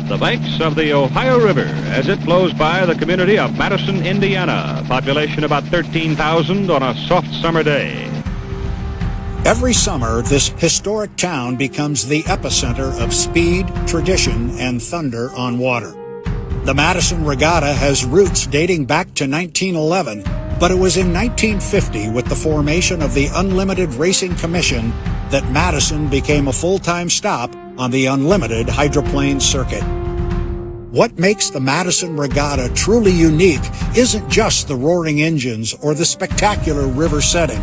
The banks of the Ohio River as it flows by the community of Madison, Indiana. Population about 13,000 on a soft summer day. Every summer, this historic town becomes the epicenter of speed, tradition, and thunder on water. The Madison Regatta has roots dating back to 1911, but it was in 1950 with the formation of the Unlimited Racing Commission that Madison became a full-time stop on the unlimited hydroplane circuit. What makes the Madison Regatta truly unique isn't just the roaring engines or the spectacular river setting.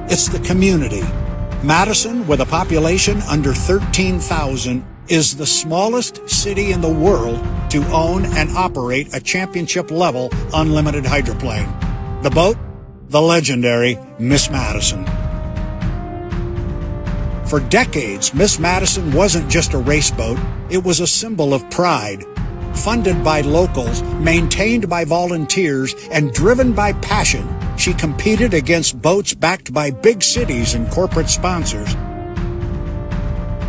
It's the community. Madison, with a population under 13,000, is the smallest city in the world to own and operate a championship-level unlimited hydroplane. The boat? The legendary Miss Madison. For decades, Miss Madison wasn't just a race boat, it was a symbol of pride. Funded by locals, maintained by volunteers, and driven by passion, she competed against boats backed by big cities and corporate sponsors.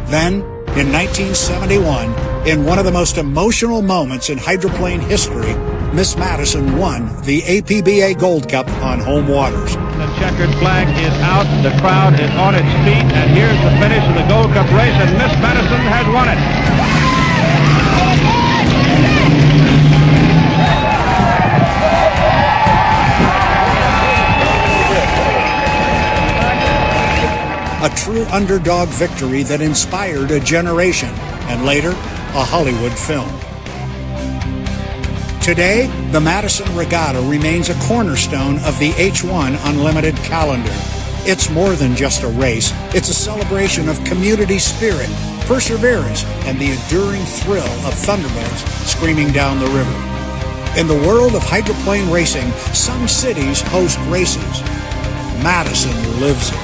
Then, in 1971, in one of the most emotional moments in hydroplane history, Miss Madison won the APBA Gold Cup on home waters. The checkered flag is out, the crowd is on its feet, and here's the finish of the Gold Cup race, and Miss Madison has won it. A true underdog victory that inspired a generation, and later, a Hollywood film. Today, the Madison Regatta remains a cornerstone of the H1 Unlimited calendar. It's more than just a race. It's a celebration of community spirit, perseverance, and the enduring thrill of thunderbolts screaming down the river. In the world of hydroplane racing, some cities host races. Madison lives it.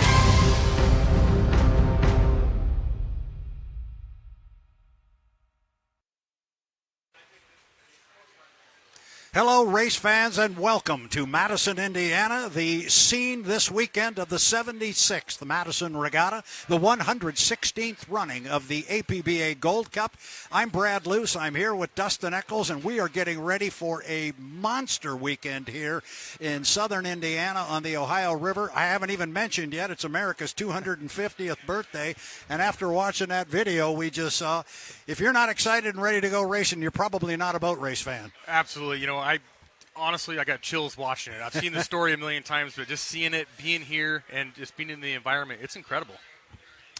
Hello, race fans, and welcome to Madison, Indiana, the scene this weekend of the 76th Madison Regatta, the 116th running of the APBA Gold Cup. I'm Brad Luce. I'm here with Dustin Eccles, and we are getting ready for a monster weekend here in southern Indiana on the Ohio River. I haven't even mentioned yet, it's America's 250th birthday, and after watching that video we just saw, if you're not excited and ready to go racing, you're probably not a boat race fan. Absolutely. You know, honestly, I got chills watching it. I've seen the story a million times, but just seeing it, being here, and just being in the environment, it's incredible.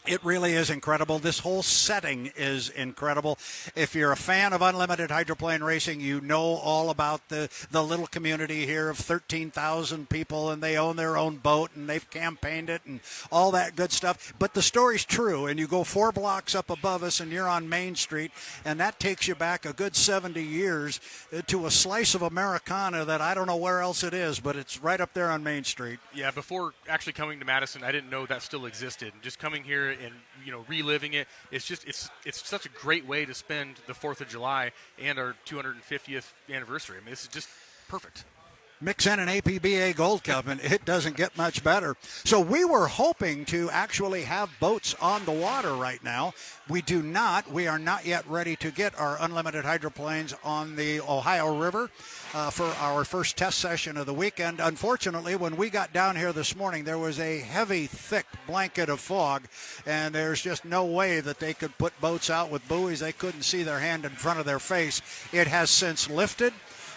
It really is incredible. This whole setting is incredible. If you're a fan of unlimited hydroplane racing, you know all about the little community here of 13,000 people, and they own their own boat, and they've campaigned it, and all that good stuff. But the story's true, and you go 4 blocks up above us, and you're on Main Street, and that takes you back a good 70 years to a slice of Americana that I don't know where else it is, but it's right up there on Main Street. Yeah, before actually coming to Madison, I didn't know that still existed. Just coming here and, you know, reliving it, it's such a great way to spend the 4th of July and our 250th anniversary. I mean, this is just perfect. Mix in an APBA Gold Cup, and it doesn't get much better. So we were hoping to actually have boats on the water right now. We do not. We are not yet ready to get our unlimited hydroplanes on the Ohio River for our first test session of the weekend. Unfortunately, when we got down here this morning, there was a heavy, thick blanket of fog, and there's just no way that they could put boats out with buoys. They couldn't see their hand in front of their face. It has since lifted.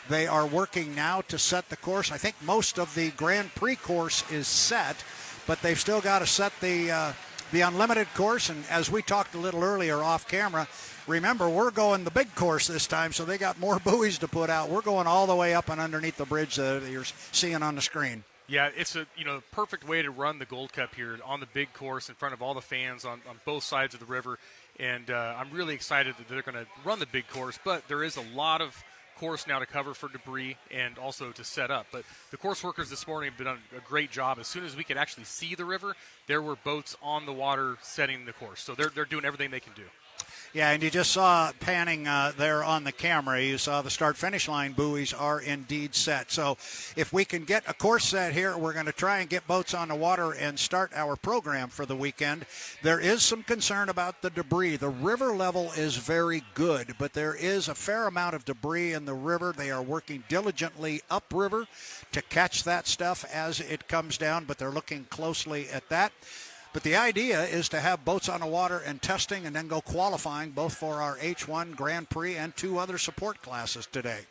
They are working now to set the course. I think most of the Grand Prix course is set, but they've still got to set the unlimited course. And as we talked a little earlier off camera, remember, we're going the big course this time, so they got more buoys to put out. We're going all the way up and underneath the bridge that you're seeing on the screen. Yeah, it's a perfect way to run the Gold Cup here on the big course in front of all the fans on both sides of the river. And I'm really excited that they're going to run the big course, but there is a lot of course now to cover for debris and also to set up. But the course workers this morning have done a great job. As soon as we could actually see the river, there were boats on the water setting the course. So they're doing everything they can do. Yeah, and you just saw panning there on the camera. You saw the start-finish line buoys are indeed set. So if we can get a course set here, we're going to try and get boats on the water and start our program for the weekend. There is some concern about the debris. The river level is very good, but there is a fair amount of debris in the river. They are working diligently upriver to catch that stuff as it comes down, but they're looking closely at that. But the idea is to have boats on the water and testing and then go qualifying both for our H1 Grand Prix and 2 other support classes today.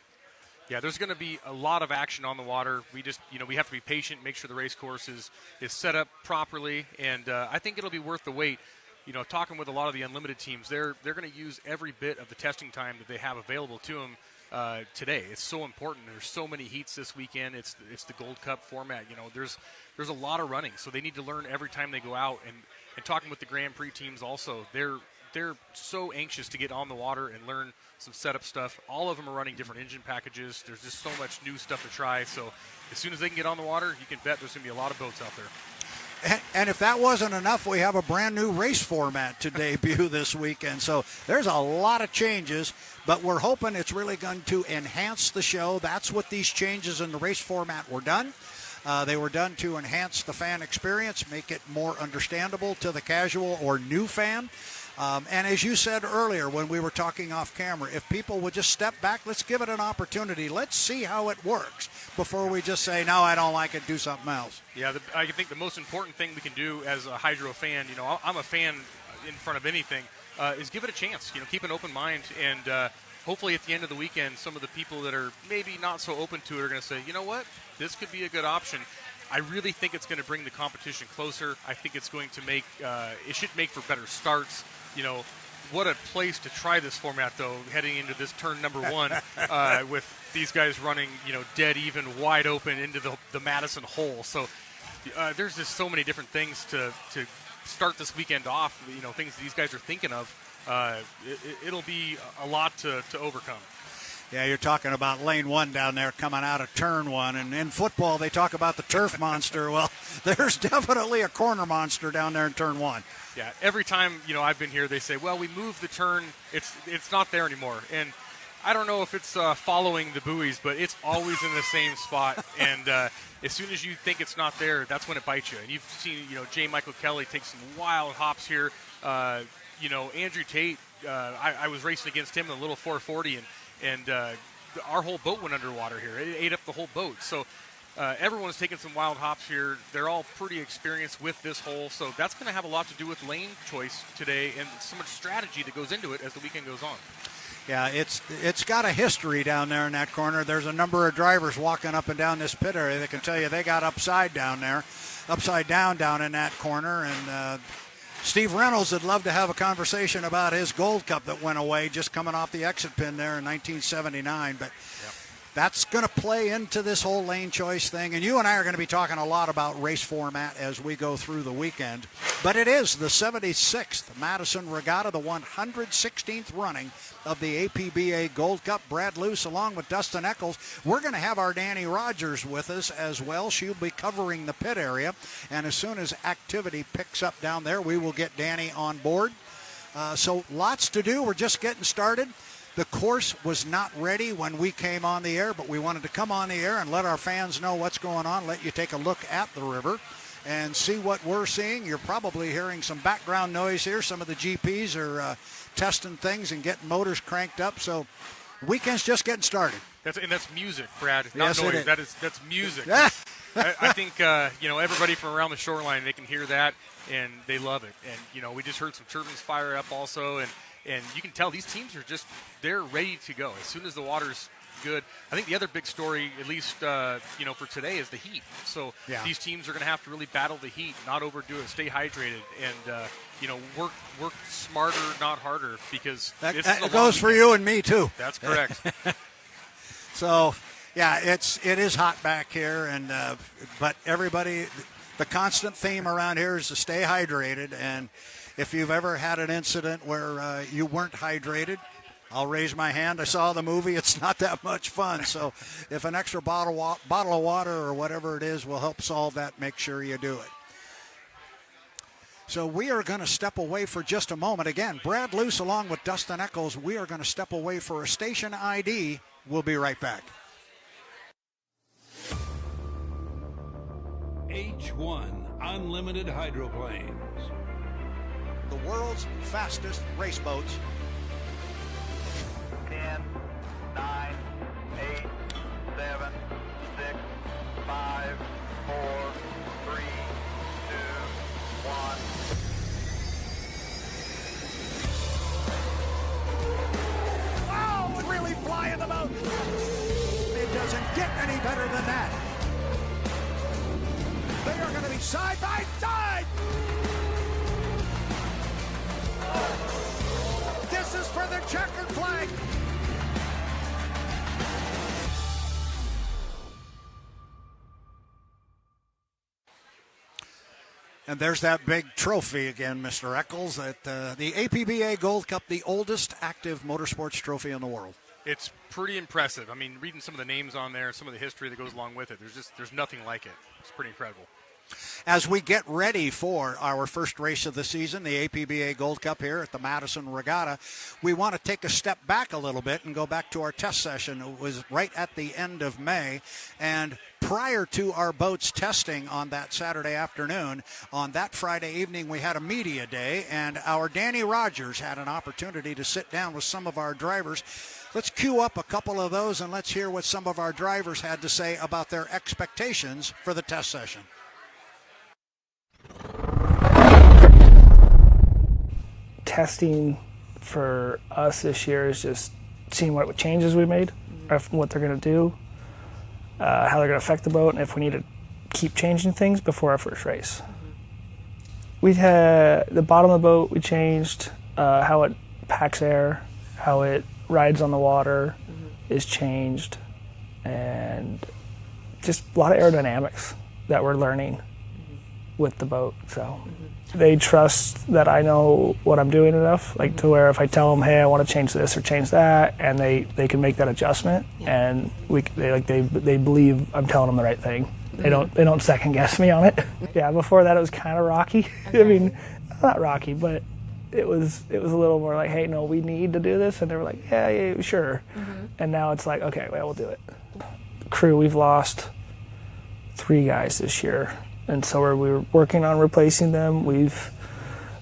Yeah, there's going to be a lot of action on the water. We just, we have to be patient, make sure the race course is set up properly, and I think it'll be worth the wait. Talking with a lot of the unlimited teams, they're going to use every bit of the testing time that they have available to them today. It's so important. There's so many heats this weekend. It's the Gold Cup format. There's a lot of running, so they need to learn every time they go out. And talking with the Grand Prix teams also, they're so anxious to get on the water and learn some setup stuff. All of them are running different engine packages. There's just so much new stuff to try. So as soon as they can get on the water, you can bet there's going to be a lot of boats out there. And if that wasn't enough, we have a brand new race format to debut this weekend. So there's a lot of changes, but we're hoping it's really going to enhance the show. That's what these changes in the race format were done. They were done to enhance the fan experience, make it more understandable to the casual or new fan. And as you said earlier when we were talking off camera, if people would just step back, let's give it an opportunity. Let's see how it works before we just say, no, I don't like it, do something else. Yeah, I think the most important thing we can do as a hydro fan, I'm a fan in front of anything, is give it a chance. Keep an open mind, and hopefully at the end of the weekend, some of the people that are maybe not so open to it are going to say, you know what, this could be a good option. I really think it's going to bring the competition closer. I think it's going to make it should make for better starts. What a place to try this format, though, heading into this turn number 1 with these guys running, dead even, wide open into the Madison hole. So there's just so many different things to start this weekend off, things these guys are thinking of. It'll be a lot to overcome. Yeah, you're talking about lane 1 down there coming out of turn 1. And in football, they talk about the turf monster. Well, there's definitely a corner monster down there in turn 1. Yeah, every time, I've been here, they say, well, we moved the turn. It's not there anymore. And I don't know if it's following the buoys, but it's always in the same spot. And as soon as you think it's not there, that's when it bites you. And you've seen, J. Michael Kelly take some wild hops here. Andrew Tate, I was racing against him in a little 440, and our whole boat went underwater here. It ate up the whole boat. So everyone's taking some wild hops here. They're all pretty experienced with this hole, so that's going to have a lot to do with lane choice today and so much strategy that goes into it as the weekend goes on. Yeah, it's got a history down there in that corner. There's a number of drivers walking up and down this pit area that can tell you they got upside down in that corner. And Steve Reynolds would love to have a conversation about his Gold Cup that went away just coming off the exit pin there in 1979. But that's going to play into this whole lane choice thing. And you and I are going to be talking a lot about race format as we go through the weekend. But it is the 76th Madison Regatta, the 116th running of the APBA Gold Cup. Brad Luce along with Dustin Eccles. We're going to have our Danny Rogers with us as well. She'll be covering the pit area. And as soon as activity picks up down there, we will get Danny on board. So lots to do. We're just getting started. The course was not ready when we came on the air, but we wanted to come on the air and let our fans know what's going on, let you take a look at the river and see what we're seeing. You're probably hearing some background noise here. Some of the GPs are testing things and getting motors cranked up. So weekend's just getting started. That's music, Brad. Not yes, noise. That's music. I think everybody from around the shoreline, they can hear that and they love it. And we just heard some turbines fire up also, and you can tell these teams are they're ready to go as soon as the water's good. I think the other big story, at least for today, is the heat. So these teams are going to have to really battle the heat, not overdo it, stay hydrated, and work smarter, not harder, because that goes for you and me too. That's correct. So, yeah, it is hot back here, and but everybody, the constant theme around here is to stay hydrated. And if you've ever had an incident where you weren't hydrated, I'll raise my hand. I saw the movie. It's not that much fun. So if an extra bottle of water or whatever it is will help solve that, make sure you do it. So we are going to step away for just a moment. Again, Brad Luce along with Dustin Eccles, we are going to step away for a station ID. We'll be right back. H1 Unlimited Hydroplanes. The world's fastest race boats. 10, 9, 8, 7, 6, 5, 4, 3, 2, 1. Wow, really flying the boat. It doesn't get any better than that. They are going to be side by side. This is for the checkered flag. And there's that big trophy again, Mr. Eccles, at the APBA Gold Cup, the oldest active motorsports trophy in the world. It's pretty impressive. I mean, reading some of the names on there, some of the history that goes along with it, there's nothing like it. It's pretty incredible. As we get ready for our first race of the season, the APBA Gold Cup here at the Madison Regatta, we want to take a step back a little bit and go back to our test session. It was right at the end of May, and prior to our boats testing on that Saturday afternoon, on that Friday evening we had a media day, and our Danny Rogers had an opportunity to sit down with some of our drivers. Let's cue up a couple of those and let's hear what some of our drivers had to say about their expectations for the test session. Testing for us this year is just seeing what changes we made, or what they're going to do, how they're going to affect the boat, and if we need to keep changing things before our first race. We had the bottom of the boat, we changed how it packs air, how it rides on the water is changed, and just a lot of aerodynamics that we're learning with the boat. So they trust that I know what I'm doing enough, like to where if I tell them, hey, I want to change this or change that, and they can make that adjustment, and they believe I'm telling them the right thing. They don't second guess me on it. Yeah, before that it was kind of rocky. Okay. I mean, not rocky, but it was a little more like, hey, no, we need to do this, and they were like, yeah, sure. And now it's like, okay, well, we'll do it. Crew, we've lost 3 guys this year. And so we're working on replacing them. We've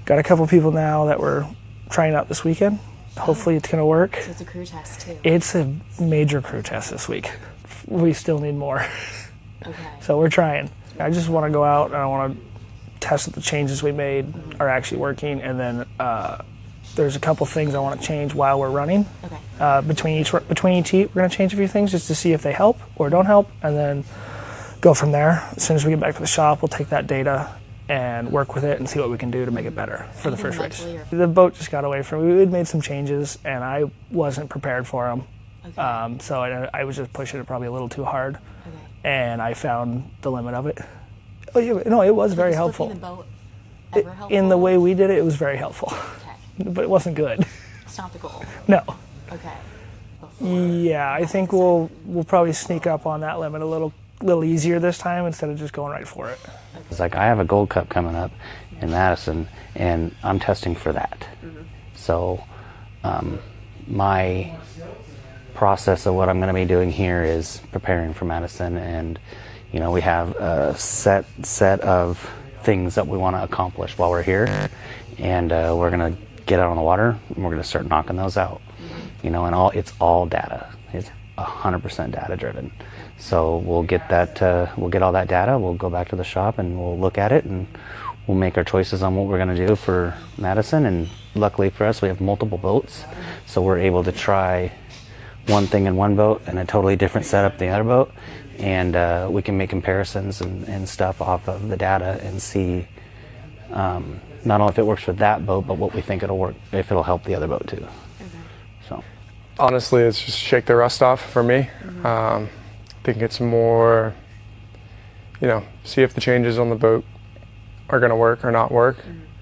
got a couple people now that we're trying out this weekend. Hopefully it's going to work. So it's a crew test too. It's a major crew test this week. We still need more. Okay. So we're trying. I just want to go out and I want to test that the changes we made are actually working. And then there's a couple things I want to change while we're running. Okay. Between each heat, we're going to change a few things just to see if they help or don't help. And then go from there. As soon as we get back to the shop, we'll take that data and work with it and see what we can do to make it better for the first race. The boat just got away from me. We had made some changes, and I wasn't prepared for them. Okay. So I was just pushing it probably a little too hard, and I found the limit of it. Oh, yeah, no, it was very helpful. The boat ever helpful. In the way we did it, it was very helpful. Okay. But it wasn't good. It's not the goal. No. Okay. Yeah, I think we'll probably sneak up on that limit a little easier this time instead of just going right for it. It's like I have a Gold Cup coming up in Madison, and I'm testing for that. So my process of what I'm going to be doing here is preparing for Madison, and we have a set of things that we want to accomplish while we're here, and we're going to get out on the water and we're going to start knocking those out. And it's all data. It's 100% data driven. So we'll get all that data, we'll go back to the shop and we'll look at it and we'll make our choices on what we're going to do for Madison. And luckily for us, we have multiple boats, so we're able to try one thing in one boat and a totally different setup in the other boat, and we can make comparisons and stuff off of the data and see not only if it works for that boat, but what we think it'll work, if it'll help the other boat too. So honestly, it's just shake the rust off for me. I think it's more, see if the changes on the boat are going to work or not work.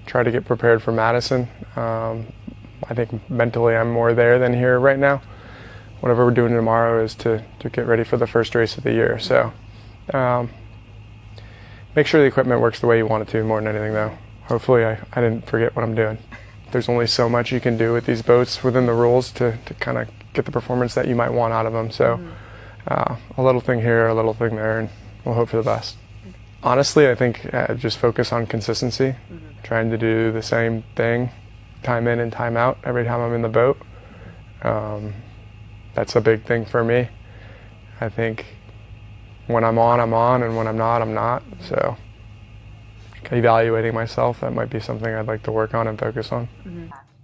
Try to get prepared for Madison. I think mentally I'm more there than here right now. Whatever we're doing tomorrow is to get ready for the first race of the year. So make sure the equipment works the way you want it to more than anything though. hopefully I didn't forget what I'm doing. There's only so much you can do with these boats within the rules to kind of get the performance that you might want out of them. So a little thing here, a little thing there, and we'll hope for the best. Honestly, I think just focus on consistency, trying to do the same thing time in and time out every time I'm in the boat. That's a big thing for me. I think when I'm on, and when I'm not, I'm not. So evaluating myself, that might be something I'd like to work on and focus on.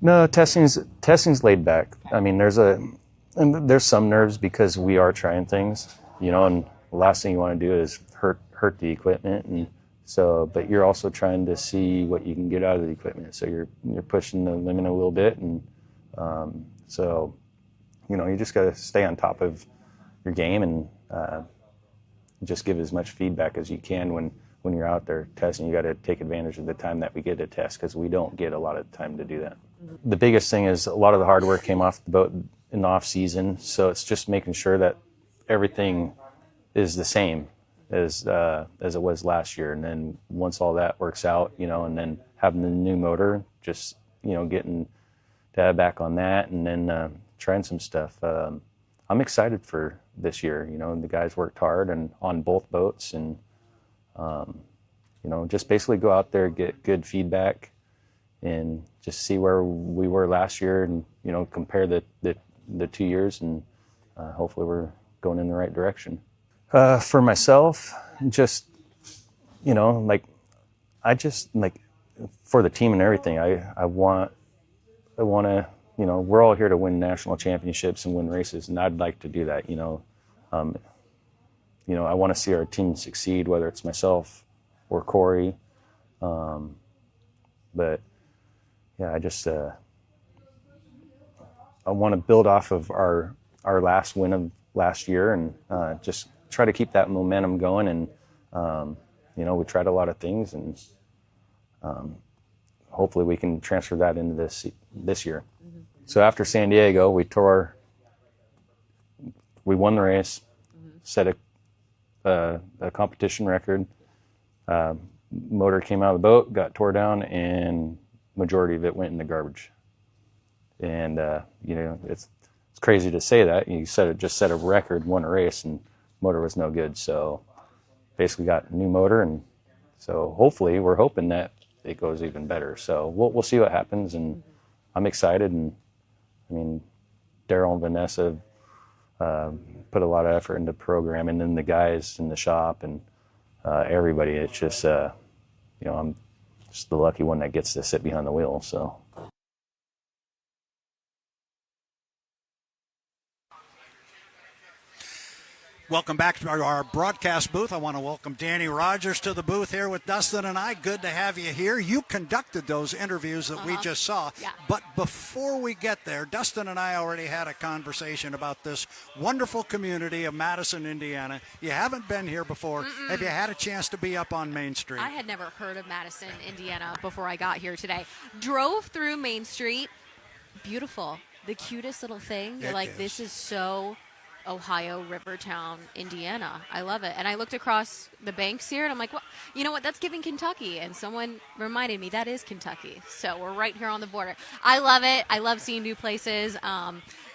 No, testing's laid back. I mean, there's some nerves because we are trying things, you know, and the last thing you want to do is hurt the equipment, and so, but you're also trying to see what you can get out of the equipment. So you're pushing the limit a little bit, and so, you know, you just got to stay on top of your game and just give as much feedback as you can when you're out there testing. You got to take advantage of the time that we get to test, because we don't get a lot of time to do that. The biggest thing is a lot of the hard work came off the boat in the off season, so it's just making sure that everything is the same as it was last year. And then once all that works out, you know, and then having the new motor, just, you know, getting Dad back on that, and then trying some stuff. I'm excited for this year. You know, the guys worked hard and on both boats, and you know, just basically go out there, get good feedback, and just see where we were last year, and, you know, compare the 2 years, and hopefully we're going in the right direction. For myself, just, you know, like, I just, like, for the team and everything, I want to, you know, we're all here to win national championships and win races, and I'd like to do that, you know. You know, I want to see our team succeed, whether it's myself or Corey. But yeah, I just I want to build off of our last win of last year, and just try to keep that momentum going. And you know, we tried a lot of things, and hopefully we can transfer that into this year. So after San Diego, we won the race, set a competition record. Motor came out of the boat, got tore down, and majority of it went in the garbage. And you know, it's crazy to say that. You just set a record, won a race, and motor was no good. So basically got a new motor, and so hopefully we're hoping that it goes even better. So we'll see what happens, and I'm excited. And I mean, Daryl and Vanessa put a lot of effort into programming, and the guys in the shop, and everybody. It's just, you know, I'm just the lucky one that gets to sit behind the wheel. So. Welcome back to our broadcast booth. I want to welcome Danny Rogers to the booth here with Dustin and I. Good to have you here. You conducted those interviews that we just saw. Yeah. But before we get there, Dustin and I already had a conversation about this wonderful community of Madison, Indiana. You haven't been here before. Have you had a chance to be up on Main Street? I had never heard of Madison, Indiana before I got here today. Drove through Main Street. Beautiful. The cutest little thing. You're like, this is so Ohio, Rivertown, Indiana. I love it. And I looked across the banks here, and I'm like, well, you know what? That's giving Kentucky. And someone reminded me that is Kentucky. So we're right here on the border. I love it. I love seeing new places.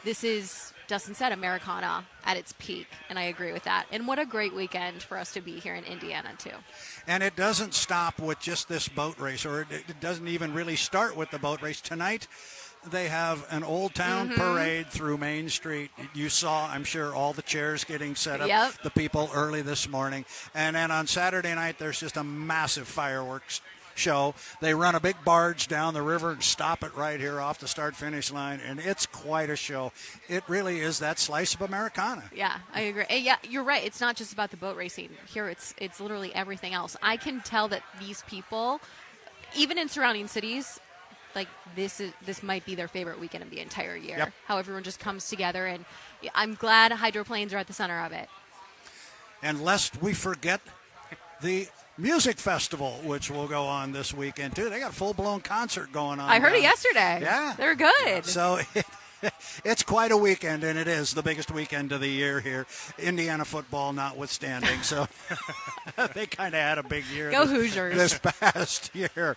This is, Dustin said, Americana at its peak, and I agree with that. And what a great weekend for us to be here in Indiana, too. And it doesn't stop with just this boat race, or it doesn't even really start with the boat race. Tonight, they have an Old Town parade through Main Street. You saw, I'm sure, all the chairs getting set up, the people early this morning. And then on Saturday night, there's just a massive fireworks show. They run a big barge down the river and stop it right here off the start-finish line, and it's quite a show. It really is that slice of Americana. Yeah, I agree. And yeah, you're right. It's not just about the boat racing. Here, it's literally everything else. I can tell that these people, even in surrounding cities, like this might be their favorite weekend of the entire year. How everyone just comes together, and I'm glad hydroplanes are at the center of it. And lest we forget the music festival, which will go on this weekend too. They got a full-blown concert going on. I heard it yesterday. Yeah, they're good. So It's quite a weekend, and it is the biggest weekend of the year here, Indiana football notwithstanding. So they kind of had a big year Go Hoosiers. this past year.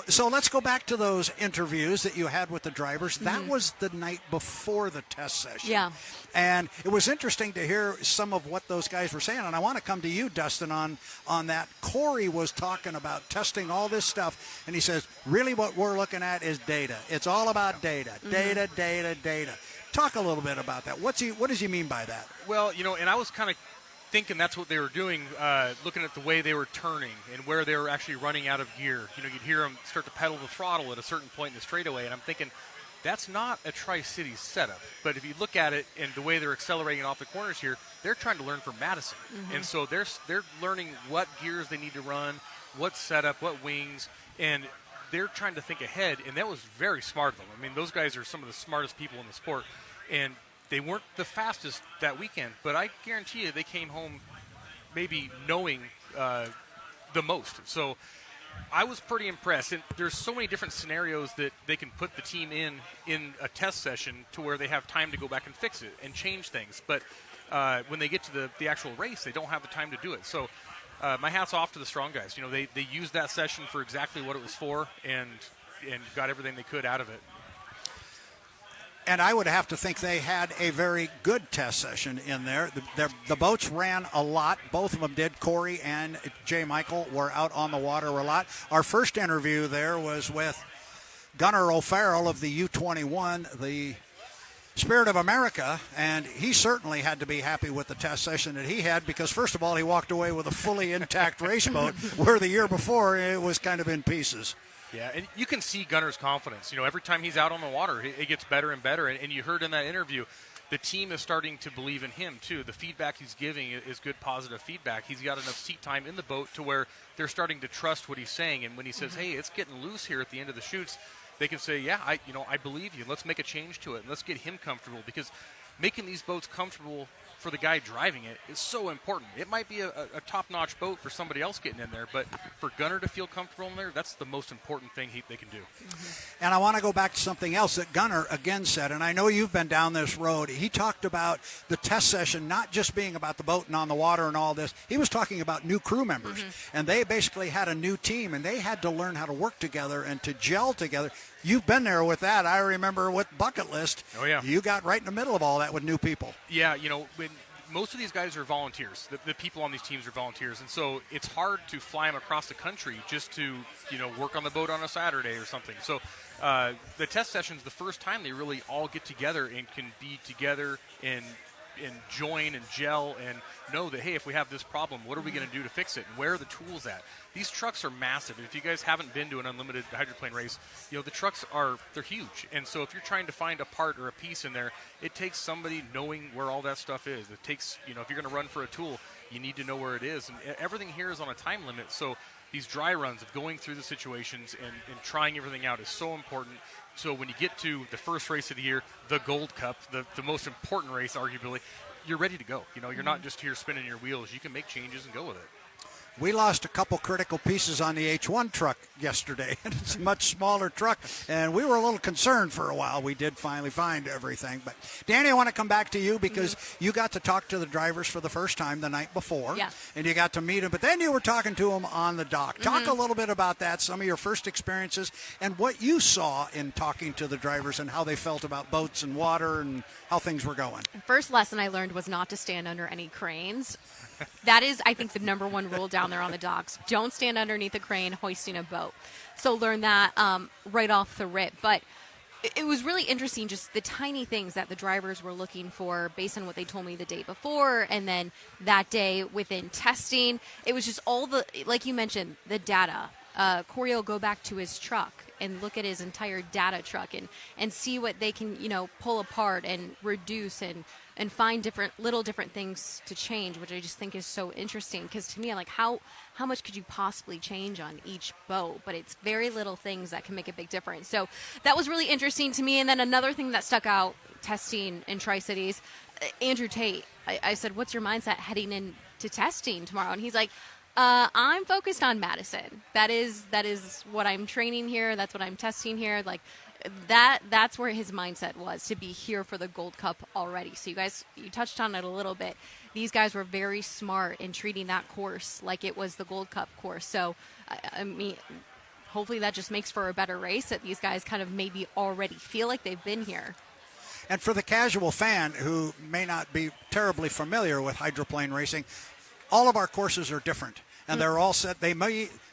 So let's go back to those interviews that you had with the drivers. That was the night before the test session. Yeah. And it was interesting to hear some of what those guys were saying. And I want to come to you, Dustin, on that. Corey was talking about testing all this stuff, and he says, really what we're looking at is data. It's all about data. Data, data, data. Talk a little bit about that. What does he mean by that? Well, and I was kind of thinking that's what they were doing, looking at the way they were turning and where they were actually running out of gear. You'd hear them start to pedal the throttle at a certain point in the straightaway, and I'm thinking, that's not a Tri-Cities setup. But if you look at it and the way they're accelerating off the corners here, they're trying to learn from Madison. And so they're learning what gears they need to run, what setup, what wings, and they're trying to think ahead, and that was very smart of them. I mean, those guys are some of the smartest people in the sport, and they weren't the fastest that weekend, but I guarantee you they came home maybe knowing the most. So I was pretty impressed, and there's so many different scenarios that they can put the team in a test session to where they have time to go back and fix it and change things. But when they get to the actual race, they don't have the time to do it. So my hat's off to the strong guys. They used that session for exactly what it was for and got everything they could out of it. And I would have to think they had a very good test session in there. The boats ran a lot. Both of them did. Corey and J. Michael were out on the water a lot. Our first interview there was with Gunnar O'Farrell of the U-21, the Spirit of America, and he certainly had to be happy with the test session that he had because, first of all, he walked away with a fully intact race boat where the year before it was kind of in pieces. Yeah, and you can see Gunnar's confidence. Every time he's out on the water, it gets better and better. And you heard in that interview, the team is starting to believe in him, too. The feedback he's giving is good, positive feedback. He's got enough seat time in the boat to where they're starting to trust what he's saying. And when he says, hey, it's getting loose here at the end of the chutes, they can say, yeah, I believe you. Let's make a change to it, and let's get him comfortable. Because making these boats comfortable for the guy driving it is so important. It might be a top-notch boat for somebody else getting in there, but for Gunnar to feel comfortable in there, that's the most important thing they can do. And I want to go back to something else that Gunnar again said, and I know you've been down this road. He talked about the test session not just being about the boat and on the water and all this. He was talking about new crew members, and they basically had a new team, and they had to learn how to work together and to gel together. You've been there with that. I remember with Bucket List. Oh, yeah. You got right in the middle of all that with new people. Yeah, when most of these guys are volunteers. The people on these teams are volunteers, and so it's hard to fly them across the country just to, work on the boat on a Saturday or something. So the test session's the first time they really all get together and can be together and join and gel and know that, hey, if we have this problem, what are we going to do to fix it? And where are the tools at? These trucks are massive. If you guys haven't been to an unlimited hydroplane race, the trucks they're huge. And so if you're trying to find a part or a piece in there, it takes somebody knowing where all that stuff is. It takes, if you're going to run for a tool, you need to know where it is. And everything here is on a time limit. So these dry runs of going through the situations and trying everything out is so important. So when you get to the first race of the year, the Gold Cup, the most important race, arguably, you're ready to go. You're not just here spinning your wheels. You can make changes and go with it. We lost a couple critical pieces on the H1 truck yesterday. It's a much smaller truck, and we were a little concerned for a while. We did finally find everything. But, Danny, I want to come back to you because you got to talk to the drivers for the first time the night before, and you got to meet them. But then you were talking to them on the dock. Talk a little bit about that, some of your first experiences, and what you saw in talking to the drivers and how they felt about boats and water and how things were going. First lesson I learned was not to stand under any cranes. That is, I think, the number one rule down there on the docks. Don't stand underneath a crane hoisting a boat. So learn that right off the rip. But it was really interesting, just the tiny things that the drivers were looking for based on what they told me the day before. And then that day within testing, it was just all the, like you mentioned, the data. Corey will go back to his truck and look at his entire data truck and see what they can, pull apart and reduce and find different things to change, which I just think is so interesting. Because to me, I'm like, how much could you possibly change on each boat? But it's very little things that can make a big difference. So that was really interesting to me. And then another thing that stuck out, testing in Tri-Cities, Andrew Tate, I said, what's your mindset heading into testing tomorrow? And he's like, I'm focused on Madison. That is what I'm training here. That's what I'm testing here. Like, that's where his mindset was, to be here for the Gold Cup already. So you touched on it a little bit. These guys were very smart in treating that course like it was the Gold Cup course. So, I mean, hopefully that just makes for a better race, that these guys kind of maybe already feel like they've been here. And for the casual fan who may not be terribly familiar with hydroplane racing, all of our courses are different, and they're all set.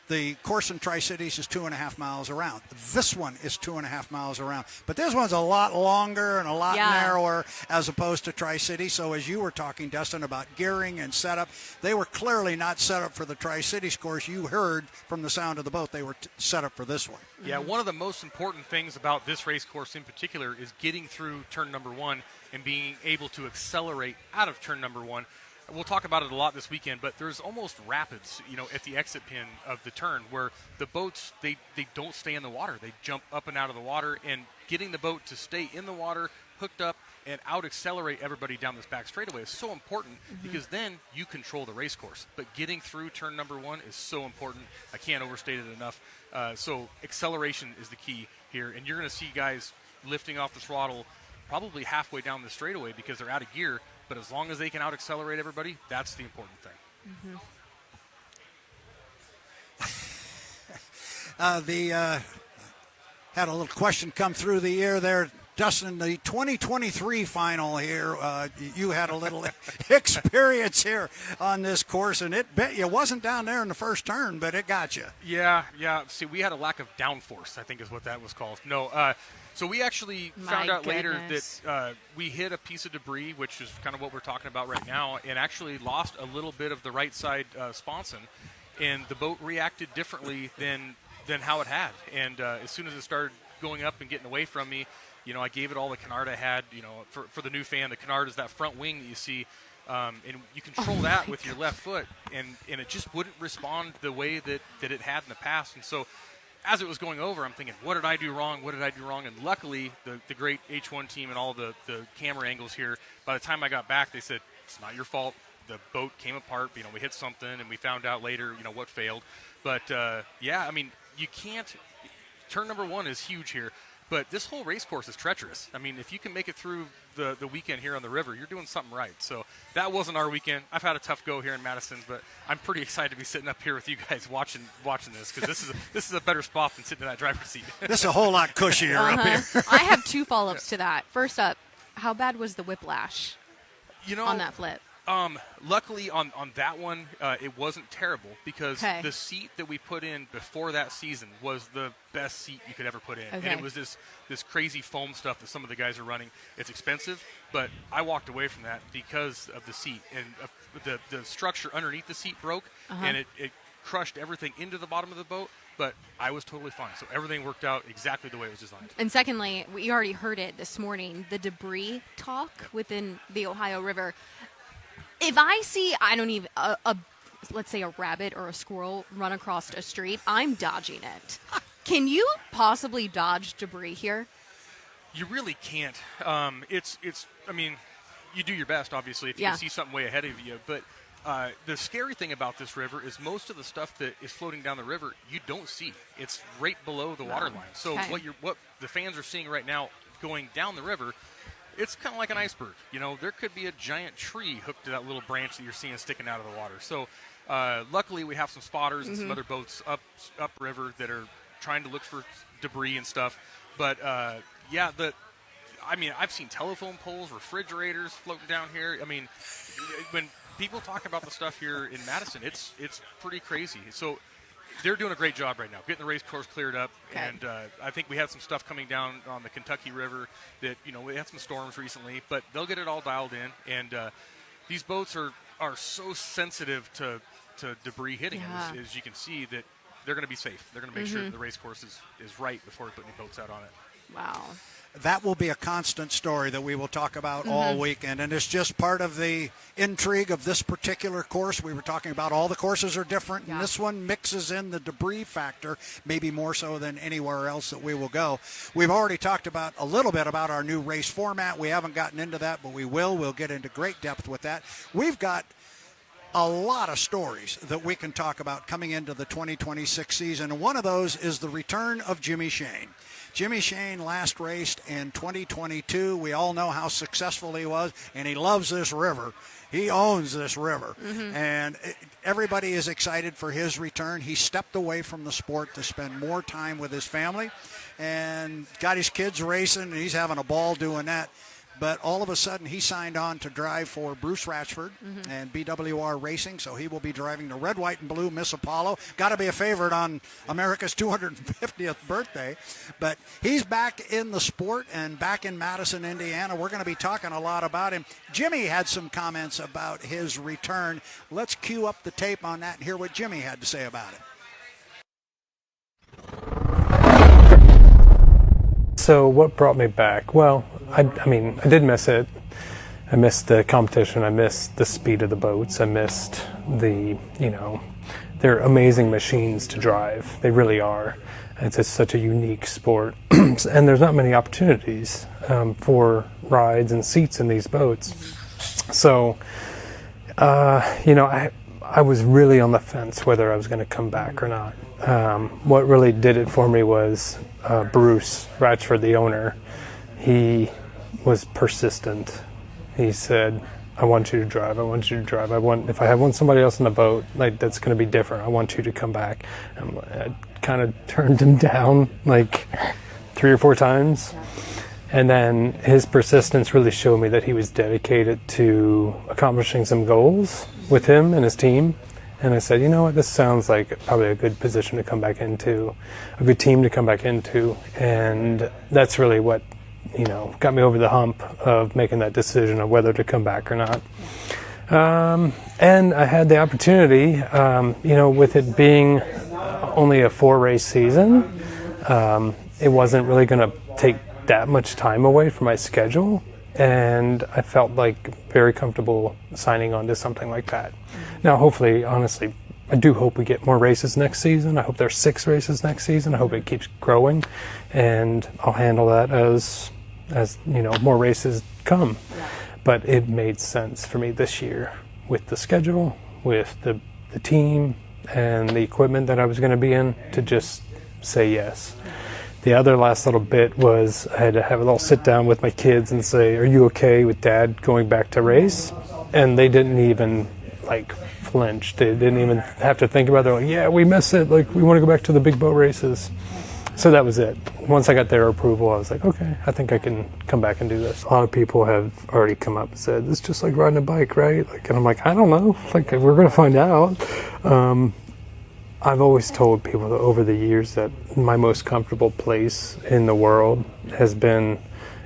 The course in Tri-Cities is 2.5 miles around. This one is 2.5 miles around. But this one's a lot longer and a lot narrower as opposed to Tri-Cities. So as you were talking, Dustin, about gearing and setup, they were clearly not set up for the Tri-Cities course. You heard from the sound of the boat they were set up for this one. Yeah, one of the most important things about this race course in particular is getting through turn number 1 and being able to accelerate out of turn number 1. We'll talk about it a lot this weekend, but there's almost rapids, at the exit pin of the turn where the boats, they don't stay in the water. They jump up and out of the water, and getting the boat to stay in the water, hooked up, and out-accelerate everybody down this back straightaway is so important because then you control the race course. But getting through turn number 1 is so important. I can't overstate it enough. So acceleration is the key here, and you're going to see guys lifting off the throttle probably halfway down the straightaway because they're out of gear. But as long as they can out-accelerate everybody, that's the important thing. Had a little question come through the air there. Dustin, the 2023 final here, you had a little experience here on this course, and it wasn't down there in the first turn, but it got you. Yeah. See, we had a lack of downforce, I think is what that was called. No, so we actually found out later that we hit a piece of debris, which is kind of what we're talking about right now, and actually lost a little bit of the right side sponson, and the boat reacted differently than how it had. And as soon as it started going up and getting away from me, I gave it all the canard I had. For the new fan, the canard is that front wing that you see, and you control that with your left foot, and it just wouldn't respond the way that it had in the past. And so as it was going over, I'm thinking, what did I do wrong? What did I do wrong? And luckily, the great H1 team and all the camera angles here, by the time I got back, they said, it's not your fault. The boat came apart. We hit something, and we found out later, what failed. But, you can't – turn number 1 is huge here. But this whole race course is treacherous. If you can make it through the weekend here on the river, you're doing something right. So that wasn't our weekend. I've had a tough go here in Madison, but I'm pretty excited to be sitting up here with you guys watching this, because this is a better spot than sitting in that driver's seat. This is a whole lot cushier up here. I have 2 follow-ups to that. First up, how bad was the whiplash on that flip? Luckily on that one, it wasn't terrible because the seat that we put in before that season was the best seat you could ever put in. And it was this crazy foam stuff that some of the guys are running. It's expensive, but I walked away from that because of the seat. And the structure underneath the seat broke, and it crushed everything into the bottom of the boat. But I was totally fine. So everything worked out exactly the way it was designed. And secondly, we already heard it this morning, the debris talk within the Ohio River. If I see, let's say a rabbit or a squirrel run across a street, I'm dodging it. Can you possibly dodge debris here? You really can't. You do your best, obviously, if you can see something way ahead of you. But the scary thing about this river is most of the stuff that is floating down the river, you don't see. It's right below the water line. So what the fans are seeing right now going down the river, it's kind of like an iceberg. There could be a giant tree hooked to that little branch that you're seeing sticking out of the water. So luckily we have some spotters and some other boats upriver that are trying to look for debris and stuff. But I've seen telephone poles, refrigerators floating down here. When people talk about the stuff here in Madison, it's pretty crazy. So they're doing a great job right now, getting the race course cleared up. Okay. And I think we have some stuff coming down on the Kentucky River that, we had some storms recently, but they'll get it all dialed in. And these boats are so sensitive to debris hitting them, as you can see, that they're going to be safe. They're going to make sure the race course is right before we put any boats out on it. Wow. That will be a constant story that we will talk about all weekend, and it's just part of the intrigue of this particular course. We were talking about all the courses are different, and this one mixes in the debris factor, maybe more so than anywhere else that we will go. We've already talked about a little bit about our new race format. We haven't gotten into that, but we will. We'll get into great depth with that. We've got a lot of stories that we can talk about coming into the 2026 season. And one of those is the return of Jimmy Shane. Jimmy Shane last raced in 2022. We all know how successful he was, and he loves this river. He owns this river. And everybody is excited for his return. He stepped away from the sport to spend more time with his family and got his kids racing, and he's having a ball doing that. But all of a sudden, he signed on to drive for Bruce Ratchford and BWR Racing, so he will be driving the red, white, and blue Miss Apollo. Got to be a favorite on America's 250th birthday. But he's back in the sport and back in Madison, Indiana. We're going to be talking a lot about him. Jimmy had some comments about his return. Let's cue up the tape on that and hear what Jimmy had to say about it. So what brought me back? Well, I mean, I did miss it. I missed the competition. I missed the speed of the boats. I missed the, they're amazing machines to drive. They really are. It's just such a unique sport. And there's not many opportunities for rides and seats in these boats. So, I was really on the fence whether I was going to come back or not. What really did it for me was Bruce Ratchford, the owner. He was persistent. He said, I want you to drive. I want you to drive. If I want somebody else in the boat, like, that's going to be different. I want you to come back. And I kind of turned him down like 3 or 4 times. And then his persistence really showed me that he was dedicated to accomplishing some goals with him and his team. And I said, you know what, this sounds like probably a good position to come back into, a good team to come back into. And that's really what, got me over the hump of making that decision of whether to come back or not. And I had the opportunity, with it being only a 4-race season, it wasn't really going to take that much time away from my schedule. And I felt like very comfortable signing on to something like that. Now, hopefully, honestly, I do hope we get more races next season. I hope there's 6 races next season. I hope it keeps growing, and I'll handle that as more races come. Yeah. But it made sense for me this year with the schedule, with the team, and the equipment that I was going to be in to just say yes. The other last little bit was I had to have a little sit down with my kids and say, are you okay with Dad going back to race? And they didn't even flinch. They didn't even have to think about it. They're like, yeah, we miss it. We want to go back to the big boat races. So that was it. Once I got their approval, I was like, okay, I think I can come back and do this. A lot of people have already come up and said, it's just like riding a bike, right? And I'm like, I don't know. We're going to find out. I've always told people that over the years that my most comfortable place in the world has been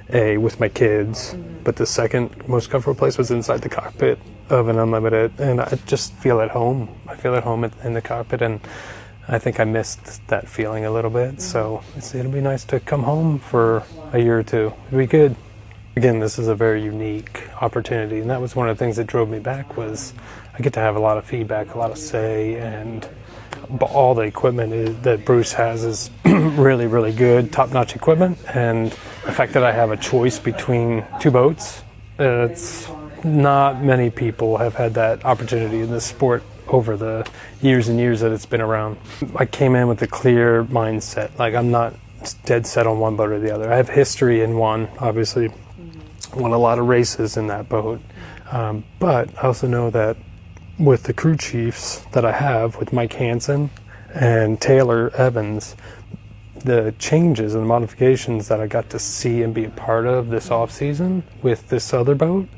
with my kids, but the second most comfortable place was inside the cockpit of an Unlimited, and I just feel at home. I feel at home in the cockpit, and I think I missed that feeling a little bit, so it'll be nice to come home for a year or two. It'll be good. Again, this is a very unique opportunity, and that was one of the things that drove me back was I get to have a lot of feedback, a lot of say, and all the equipment that Bruce has is really, really good, top-notch equipment, and the fact that I have a choice between 2 boats, it's not many people have had that opportunity in this sport over the years and years that it's been around. I came in with a clear mindset, I'm not dead set on one boat or the other. I have history in one, obviously, won a lot of races in that boat, but I also know that with the crew chiefs that I have with Mike Hansen and Taylor Evans, the changes and the modifications that I got to see and be a part of this off season with this other boat,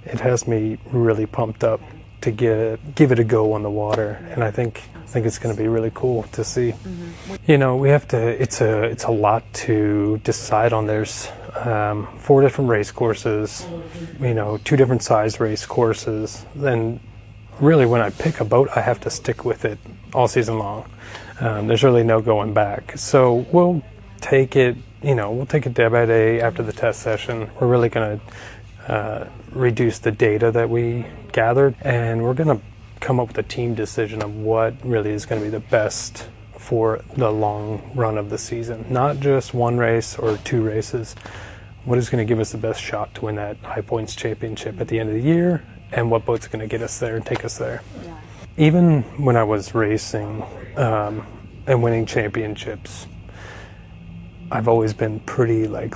it has me really pumped up to give it a go on the water, and I think it's going to be really cool to see. We have to. It's a lot to decide on. There's 4 different race courses, 2 different size race courses, and really, when I pick a boat, I have to stick with it all season long. There's really no going back. So we'll take it, we'll take it day by day after the test session. We're really going to reduce the data that we gathered, and we're going to come up with a team decision of what really is going to be the best for the long run of the season. Not just 1 race or 2 races. What is going to give us the best shot to win that High Points Championship at the end of the year and what boat's going to get us there and take us there. Yeah. Even when I was racing and winning championships, I've always been pretty like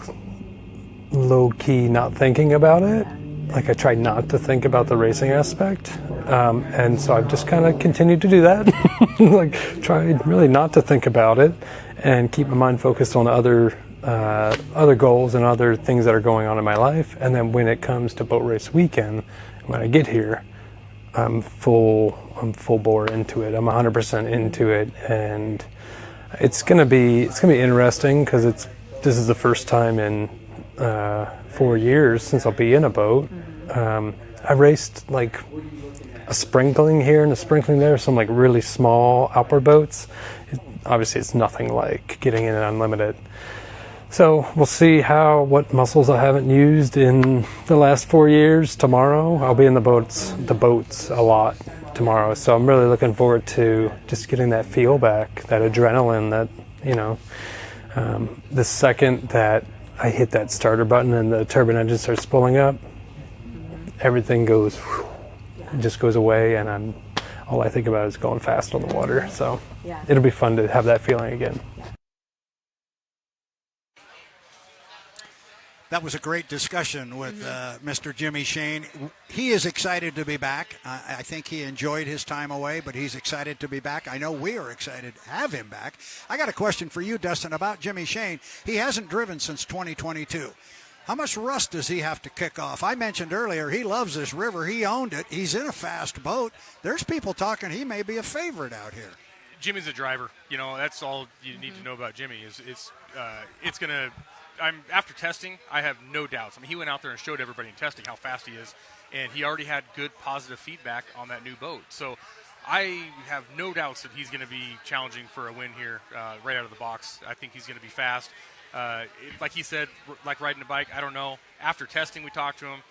low-key not thinking about it. Like I tried not to think about the racing aspect, and so I've just kind of continued to do that. Like tried really not to think about it and keep my mind focused on other goals and other things that are going on in my life. And then when it comes to boat race weekend, when I get here, I'm full bore into it. I'm 100% into it, and it's gonna be interesting because this is the first time in 4 years since I'll be in a boat. I raced like a sprinkling here and a sprinkling there, some like really small outboard boats. Obviously it's nothing like getting in an unlimited. So we'll see what muscles I haven't used in the last 4 years tomorrow. I'll be in the boats a lot tomorrow. So I'm really looking forward to just getting that feel back, that adrenaline that, the second that I hit that starter button and the turbine engine starts pulling up, everything goes, it just goes away, and all I think about is going fast on the water. So it'll be fun to have that feeling again. That was a great discussion with Mr. Jimmy Shane. He is excited to be back. I think he enjoyed his time away, but he's excited to be back. I know we are excited to have him back. I got a question for you, Dustin, about Jimmy Shane. He hasn't driven since 2022. How much rust does he have to kick off? I mentioned earlier he loves this river. He owned it. He's in a fast boat. There's people talking he may be a favorite out here. Jimmy's a driver. That's all you need to know about Jimmy. It's going to. After testing, I have no doubts. I mean, he went out there and showed everybody in testing how fast he is, and he already had good positive feedback on that new boat. So I have no doubts that he's going to be challenging for a win here right out of the box. I think he's going to be fast. Like he said, like riding a bike, I don't know. After testing, we talked to him.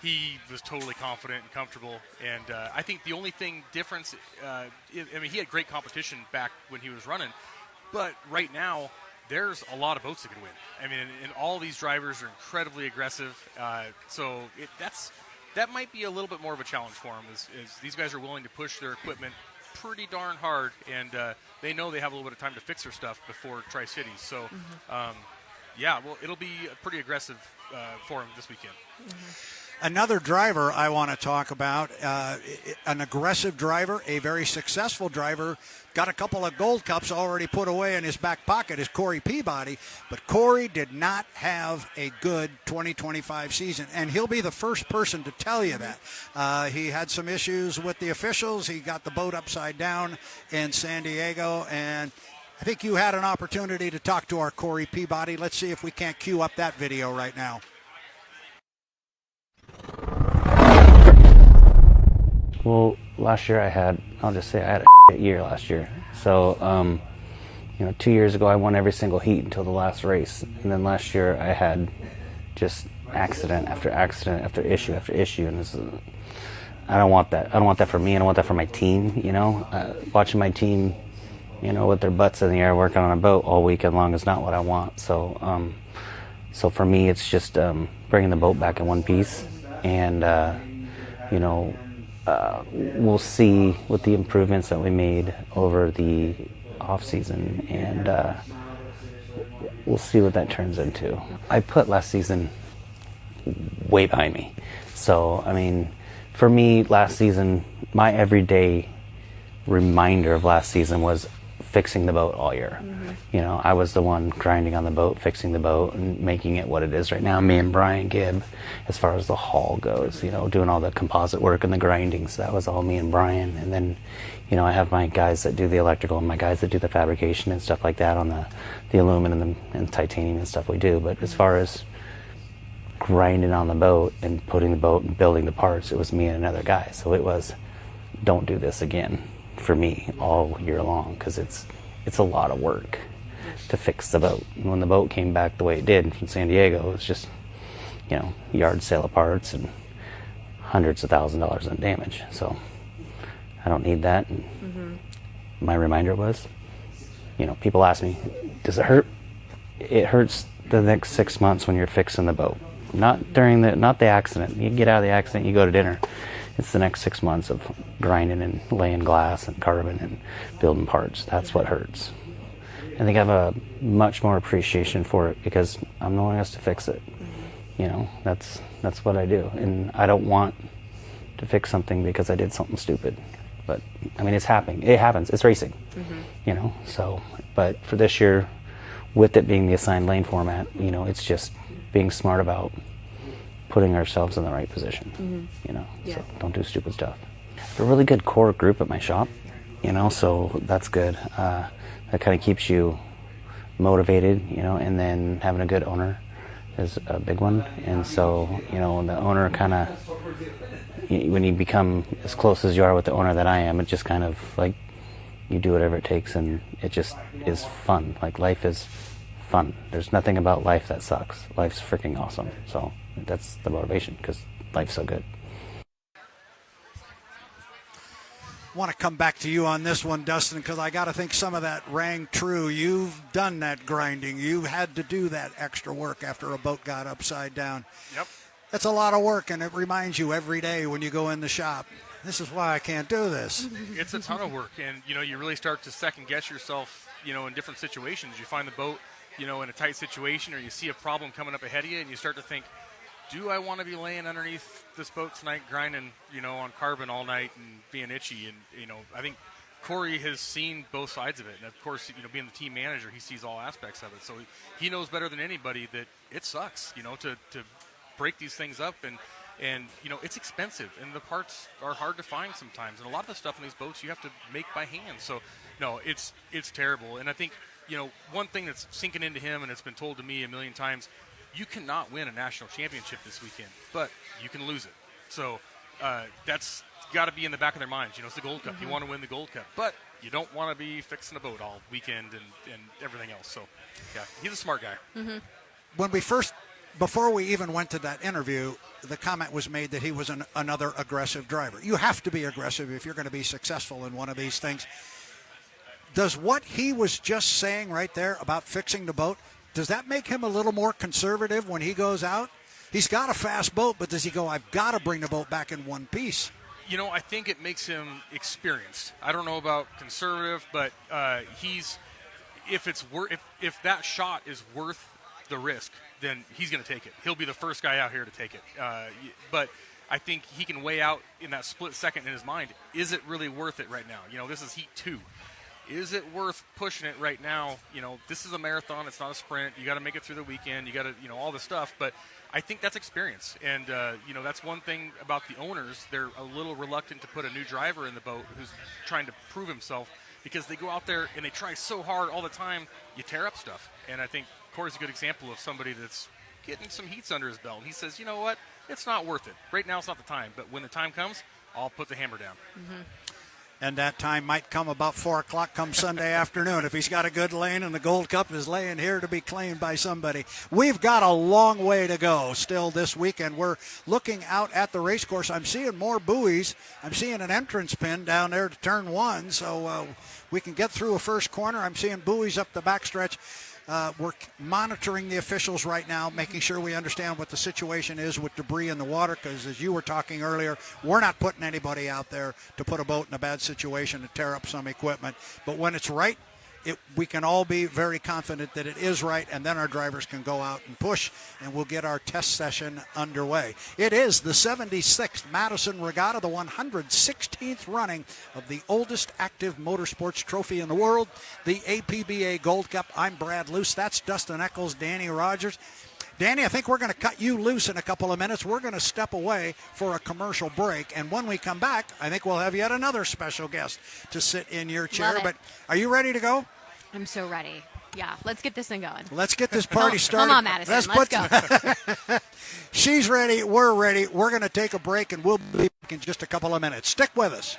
He was totally confident and comfortable, and I think the only difference, he had great competition back when he was running, but right now, there's a lot of boats that could win. And all these drivers are incredibly aggressive. So that might be a little bit more of a challenge for them. Is these guys are willing to push their equipment pretty darn hard, and they know they have a little bit of time to fix their stuff before Tri-Cities. So, it'll be pretty aggressive for them this weekend. Another driver I want to talk about, an aggressive driver, a very successful driver, got a couple of Gold Cups already put away in his back pocket, is Corey Peabody. But Corey did not have a good 2025 season, and he'll be the first person to tell you that. He had some issues with the officials. He got the boat upside down in San Diego, and I think you had an opportunity to talk to our Corey Peabody. Let's see if we can't cue up that video right now. Well, last year I had a shit year last year. So, 2 years ago I won every single heat until the last race. And then last year I had just accident after accident after issue after issue. And I don't want that. I don't want that for me. I don't want that for my team, Watching my team, with their butts in the air working on a boat all weekend long is not what I want. So, for me it's just bringing the boat back in one piece. And, we'll see with the improvements that we made over the off season, and we'll see what that turns into. I put last season way behind me. So, for me, last season, my everyday reminder of last season was fixing the boat all year. I was the one grinding on the boat, fixing the boat, and making it what it is right now. Me and Brian Gibb, as far as the hull goes, doing all the composite work and the grinding. So that was all me and Brian. And then, I have my guys that do the electrical and my guys that do the fabrication and stuff like that on the aluminum and titanium and stuff we do. But as far as grinding on the boat and putting the boat and building the parts, it was me and another guy. So it was, don't do this again for me all year long, because it's a lot of work to fix the boat. And when the boat came back the way it did from San Diego, it was just yard sale of parts and hundreds of $1,000s in damage. So I don't need that. And my reminder was, people ask me, does it hurt? It hurts the next 6 months when you're fixing the boat, not the accident. You get out of the accident, you go to dinner, it's the next 6 months of grinding and laying glass and carbon and building parts. That's what hurts. I think I have a much more appreciation for it because I'm the one who has to fix it. You know, that's what I do, and I don't want to fix something because I did something stupid. But I mean, it's happening. It happens. It's racing. You know. So, but for this year, with it being the assigned lane format, you know, it's just being smart about putting ourselves in the right position. You know, so don't do stupid stuff. It's a really good core group at my shop. You know, so that's good. That kind of keeps you motivated. You know, and then having a good owner is a big one. And so, you know, the owner kind of, when you become as close as you are with the owner that I am, it just kind of like you do whatever it takes, and it just is fun. Like, life is fun. There's nothing about life that sucks. Life's freaking awesome. So that's the motivation, because life's so good. Want to come back to you on this one, Dustin, because I got to think some of that rang true. You've done that grinding. You had to do that extra work after a boat got upside down. Yep. That's a lot of work, and it reminds you every day when you go in the shop, this is why I can't do this. It's a ton of work, and, you know, you really start to second-guess yourself, you know, in different situations. You find the boat, you know, in a tight situation, or you see a problem coming up ahead of you, and you start to think, do I want to be laying underneath this boat tonight, grinding, you know, on carbon all night and being itchy? And, you know, I think Corey has seen both sides of it. And, of course, you know, being the team manager, he sees all aspects of it. So he knows better than anybody that it sucks, you know, to break these things up. And, you know, it's expensive, and the parts are hard to find sometimes. And a lot of the stuff in these boats you have to make by hand. So, no, it's terrible. And I think, you know, one thing that's sinking into him, and it's been told to me a million times, you cannot win a national championship this weekend, but you can lose it. So that's got to be in the back of their minds. You know, it's the Gold Cup. You want to win the Gold Cup, but you don't want to be fixing a boat all weekend and everything else. So, yeah, he's a smart guy. When before we even went to that interview, the comment was made that he was another aggressive driver. You have to be aggressive if you're going to be successful in one of these things. Does what he was just saying right there about fixing the boat, does that make him a little more conservative when he goes out? He's got a fast boat, but does he go, I've got to bring the boat back in one piece? You know, I think it makes him experienced. I don't know about conservative, but if that shot is worth the risk, then he's going to take it. He'll be the first guy out here to take it. But I think he can weigh out in that split second in his mind, is it really worth it right now? You know, this is heat 2. Is it worth pushing it right now? You know, this is a marathon. It's not a sprint. You got to make it through the weekend. You got to, you know, all this stuff. But I think that's experience. And, you know, that's one thing about the owners. They're a little reluctant to put a new driver in the boat who's trying to prove himself, because they go out there and they try so hard all the time, you tear up stuff. And I think Corey's a good example of somebody that's getting some heats under his belt. He says, you know what, it's not worth it. Right now it's not the time, but when the time comes, I'll put the hammer down. And that time might come about 4 o'clock come Sunday afternoon if he's got a good lane and the Gold Cup is laying here to be claimed by somebody. We've got a long way to go still this weekend. We're looking out at the race course. I'm seeing more buoys. I'm seeing an entrance pin down there to turn 1, so we can get through a first corner. I'm seeing buoys up the backstretch. We're monitoring the officials right now, making sure we understand what the situation is with debris in the water, because as you were talking earlier, we're not putting anybody out there to put a boat in a bad situation to tear up some equipment. But when it's right, we can all be very confident that it is right, and then our drivers can go out and push, and we'll get our test session underway. It is the 76th Madison Regatta, the 116th running of the oldest active motorsports trophy in the world, the APBA Gold Cup. I'm Brad Luce. That's Dustin Eccles, Danny Rogers. Danny, I think we're going to cut you loose in a couple of minutes. We're going to step away for a commercial break, and when we come back, I think we'll have yet another special guest to sit in your chair. But are you ready to go? I'm so ready. Yeah, let's get this thing going. Let's get this party started. Come on, Madison. Let's go. She's ready. We're ready. We're going to take a break, and we'll be back in just a couple of minutes. Stick with us.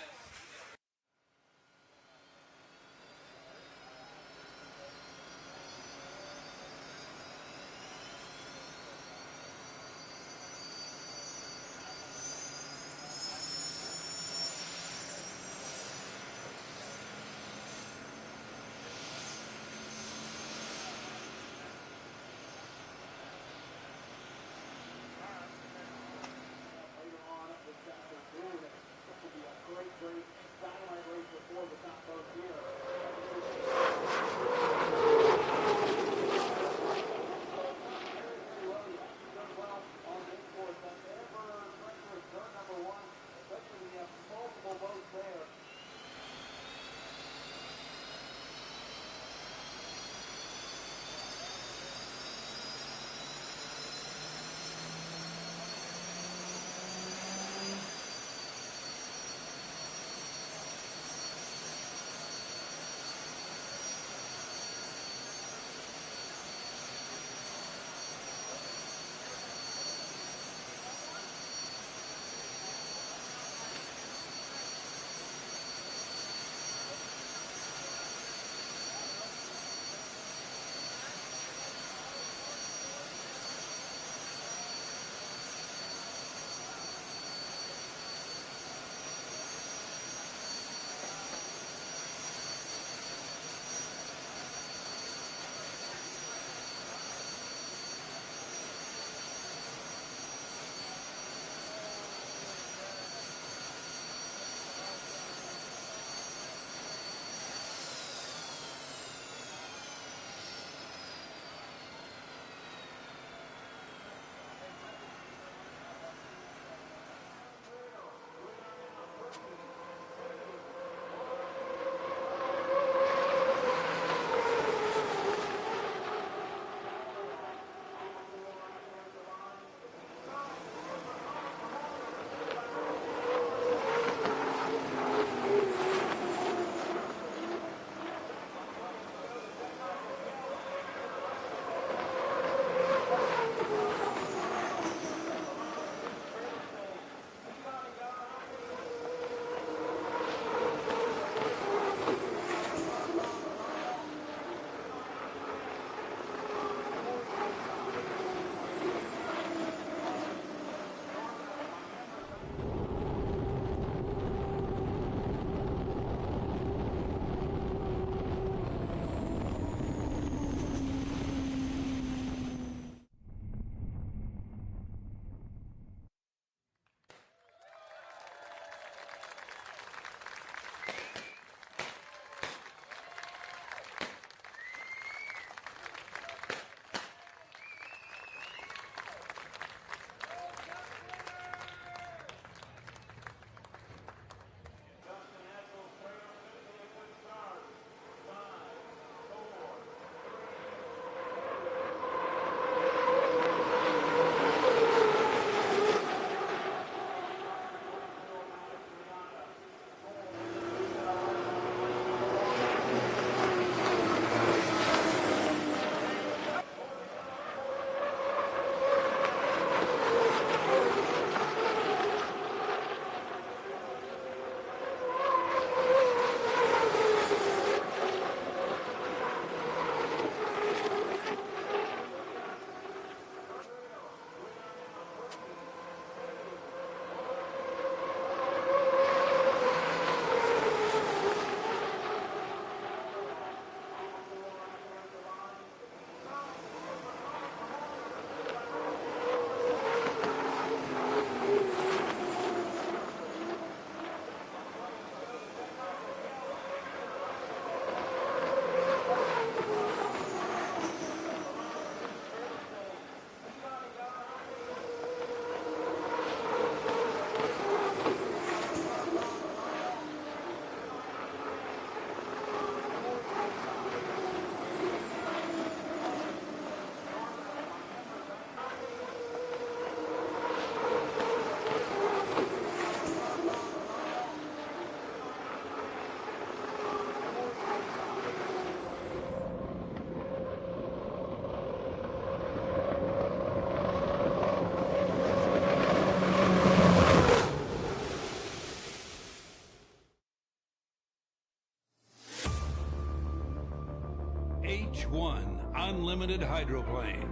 H1 Unlimited Hydroplanes.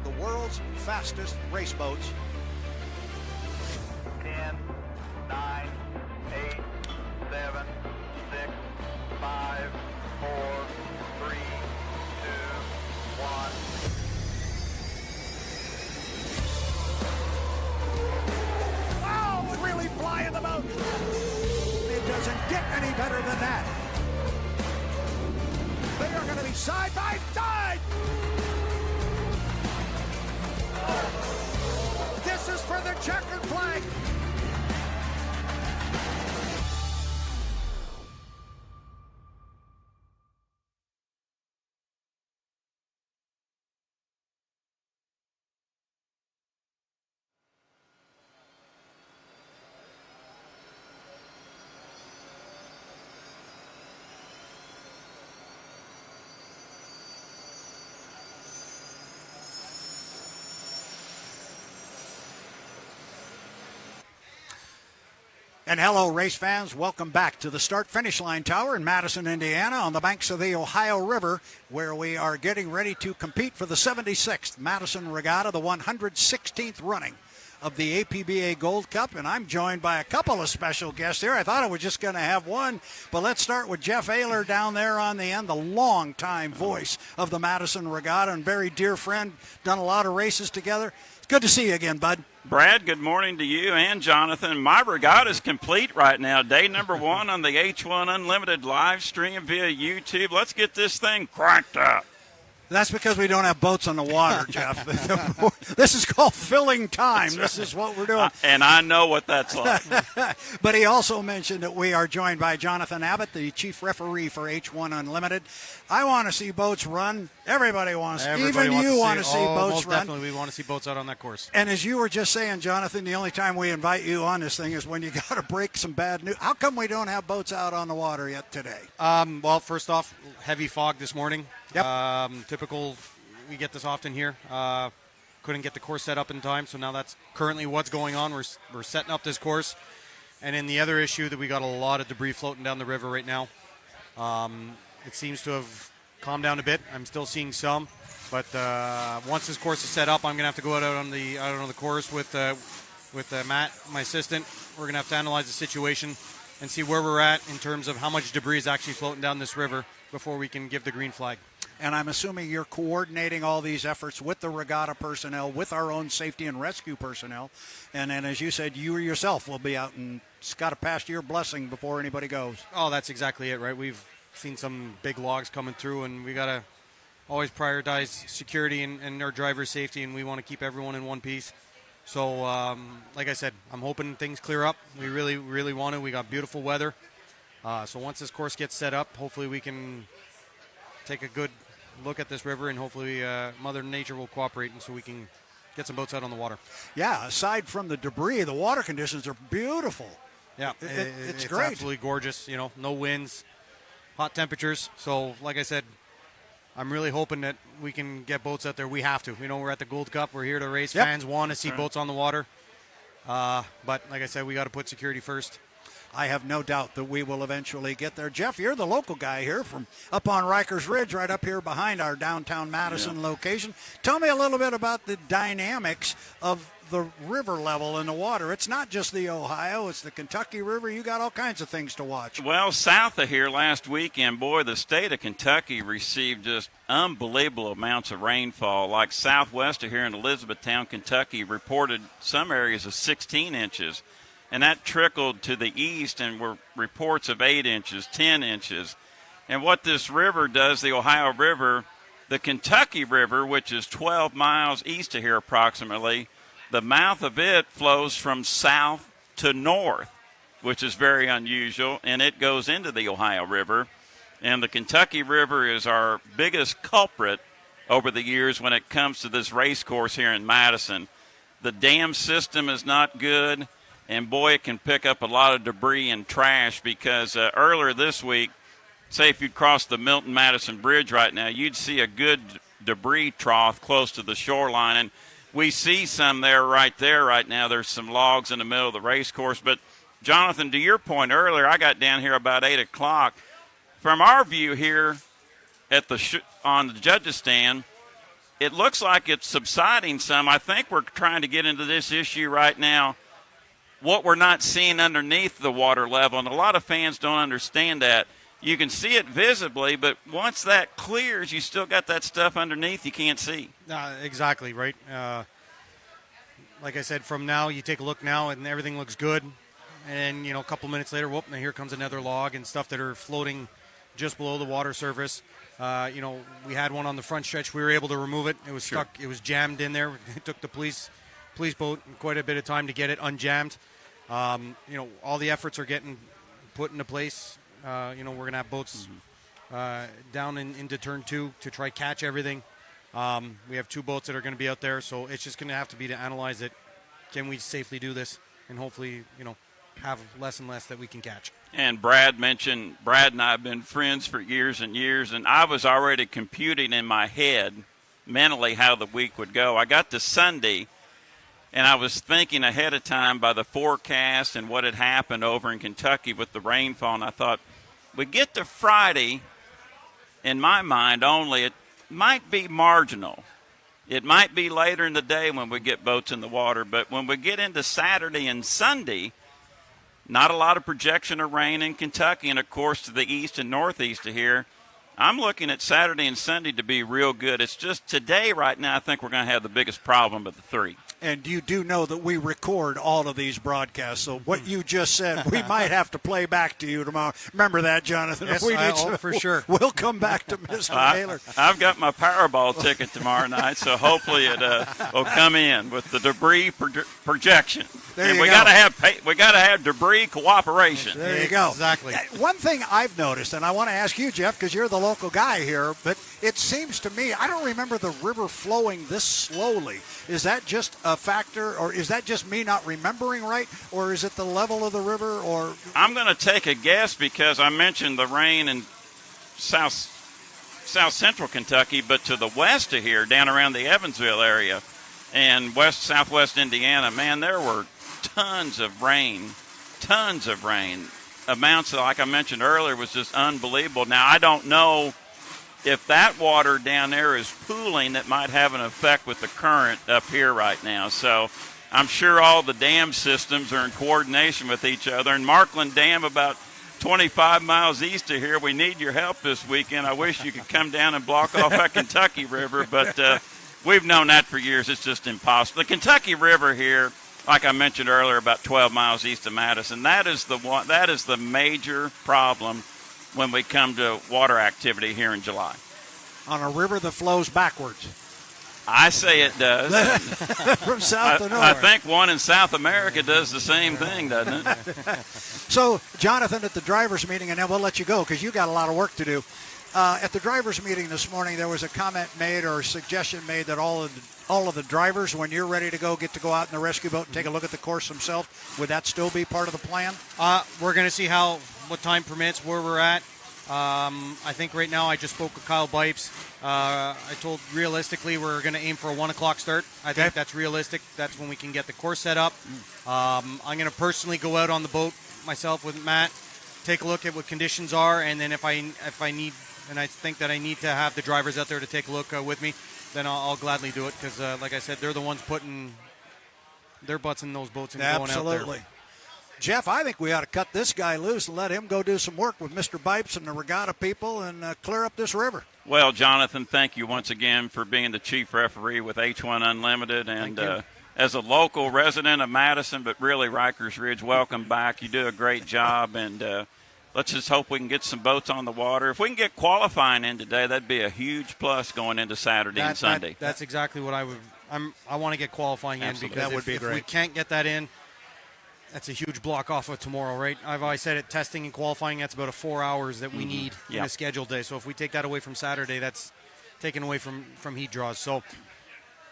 The world's fastest race boats. 10, 9, 8, 7, 6, 5, 4, 3, 2, 1. Wow, really flying the boat. It doesn't get any better than that. They are going to be side by side. This is for the checkered flag. And hello, race fans. Welcome back to the start-finish line tower in Madison, Indiana, on the banks of the Ohio River, where we are getting ready to compete for the 76th Madison Regatta, the 116th running of the APBA Gold Cup. And I'm joined by a couple of special guests here. I thought I was just going to have one, but let's start with Jeff Ayler down there on the end, the longtime voice of the Madison Regatta and very dear friend, done a lot of races together. It's good to see you again, bud. Brad, good morning to you and Jonathan. My regatta is complete right now. Day number 1 on the H1 Unlimited live stream via YouTube. Let's get this thing cranked up. That's because we don't have boats on the water, Jeff. This is called filling time. This is what we're doing. And I know what that's like. But he also mentioned that we are joined by Jonathan Abbott, the chief referee for H1 Unlimited. I want to see boats run. Everybody wants. Even you want to see boats most run. Definitely, we want to see boats out on that course. And as you were just saying, Jonathan, the only time we invite you on this thing is when you got to break some bad news. How come we don't have boats out on the water yet today? Well, first off, heavy fog this morning. Yep. Typical, we get this often here. Couldn't get the course set up in time, so now that's currently what's going on. We're setting up this course. And then the other issue that we got a lot of debris floating down the river right now. It seems to have calmed down a bit. I'm still seeing some, but once this course is set up, I'm gonna have to go out on the course with Matt, my assistant. We're gonna have to analyze the situation and see where we're at in terms of how much debris is actually floating down this river before we can give the green flag. And I'm assuming you're coordinating all these efforts with the regatta personnel, with our own safety and rescue personnel. And then, as you said, you yourself will be out, and it's got to pass your blessing before anybody goes. Oh, that's exactly it, right? We've seen some big logs coming through, and we got to always prioritize security and our driver's safety, and we want to keep everyone in one piece. So, like I said, I'm hoping things clear up. We really, really want to. We got beautiful weather. So once this course gets set up, hopefully we can take a good look at this river, and hopefully Mother Nature will cooperate, and so we can get some boats out on the water. Yeah, aside from the debris, the water conditions are beautiful. Yeah, it's great. Absolutely gorgeous. You know, no winds, hot temperatures. So, like I said, I'm really hoping that we can get boats out there. We have to. You know, we're at the Gold Cup. We're here to race. Yep. Fans want to see boats on the water. But like I said, we got to put security first. I have no doubt that we will eventually get there. Jeff, you're the local guy here from up on Rikers Ridge, right up here behind our downtown Madison location. Tell me a little bit about the dynamics of the river level in the water. It's not just the Ohio, it's the Kentucky River. You got all kinds of things to watch. Well, south of here last weekend, boy, the state of Kentucky received just unbelievable amounts of rainfall. Like southwest of here in Elizabethtown, Kentucky, reported some areas of 16 inches. And that trickled to the east, and were reports of 8 inches, 10 inches. And what this river does, the Ohio River, the Kentucky River, which is 12 miles east of here approximately, the mouth of it flows from south to north, which is very unusual, and it goes into the Ohio River. And the Kentucky River is our biggest culprit over the years when it comes to this race course here in Madison. The dam system is not good. And, boy, it can pick up a lot of debris and trash because earlier this week, say if you'd cross the Milton-Madison Bridge right now, you'd see a good debris trough close to the shoreline. And we see some there right now. There's some logs in the middle of the race course. But, Jonathan, to your point earlier, I got down here about 8 o'clock. From our view here, at on the judges' stand, it looks like it's subsiding some. I think we're trying to get into this issue right now, what we're not seeing underneath the water level, and a lot of fans don't understand that. You can see it visibly, but once that clears, you still got that stuff underneath you can't see. Exactly, right. Like I said, from now, you take a look now, and everything looks good. And, a couple minutes later, whoop, now here comes another log and stuff that are floating just below the water surface. We had one on the front stretch. We were able to remove it. It was stuck. It was jammed in there. It took the police boat quite a bit of time to get it unjammed. All the efforts are getting put into place. We're going to have boats down into turn 2 to try catch everything. We have 2 boats that are going to be out there, so it's just going to have to be to analyze it. Can we safely do this? And hopefully, have less and less that we can catch. And Brad and I have been friends for years and years, and I was already computing in my head mentally how the week would go. I got to Sunday, and I was thinking ahead of time by the forecast and what had happened over in Kentucky with the rainfall, and I thought, we get to Friday, in my mind only, it might be marginal. It might be later in the day when we get boats in the water, but when we get into Saturday and Sunday, not a lot of projection of rain in Kentucky, and, of course, to the east and northeast of here. I'm looking at Saturday and Sunday to be real good. It's just today right now I think we're going to have the biggest problem of the 3. And you do know that we record all of these broadcasts, so what you just said, we might have to play back to you tomorrow. Remember that, Jonathan? Yes, for sure. We'll come back to Mr. Taylor. I've got my Powerball ticket tomorrow night, so hopefully it will come in with the debris projection. We got to have debris cooperation. There you go. Exactly. One thing I've noticed, and I want to ask you, Jeff, because you're the local guy here, but it seems to me, I don't remember the river flowing this slowly. Is that just a factor, or is that just me not remembering right, or is it the level of the river? Or I'm going to take a guess because I mentioned the rain in south central Kentucky, but to the west of here, down around the Evansville area and southwest Indiana, man, there were tons of rain. Amounts, like I mentioned earlier, was just unbelievable. Now, I don't know if that water down there is pooling, that might have an effect with the current up here right now. So I'm sure all the dam systems are in coordination with each other. And Markland Dam, about 25 miles east of here, we need your help this weekend. I wish you could come down and block off that Kentucky River, but we've known that for years. It's just impossible. The Kentucky River here, like I mentioned earlier, about 12 miles east of Madison, that is the major problem when we come to water activity here in July. On a river that flows backwards. I say it does. From south to north. I think one in South America does the same thing, doesn't it? So, Jonathan, at the drivers' meeting, and then we'll let you go because you got a lot of work to do. At the drivers' meeting this morning, there was a comment made or a suggestion made that all of the drivers, when you're ready to go out in the rescue boat and take a look at the course themselves. Would that still be part of the plan? We're going to see what time permits, where we're at. I think right now I just spoke with Kyle Bipes. I told realistically we're going to aim for a 1 o'clock start. I think that's realistic. That's when we can get the course set up. I'm going to personally go out on the boat myself with Matt, take a look at what conditions are, and then if I need, and I think that I need to have the drivers out there to take a look with me, then I'll gladly do it because, like I said, they're the ones putting their butts in those boats and going out there. Absolutely. Jeff, I think we ought to cut this guy loose and let him go do some work with Mr. Bipes and the Regatta people and clear up this river. Well, Jonathan, thank you once again for being the chief referee with H1 Unlimited. And as a local resident of Madison, but really Rikers Ridge, welcome back. You do a great job, and let's just hope we can get some boats on the water. If we can get qualifying in today, that'd be a huge plus going into Saturday and Sunday. That's exactly what I want to get qualifying Absolutely. in because that would be if great. we can't get that in, that's a huge block off of tomorrow, right? I've always said it, testing and qualifying, that's about 4 hours that we need in a scheduled day. So if we take that away from Saturday, that's taken away from heat draws. So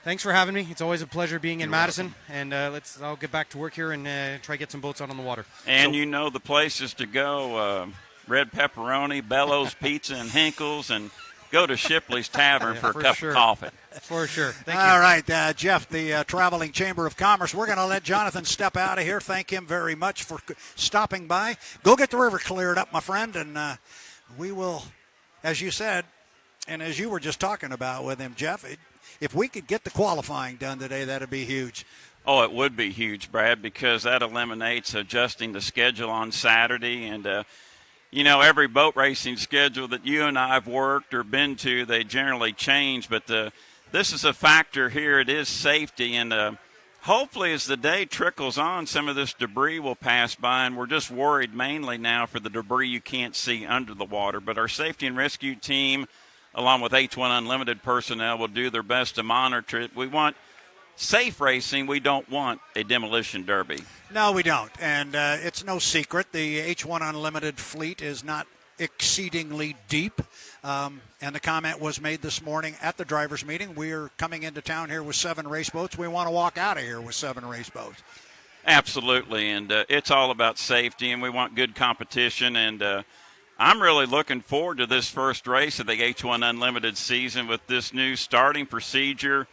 thanks for having me. It's always a pleasure being in Madison. Welcome. And I'll get back to work here and try to get some boats out on the water. And you know the places to go, Red Pepperoni, Bellows Pizza and Hinkles, and go to Shipley's Tavern for a cup of coffee. For sure. Thank you. All right, Jeff, the Traveling Chamber of Commerce. We're going to let Jonathan step out of here. Thank him very much for stopping by. Go get the river cleared up, my friend, and we will, as you said, And as you were just talking about with him, Jeff, if we could get the qualifying done today, that'd be huge. Oh, it would be huge, Brad, because that eliminates adjusting the schedule on Saturday. And, every boat racing schedule that you and I have worked or been to, they generally change. But this is a factor here. It is safety. And hopefully as the day trickles on, some of this debris will pass by. And we're just worried mainly now for the debris you can't see under the water. But our safety and rescue team, along with H1 Unlimited personnel, will do their best to monitor it. We want safe racing. We don't want a demolition derby. No, we don't. And it's no secret the H1 Unlimited fleet is not exceedingly deep. And the comment was made this morning at the drivers' meeting. We're coming into town here with 7 race boats. We want to walk out of here with 7 race boats. Absolutely. And it's all about safety, and we want good competition. And I'm really looking forward to this first race of the H1 Unlimited season with this new starting procedure.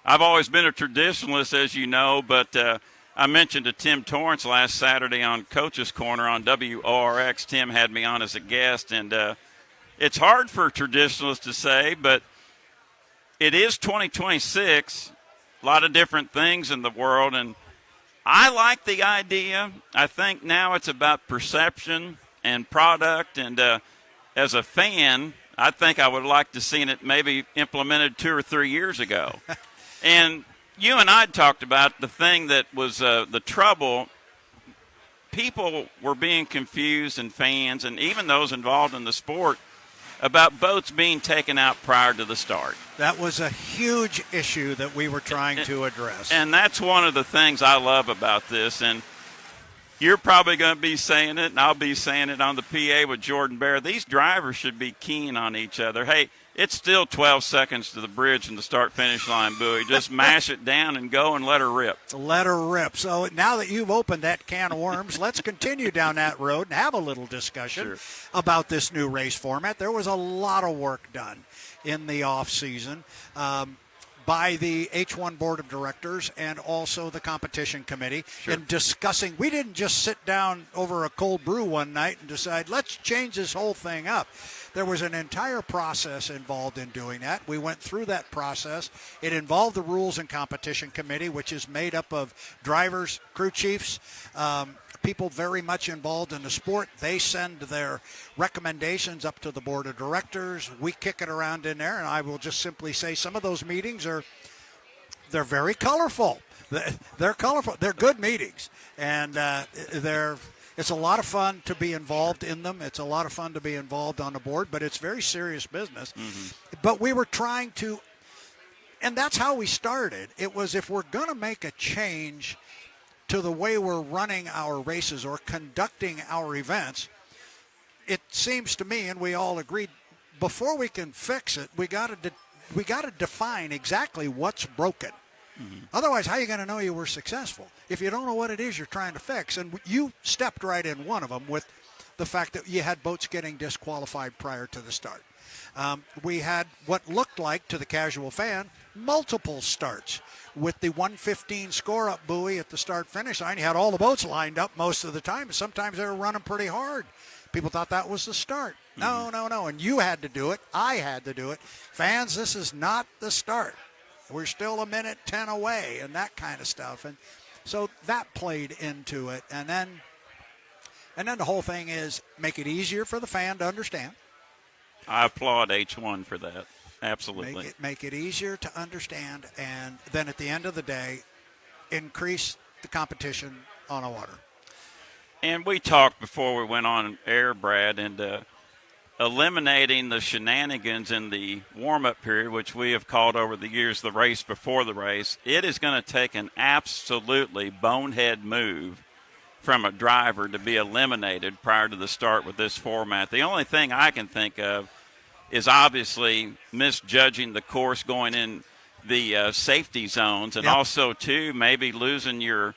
I've always been a traditionalist, as you know, but I mentioned to Tim Torrance last Saturday on Coach's Corner on WORX. Tim had me on as a guest, and it's hard for traditionalists to say, but it is 2026, a lot of different things in the world, and I like the idea. I think now it's about perception and product, and as a fan, I think I would like to seen it maybe implemented 2 or 3 years ago. And you and I talked about the thing that was the trouble. People were being confused, and fans and even those involved in the sport, about boats being taken out prior to the start. That was a huge issue that we were trying to address. And that's one of the things I love about this. And you're probably going to be saying it, and I'll be saying it on the PA with Jordan Bear. These drivers should be keen on each other. Hey, it's still 12 seconds to the bridge and the start-finish line buoy. Just mash it down and go and let her rip. Let her rip. So now that you've opened that can of worms, let's continue down that road and have a little discussion about this new race format. There was a lot of work done in the off-season by the H1 Board of Directors and also the competition committee in discussing. We didn't just sit down over a cold brew one night and decide, let's change this whole thing up. There was an entire process involved in doing that. We went through that process. It involved the Rules and Competition Committee, which is made up of drivers, crew chiefs, people very much involved in the sport. They send their recommendations up to the Board of Directors. We kick it around in there, and I will just simply say some of those meetings they're very colorful. They're colorful. They're good meetings, and it's a lot of fun to be involved in them. It's a lot of fun to be involved on the board, but it's very serious business. But we were trying to, and that's how we started. It was, if we're going to make a change to the way we're running our races or conducting our events, it seems to me, and we all agreed, before we can fix it, we got to define exactly what's broken. Otherwise, how are you going to know you were successful if you don't know what it is you're trying to fix? And you stepped right in one of them with the fact that you had boats getting disqualified prior to the start. We had what looked like, to the casual fan, multiple starts with the 115 score-up buoy at the start-finish line. You had all the boats lined up most of the time, and sometimes they were running pretty hard. People thought that was the start. No. And you had to do it. I had to do it. Fans, this is not the start. We're still a minute 10 away and that kind of stuff. And so that played into it. And then the whole thing is make it easier for the fan to understand. I applaud H1 for that. Absolutely. Make it easier to understand. And then at the end of the day, increase the competition on the water. And we talked before we went on air, Brad, and eliminating the shenanigans in the warm-up period, which we have called over the years the race before the race. It is going to take an absolutely bonehead move from a driver to be eliminated prior to the start with this format. The only thing I can think of is obviously misjudging the course going in the safety zones, and also, too, maybe losing your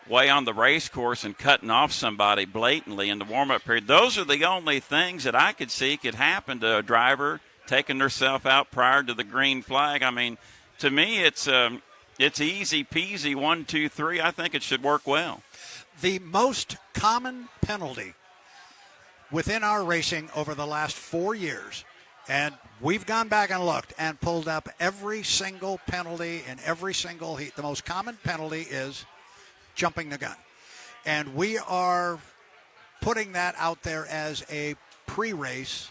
way on the race course and cutting off somebody blatantly in the warm-up period. Those are the only things that I could see could happen to a driver taking themselves out prior to the green flag. I mean, to me, it's easy peasy, 1, 2, 3. I think it should work well. The most common penalty within our racing over the last 4 years And we've gone back and looked and pulled up every single penalty in every single heat. The most common penalty is jumping the gun. And we are putting that out there as a pre-race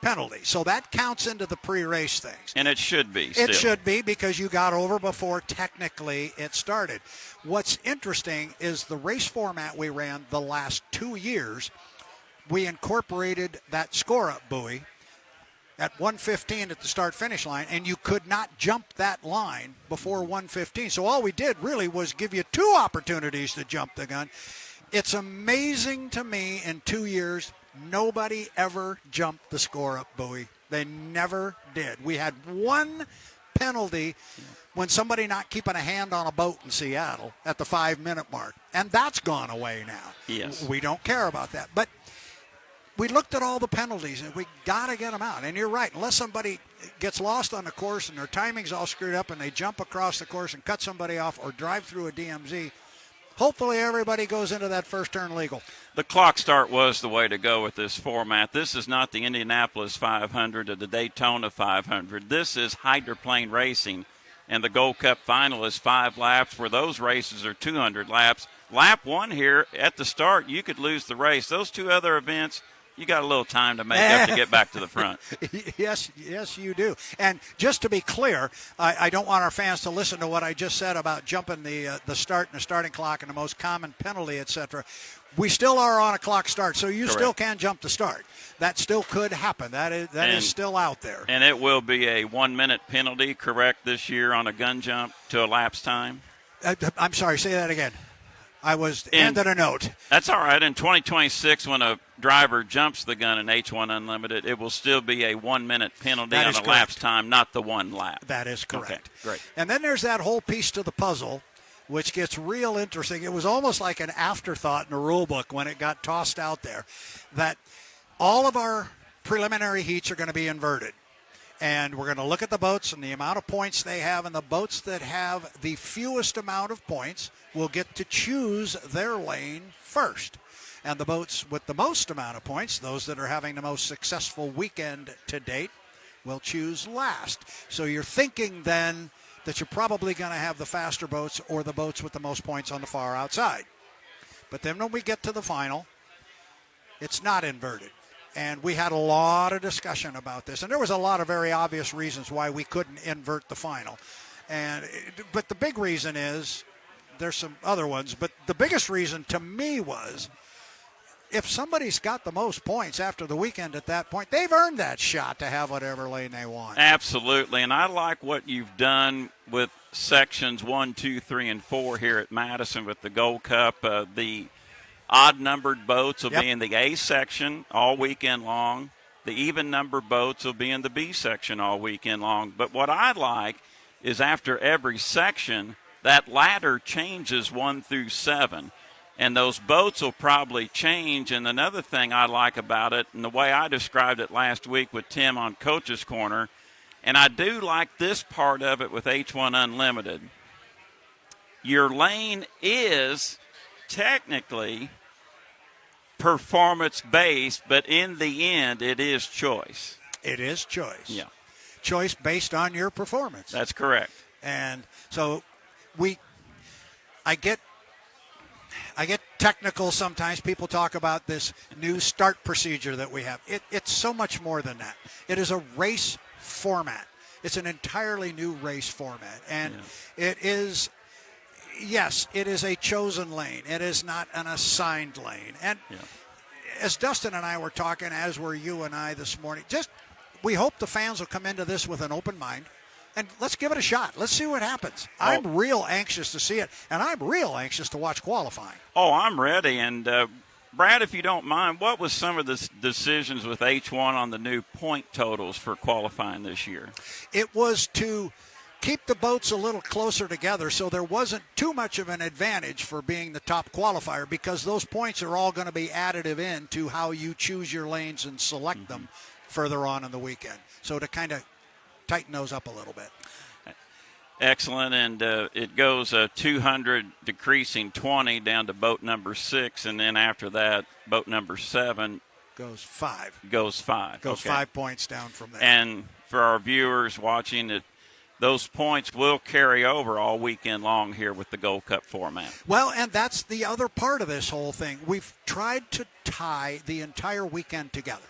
penalty. So that counts into the pre-race things. And it should be still. It should be, because you got over before technically it started. What's interesting is the race format we ran the last 2 years, we incorporated that score-up buoy at 1:15 at the start-finish line, and you could not jump that line before 1:15. So all we did really was give you 2 opportunities to jump the gun. It's amazing to me, in 2 years, nobody ever jumped the score-up buoy. They never did. We had 1 penalty when somebody not keeping a hand on a boat in Seattle at the 5-minute mark, and that's gone away now. Yes. We don't care about that. But we looked at all the penalties, and we got to get them out. And you're right. Unless somebody gets lost on the course and their timing's all screwed up and they jump across the course and cut somebody off or drive through a DMZ, hopefully everybody goes into that first turn legal. The clock start was the way to go with this format. This is not the Indianapolis 500 or the Daytona 500. This is hydroplane racing, and the Gold Cup final is 5 laps, where those races are 200 laps. Lap 1 here at the start, you could lose the race. Those 2 other events, you got a little time to make up to get back to the front. Yes, you do. And just to be clear, I don't want our fans to listen to what I just said about jumping the start and the starting clock and the most common penalty, etc. We still are on a clock start, so you still can jump the start. That still could happen. That is still out there. And it will be a 1-minute penalty, correct, this year on a gun jump to elapsed time? I'm sorry, say that again. I was handed a note. That's all right. In 2026, when a driver jumps the gun in H1 Unlimited, it will still be a 1-minute penalty on elapsed time, not the 1 lap. That is correct. Okay, great. And then there's that whole piece to the puzzle, which gets real interesting. It was almost like an afterthought in the rule book when it got tossed out there, that all of our preliminary heats are going to be inverted. And we're going to look at the boats and the amount of points they have, and the boats that have the fewest amount of points will get to choose their lane first. And the boats with the most amount of points, those that are having the most successful weekend to date, will choose last. So you're thinking then that you're probably going to have the faster boats or the boats with the most points on the far outside. But then when we get to the final, it's not inverted. And we had a lot of discussion about this. And there was a lot of very obvious reasons why we couldn't invert the final. But the big reason is, there's some other ones, but the biggest reason to me was, if somebody's got the most points after the weekend at that point, they've earned that shot to have whatever lane they want. Absolutely. And I like what you've done with sections 1, 2, 3, and 4 here at Madison with the Gold Cup. The odd-numbered boats will be in the A section all weekend long. The even-numbered boats will be in the B section all weekend long. But what I like is, after every section, that ladder changes 1 through 7. And those boats will probably change. And another thing I like about it, and the way I described it last week with Tim on Coach's Corner, and I do like this part of it with H1 Unlimited, your lane is technically performance-based, but in the end, it is choice. It is choice. Yeah. Choice based on your performance. That's correct. And so I get technical sometimes. People talk about this new start procedure that we have. It's so much more than that. It is a race format. It's an entirely new race format. And it is, yes, it is a chosen lane. It is not an assigned lane. And as Dustin and I were talking, as were you and I this morning, we hope the fans will come into this with an open mind. And let's give it a shot. Let's see what happens. I'm real anxious to see it, and I'm real anxious to watch qualifying. Oh, I'm ready. And, Brad, if you don't mind, what was some of the decisions with H1 on the new point totals for qualifying this year? It was to keep the boats a little closer together so there wasn't too much of an advantage for being the top qualifier, because those points are all going to be additive in to how you choose your lanes and select them further on in the weekend. So to kind of tighten those up a little bit. Excellent. And it goes 200 decreasing 20 down to boat number 6, and then after that, boat number 7 Goes 5. Goes 5. Goes okay. 5 points down from there. And for our viewers watching, those points will carry over all weekend long here with the Gold Cup format. Well, and that's the other part of this whole thing. We've tried to tie the entire weekend together.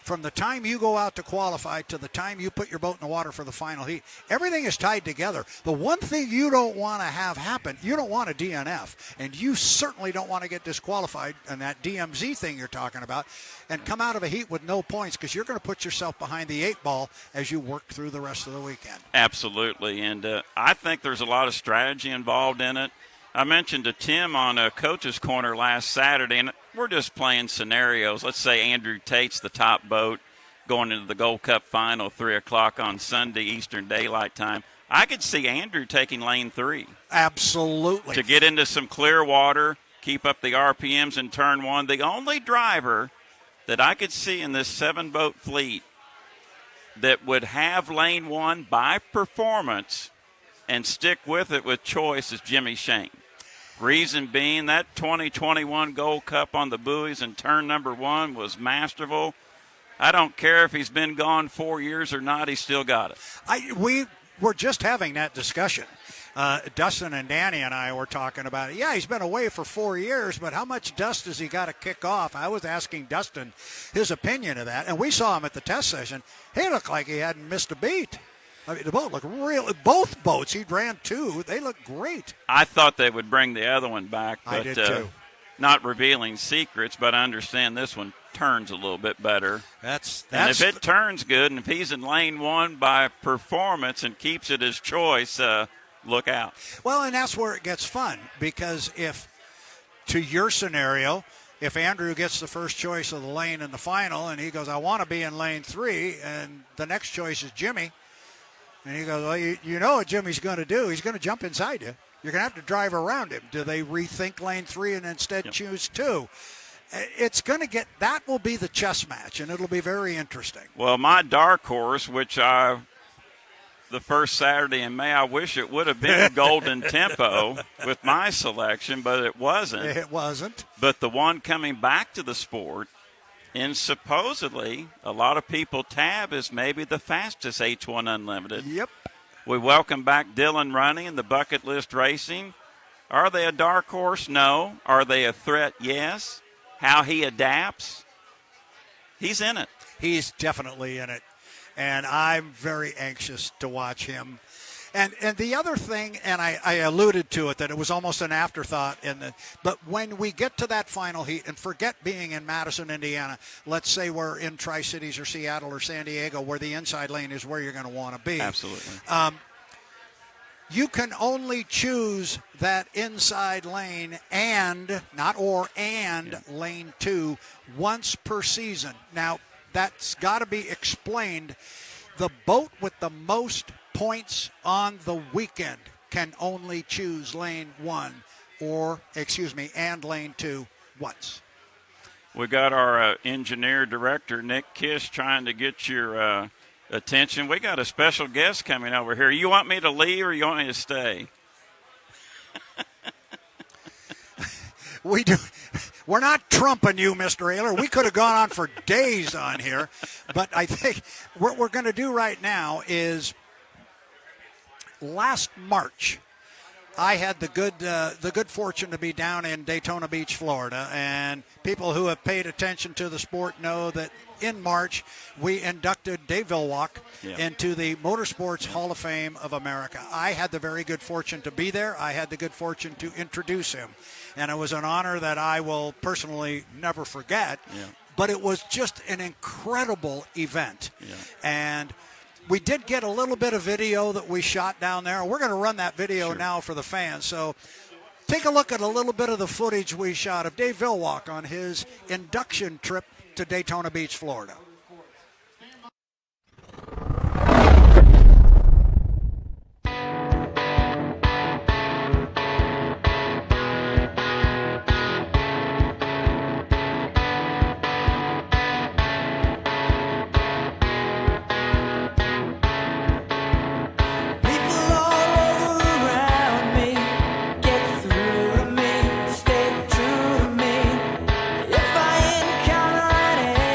From the time you go out to qualify to the time you put your boat in the water for the final heat, everything is tied together. The one thing you don't want to have happen, you don't want a DNF, and you certainly don't want to get disqualified on that DMZ thing you're talking about and come out of a heat with no points, because you're going to put yourself behind the 8 ball as you work through the rest of the weekend. Absolutely, and I think there's a lot of strategy involved in it. I mentioned to Tim on a Coach's Corner last Saturday, and we're just playing scenarios. Let's say Andrew Tate's the top boat going into the Gold Cup final, 3 o'clock on Sunday, Eastern Daylight Time. I could see Andrew taking lane 3. Absolutely. To get into some clear water, keep up the RPMs in turn 1. The only driver that I could see in this 7-boat fleet that would have lane 1 by performance and stick with it with choice is Jimmy Shane. Reason being, that 2021 Gold Cup on the buoys in turn number 1 was masterful. I don't care if he's been gone 4 years or not, he's still got it. We were just having that discussion. Dustin and Danny and I were talking about it. Yeah, he's been away for 4 years, but how much dust has he got to kick off? I was asking Dustin his opinion of that, and we saw him at the test session. He looked like he hadn't missed a beat. I mean, the boat looked real. Both boats, he ran 2. They looked great. I thought they would bring the other one back, but I did too. Not revealing secrets, but I understand this one turns a little bit better. And if it turns good, and if he's in lane 1 by performance and keeps it his choice, look out. Well, and that's where it gets fun, because if, to your scenario, if Andrew gets the first choice of the lane in the final and he goes, I want to be in lane 3, and the next choice is Jimmy, and he goes, well, you know what Jimmy's going to do. He's going to jump inside you. You're going to have to drive around him. Do they rethink lane 3 and instead choose 2? It's going to get – that will be the chess match, and it'll be very interesting. Well, my dark horse, which the first Saturday in May, I wish it would have been Golden Tempo with my selection, but it wasn't. It wasn't. But the one coming back to the sport, and supposedly a lot of people tab as maybe the fastest H1 Unlimited. Yep. We welcome back Dylan Runne and the Bucket List Racing. Are they a dark horse? No. Are they a threat? Yes. How he adapts? He's in it. He's definitely in it. And I'm very anxious to watch him. And the other thing, and I alluded to it, that it was almost an afterthought, but when we get to that final heat, and forget being in Madison, Indiana, let's say we're in Tri-Cities or Seattle or San Diego, where the inside lane is where you're going to want to be. Absolutely. You can only choose that inside lane and lane 2 once per season. Now, that's got to be explained. The boat with the most points on the weekend can only choose lane 1 and lane 2 once. We got our engineer director, Nick Kish, trying to get your attention. We got a special guest coming over here. You want me to leave or you want me to stay? We do. We're not trumping you, Mr. Ayler. We could have gone on for days on here, but I think what we're going to do right now is, last March, I had the good fortune to be down in Daytona Beach, Florida, and people who have paid attention to the sport know that in March we inducted Dave Villwock into the Motorsports Hall of Fame of America. I had the very good fortune to be there. I had the good fortune to introduce him, and it was an honor that I will personally never forget. But it was just an incredible event, and we did get a little bit of video that we shot down there. We're going to run that video now for the fans. So take a look at a little bit of the footage we shot of Dave Villwock on his induction trip to Daytona Beach, Florida. If I encounter any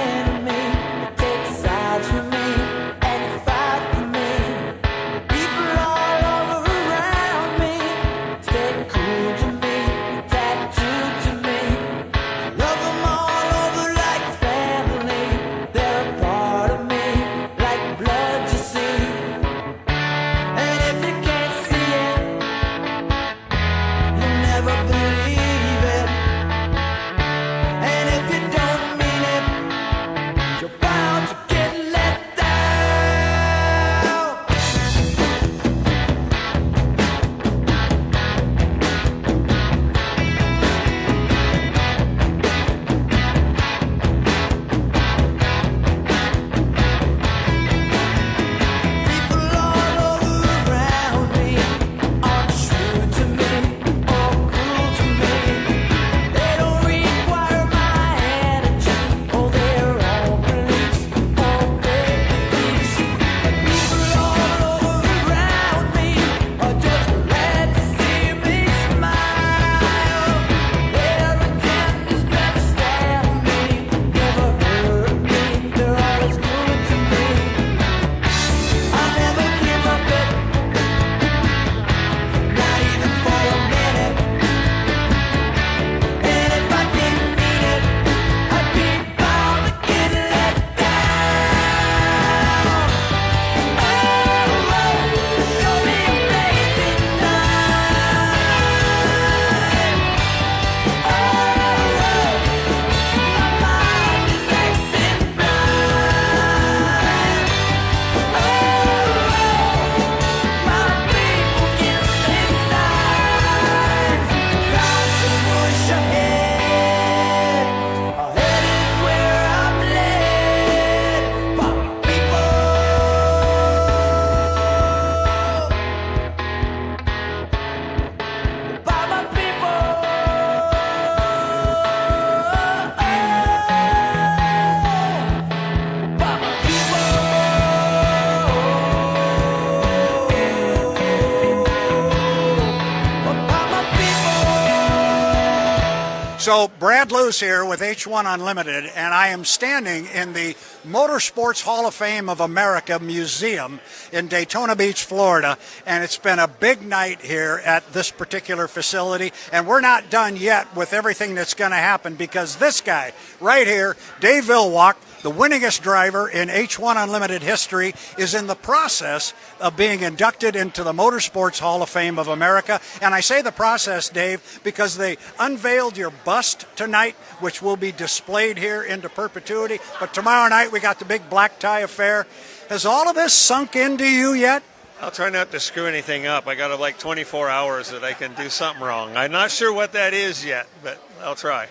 So Brad Luce here with H1 Unlimited, and I am standing in the Motorsports Hall of Fame of America Museum in Daytona Beach, Florida, and it's been a big night here at this particular facility, and we're not done yet with everything that's going to happen, because this guy right here, Dave Villwock, the winningest driver in H1 Unlimited history, is in the process of being inducted into the Motorsports Hall of Fame of America. And I say the process, Dave, because they unveiled your bust tonight, which will be displayed here into perpetuity. But tomorrow night we got the big black tie affair. Has all of this sunk into you yet? I'll try not to screw anything up. I got like 24 hours that I can do something wrong. I'm not sure what that is yet, but I'll try.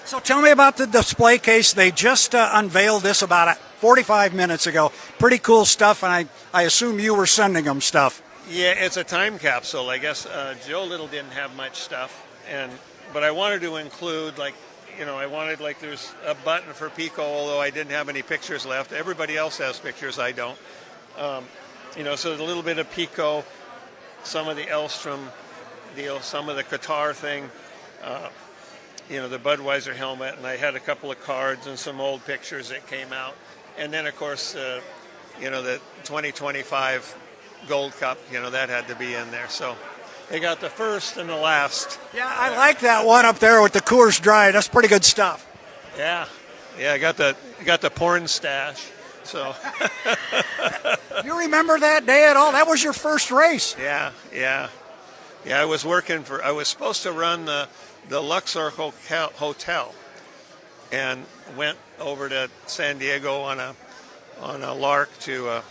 So tell me about the display case. They just unveiled this about 45 minutes ago. Pretty cool stuff, and I assume you were sending them stuff. Yeah, it's a time capsule. I guess Joe Little didn't have much stuff, but I wanted to include, I wanted, there's a button for Pico, although I didn't have any pictures left. Everybody else has pictures, I don't. So there's a little bit of Pico, some of the Elstrom deal, some of the Qatar thing, the Budweiser helmet, and I had a couple of cards and some old pictures that came out. And then, of course, the 2025 Gold Cup, that had to be in there. So they got the first and the last. Yeah, I like that one up there with the Coors Dry. That's pretty good stuff. Yeah, I got the porn stash. So you remember that day at all? That was your first race. Yeah. I was supposed to run the Luxor Hotel, and went over to San Diego on a lark to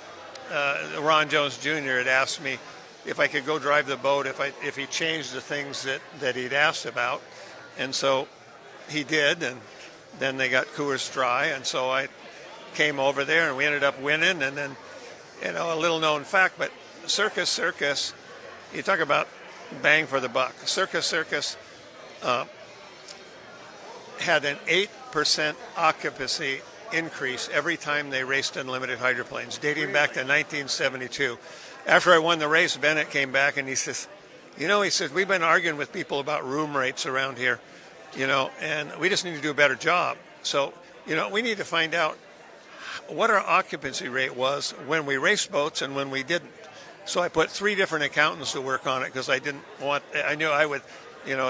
Ron Jones Jr. had asked me if I could go drive the boat if he changed the things that he'd asked about, and so he did, and then they got Coors Dry, and so I came over there, and we ended up winning. And then, a little known fact, but Circus, you talk about bang for the buck. Circus had an 8% occupancy increase every time they raced unlimited hydroplanes, dating back to 1972. After I won the race, Bennett came back and he says, we've been arguing with people about room rates around here, and we just need to do a better job. So, we need to find out what our occupancy rate was when we raced boats and when we didn't. So I put 3 different accountants to work on it, because I knew I would,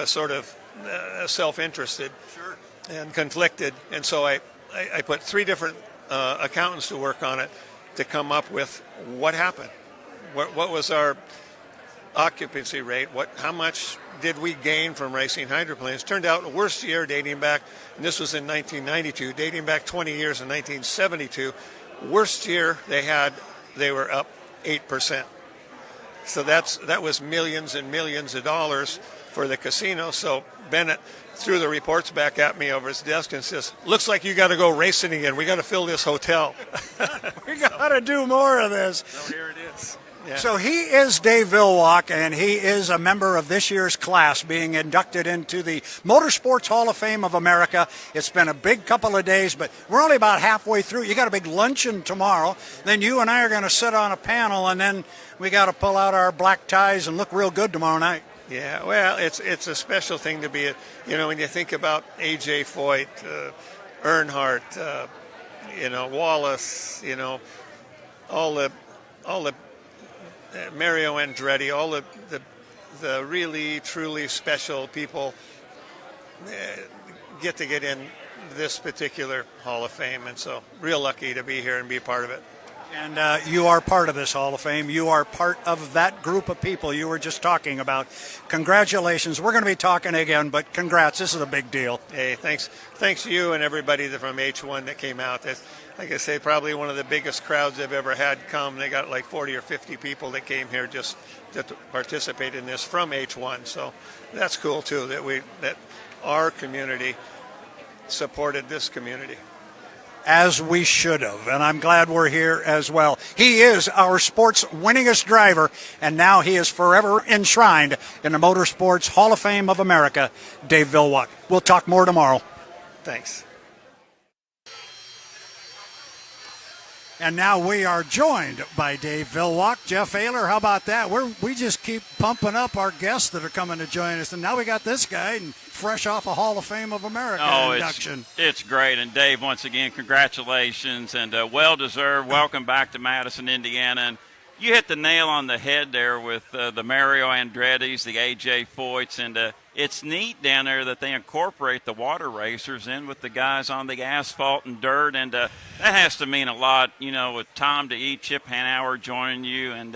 sort of self-interested and conflicted. And so I put 3 different accountants to work on it to come up with what happened. What was our occupancy rate? How much did we gain from racing hydroplanes? Turned out the worst year dating back, and this was in 1992, dating back 20 years in 1972, worst year they were up 8%. So that was millions and millions of dollars for the casino. So Bennett threw the reports back at me over his desk and says, looks like you got to go racing again. We got to fill this hotel. We got to do more of this. So here it is. Yeah. So he is Dave Villwock, and he is a member of this year's class being inducted into the Motorsports Hall of Fame of America. It's been a big couple of days, but we're only about halfway through. You got a big luncheon tomorrow. Then you and I are going to sit on a panel, and then we got to pull out our black ties and look real good tomorrow night. Yeah, well, it's a special thing to be, when you think about A.J. Foyt, Earnhardt, Wallace, all the Mario Andretti, all the really, truly special people get in this particular Hall of Fame. And so real lucky to be here and be a part of it. And you are part of this Hall of Fame. You are part of that group of people you were just talking about. Congratulations. We're going to be talking again, but congrats. This is a big deal. Hey, thanks to you and everybody from H1 that came out. That's, like I say, probably one of the biggest crowds they've ever had come. They got like 40 or 50 people that came here just to participate in this from H1. So that's cool, too, that our community supported this community. As we should have, and I'm glad we're here as well. He is our sports winningest driver, and now he is forever enshrined in the Motorsports Hall of Fame of America, Dave Villwock. We'll talk more tomorrow. Thanks. And now we are joined by Dave Villwock, Jeff Ayler. How about that? We just keep pumping up our guests that are coming to join us. And now we got this guy fresh off a Hall of Fame of America induction. It's great. And Dave, once again, congratulations and well-deserved. Welcome back to Madison, Indiana. And you hit the nail on the head there with the Mario Andretti's, the A.J. Foyts, and it's neat down there that they incorporate the water racers in with the guys on the asphalt and dirt, and that has to mean a lot, with Tom DeEat, Chip Hanauer joining you, and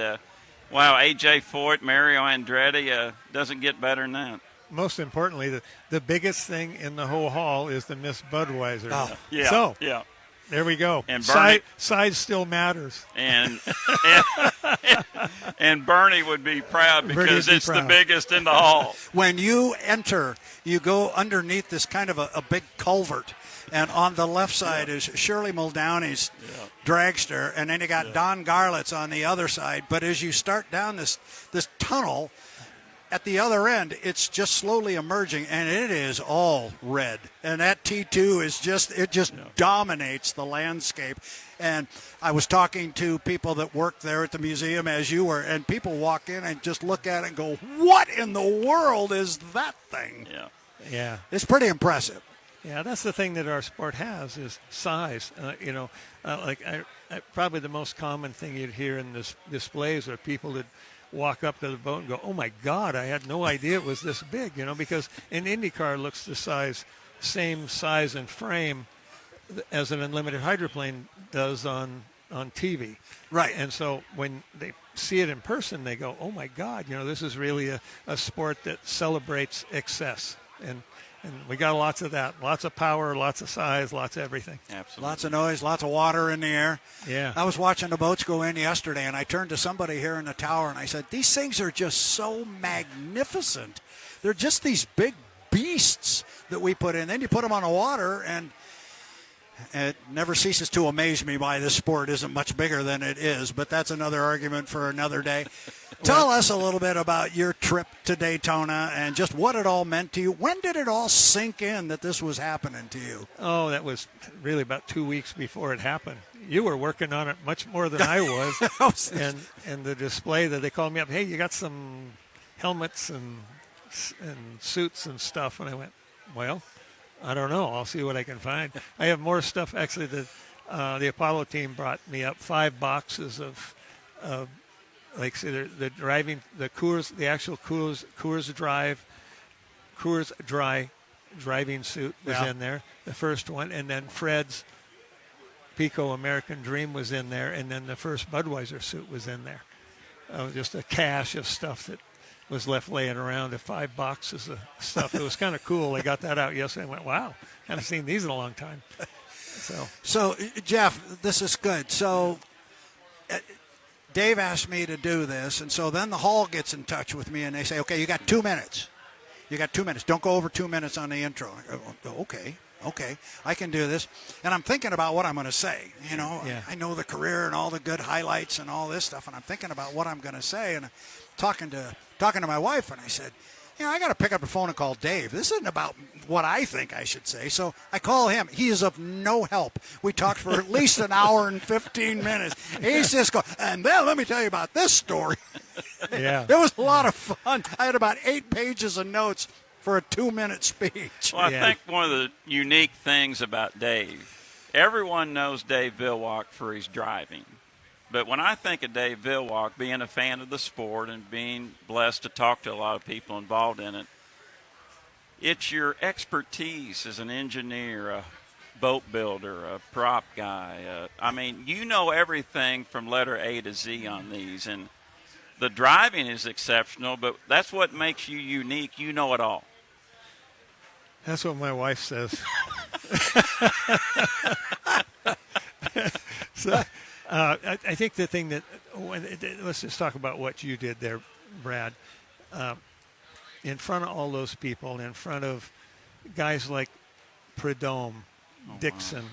wow, A.J. Foyt, Mario Andretti, doesn't get better than that. Most importantly, the biggest thing in the whole hall is the Miss Budweiser. Oh, yeah, so, yeah. There we go. And Bernie, size still matters. And Bernie would be proud because it's the biggest in the hall. When you enter, you go underneath this kind of a big culvert. And on the left side is Shirley Muldowney's dragster. And then you got Don Garlett's on the other side. But as you start down this tunnel, at the other end, it's just slowly emerging, and it is all red. And that T2 is just dominates the landscape. And I was talking to people that work there at the museum, as you were, and people walk in and just look at it and go, what in the world is that thing? Yeah. It's pretty impressive. Yeah, that's the thing that our sport has is size. Probably the most common thing you'd hear in this displays are people that walk up to the boat and go, oh my God, I had no idea it was this big, because an IndyCar it looks the same size and frame as an unlimited hydroplane does on TV. Right. And so when they see it in person, they go, oh my God, this is really a sport that celebrates excess. And we got lots of that. Lots of power, lots of size, lots of everything. Absolutely. Lots of noise, lots of water in the air. Yeah. I was watching the boats go in yesterday, and I turned to somebody here in the tower, and I said, these things are just so magnificent. They're just these big beasts that we put in. Then you put them on the water, and it never ceases to amaze me why this sport isn't much bigger than it is, but that's another argument for another day. Tell us a little bit about your trip to Daytona and just what it all meant to you. When did it all sink in that this was happening to you? Oh, that was really about 2 weeks before it happened. You were working on it much more than I was. and the display that they called me up, hey, you got some helmets and suits and stuff. And I went, well, I don't know. I'll see what I can find. I have more stuff. Actually, the Apollo team brought me up 5 boxes of like say the driving, the Coors, the actual Coors Dry driving suit was in there, the first one, and then Fred's Pico American Dream was in there, and then the first Budweiser suit was in there. Just a cache of stuff that was left laying around, the 5 boxes of stuff. It was kind of cool. They got that out yesterday. I went, wow, I haven't seen these in a long time. So Jeff, this is good. So Dave asked me to do this, and so then the hall gets in touch with me, and they say, okay, you got 2 minutes. You got 2 minutes. Don't go over 2 minutes on the intro. I go, okay, I can do this. And I'm thinking about what I'm going to say. I know the career and all the good highlights and all this stuff, and I'm thinking about what I'm going to say. And talking to my wife, and I said, I got to pick up the phone and call Dave. This isn't about what I think I should say. So I call him. He is of no help. We talked for at least an hour and 15 minutes. He's just going, and then let me tell you about this story. Yeah. It was a lot of fun. I had about 8 pages of notes for a 2-minute speech. Well, I think one of the unique things about Dave, everyone knows Dave Villwock for his driving. But when I think of Dave Villwock, being a fan of the sport and being blessed to talk to a lot of people involved in it, it's your expertise as an engineer, a boat builder, a prop guy. You know everything from letter A to Z on these. And the driving is exceptional, but that's what makes you unique. You know it all. That's what my wife says. So I think the thing that let's just talk about what you did there, Brad. In front of all those people, in front of guys like Prudhomme, Dixon,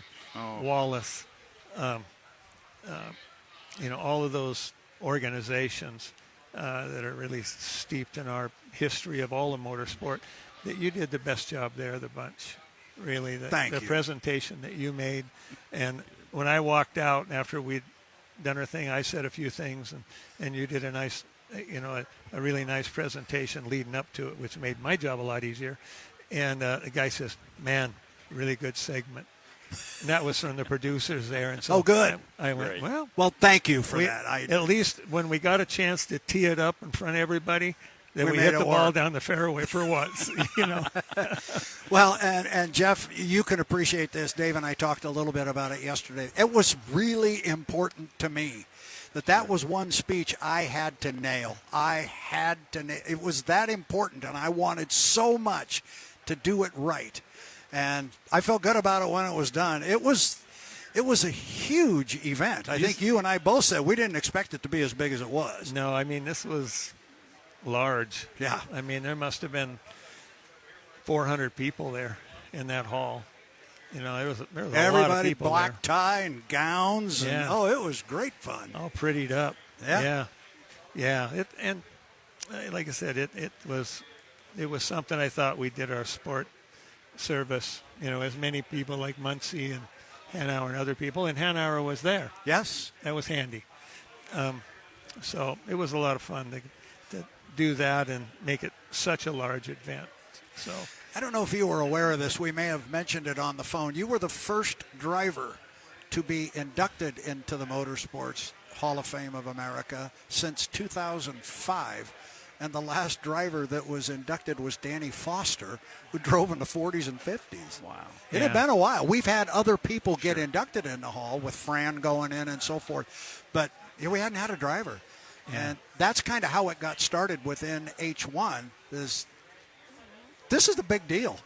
Wallace, all of those organizations that are really steeped in our history of all of motorsport, that you did the best job there of the bunch. Really, the Thank you. Presentation that you made, and when I walked out after we'd done our thing, I said a few things, and you did a nice, a really nice presentation leading up to it, which made my job a lot easier. And the guy says, "Man, really good segment." And that was from the producers there. And so good. I went, Right. Well, thank you for that. At least when we got a chance to tee it up in front of everybody, that we made hit it the ball work. down the fairway for once, Well, and Jeff, you can appreciate this. Dave and I talked a little bit about it yesterday. It was really important to me that was one speech I had to nail. It was that important, and I wanted so much to do it right. And I felt good about it when it was done. It was a huge event. I think you and I both said we didn't expect it to be as big as it was. No, I mean, this was large. Yeah. I mean, there must have been 400 people there in that hall. There was a lot of Everybody people black there. tie and gowns. Yeah. And, it was great fun. All prettied up. Yeah. Yeah. And like I said, it was something I thought we did our sport service. As many people like Muncie and Hanauer and other people, and Hanauer was there. Yes. That was handy. So it was a lot of fun to do that and make it such a large event. So I don't know if you were aware of this. We may have mentioned it on the phone. You were the first driver to be inducted into the Motorsports Hall of Fame of America since 2005. And the last driver that was inducted was Danny Foster, who drove in the 40s and 50s. Wow. It had been a while. We've had other people get inducted in the hall, with Fran going in and so forth. But we hadn't had a driver. Yeah. And that's kind of how it got started within H1. This is the big deal.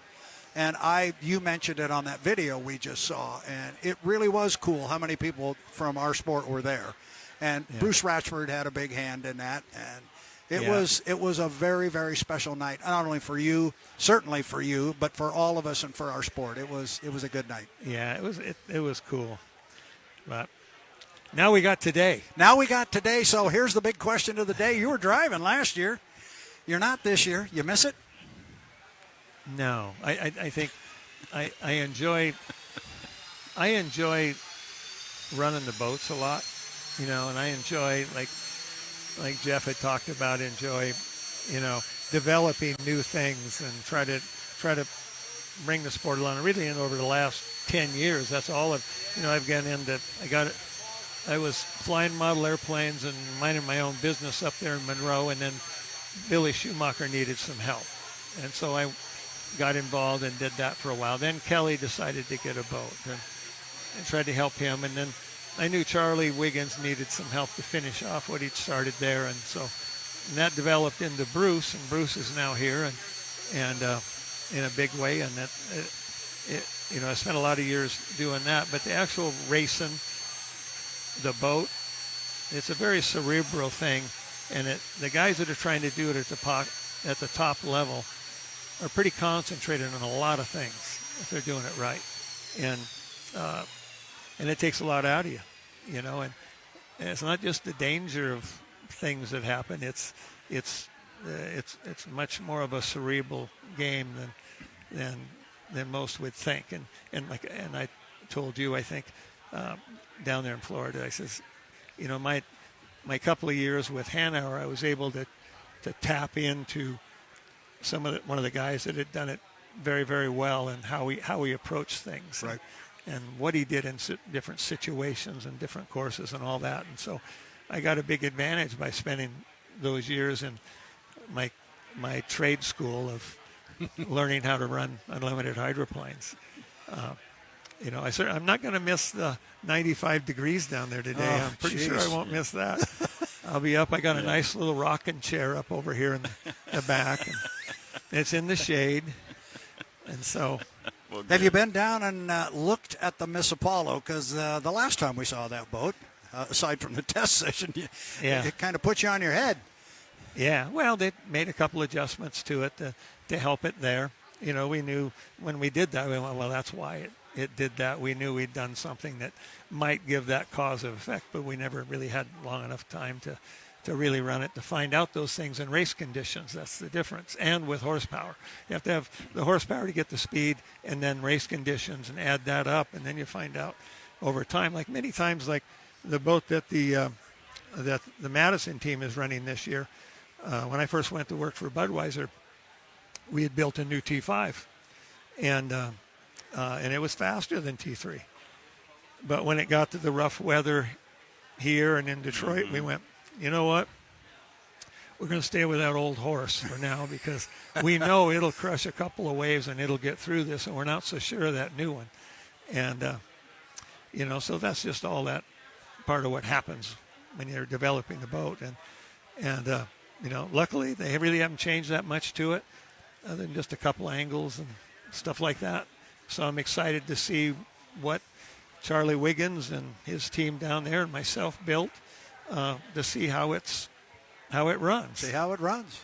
And you mentioned it on that video we just saw, and it really was cool how many people from our sport were there. And Bruce Ratchford had a big hand in that, and it was a very, very special night, not only for you, certainly for you, but for all of us and for our sport. It was a good night. Yeah, it was cool. But now we got today. So here's the big question of the day. You were driving last year. You're not this year. You miss it? No. I think I enjoy running the boats a lot, and I enjoy, like Jeff had talked about, developing new things and try to bring the sport along. Really, over the last 10 years, that's all I've gotten into. I was flying model airplanes and minding my own business up there in Monroe, and then Billy Schumacher needed some help. And so I got involved and did that for a while. Then Kelly decided to get a boat and tried to help him. And then I knew Charlie Wiggins needed some help to finish off what he'd started there. And that developed into Bruce, and Bruce is now here and in a big way. And I spent a lot of years doing that. But the actual racing, the boat, it's a very cerebral thing, and the guys that are trying to do it at the top level are pretty concentrated on a lot of things if they're doing it right, and it takes a lot out of you, and it's not just the danger of things that happen. It's much more of a cerebral game than most would think, and I told you, I think, down there in Florida, I says, my couple of years with Hanauer, I was able to tap into one of the guys that had done it very, very well, and how he approached things, right, and what he did in different situations and different courses and all that. And so I got a big advantage by spending those years in my trade school of learning how to run unlimited hydroplanes. I'm not going to miss the 95 degrees down there today. I'm pretty sure I won't miss that. I'll be up. I got a nice little rocking chair up over here in the back. And it's in the shade. And so. Have you been down and looked at the Miss Apollo? Because the last time we saw that boat, aside from the test session, it kind of put you on your head. Yeah. Well, they made a couple adjustments to it to help it there. We knew when we did that, we went, well, that's why it did that. We knew we'd done something that might give that causative effect, but we never really had long enough time to really run it to find out those things in race conditions. That's the difference. And with horsepower. You have to have the horsepower to get the speed, and then race conditions, and add that up, and then you find out, over time. Like many times, like the boat that the Madison team is running this year. When I first went to work for Budweiser, we had built a new T5, and it was faster than T3. But when it got to the rough weather here and in Detroit, we went, you know what? We're going to stay with that old horse for now because we know it'll crush a couple of waves and it'll get through this, and we're not so sure of that new one. And, so that's just all that part of what happens when you're developing the boat. And luckily they really haven't changed that much to it other than just a couple angles and stuff like that. So I'm excited to see what Charlie Wiggins and his team down there and myself built to see how it runs. See how it runs.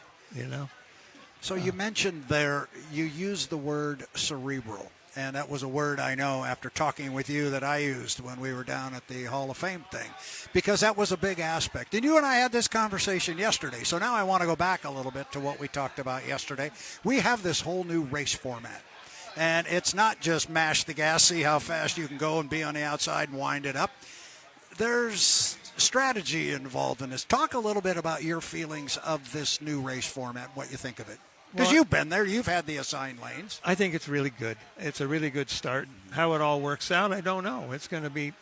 So you mentioned there, you used the word cerebral. And that was a word I know after talking with you that I used when we were down at the Hall of Fame thing, because that was a big aspect. And you and I had this conversation yesterday. So now I want to go back a little bit to what we talked about yesterday. We have this whole new race format. And it's not just mash the gas, see how fast you can go and be on the outside and wind it up. There's strategy involved in this. Talk a little bit about your feelings of this new race format, what you think of it. Because you've been there, you've had the assigned lanes. I think it's really good. It's a really good start. How it all works out, I don't know. It's going to be,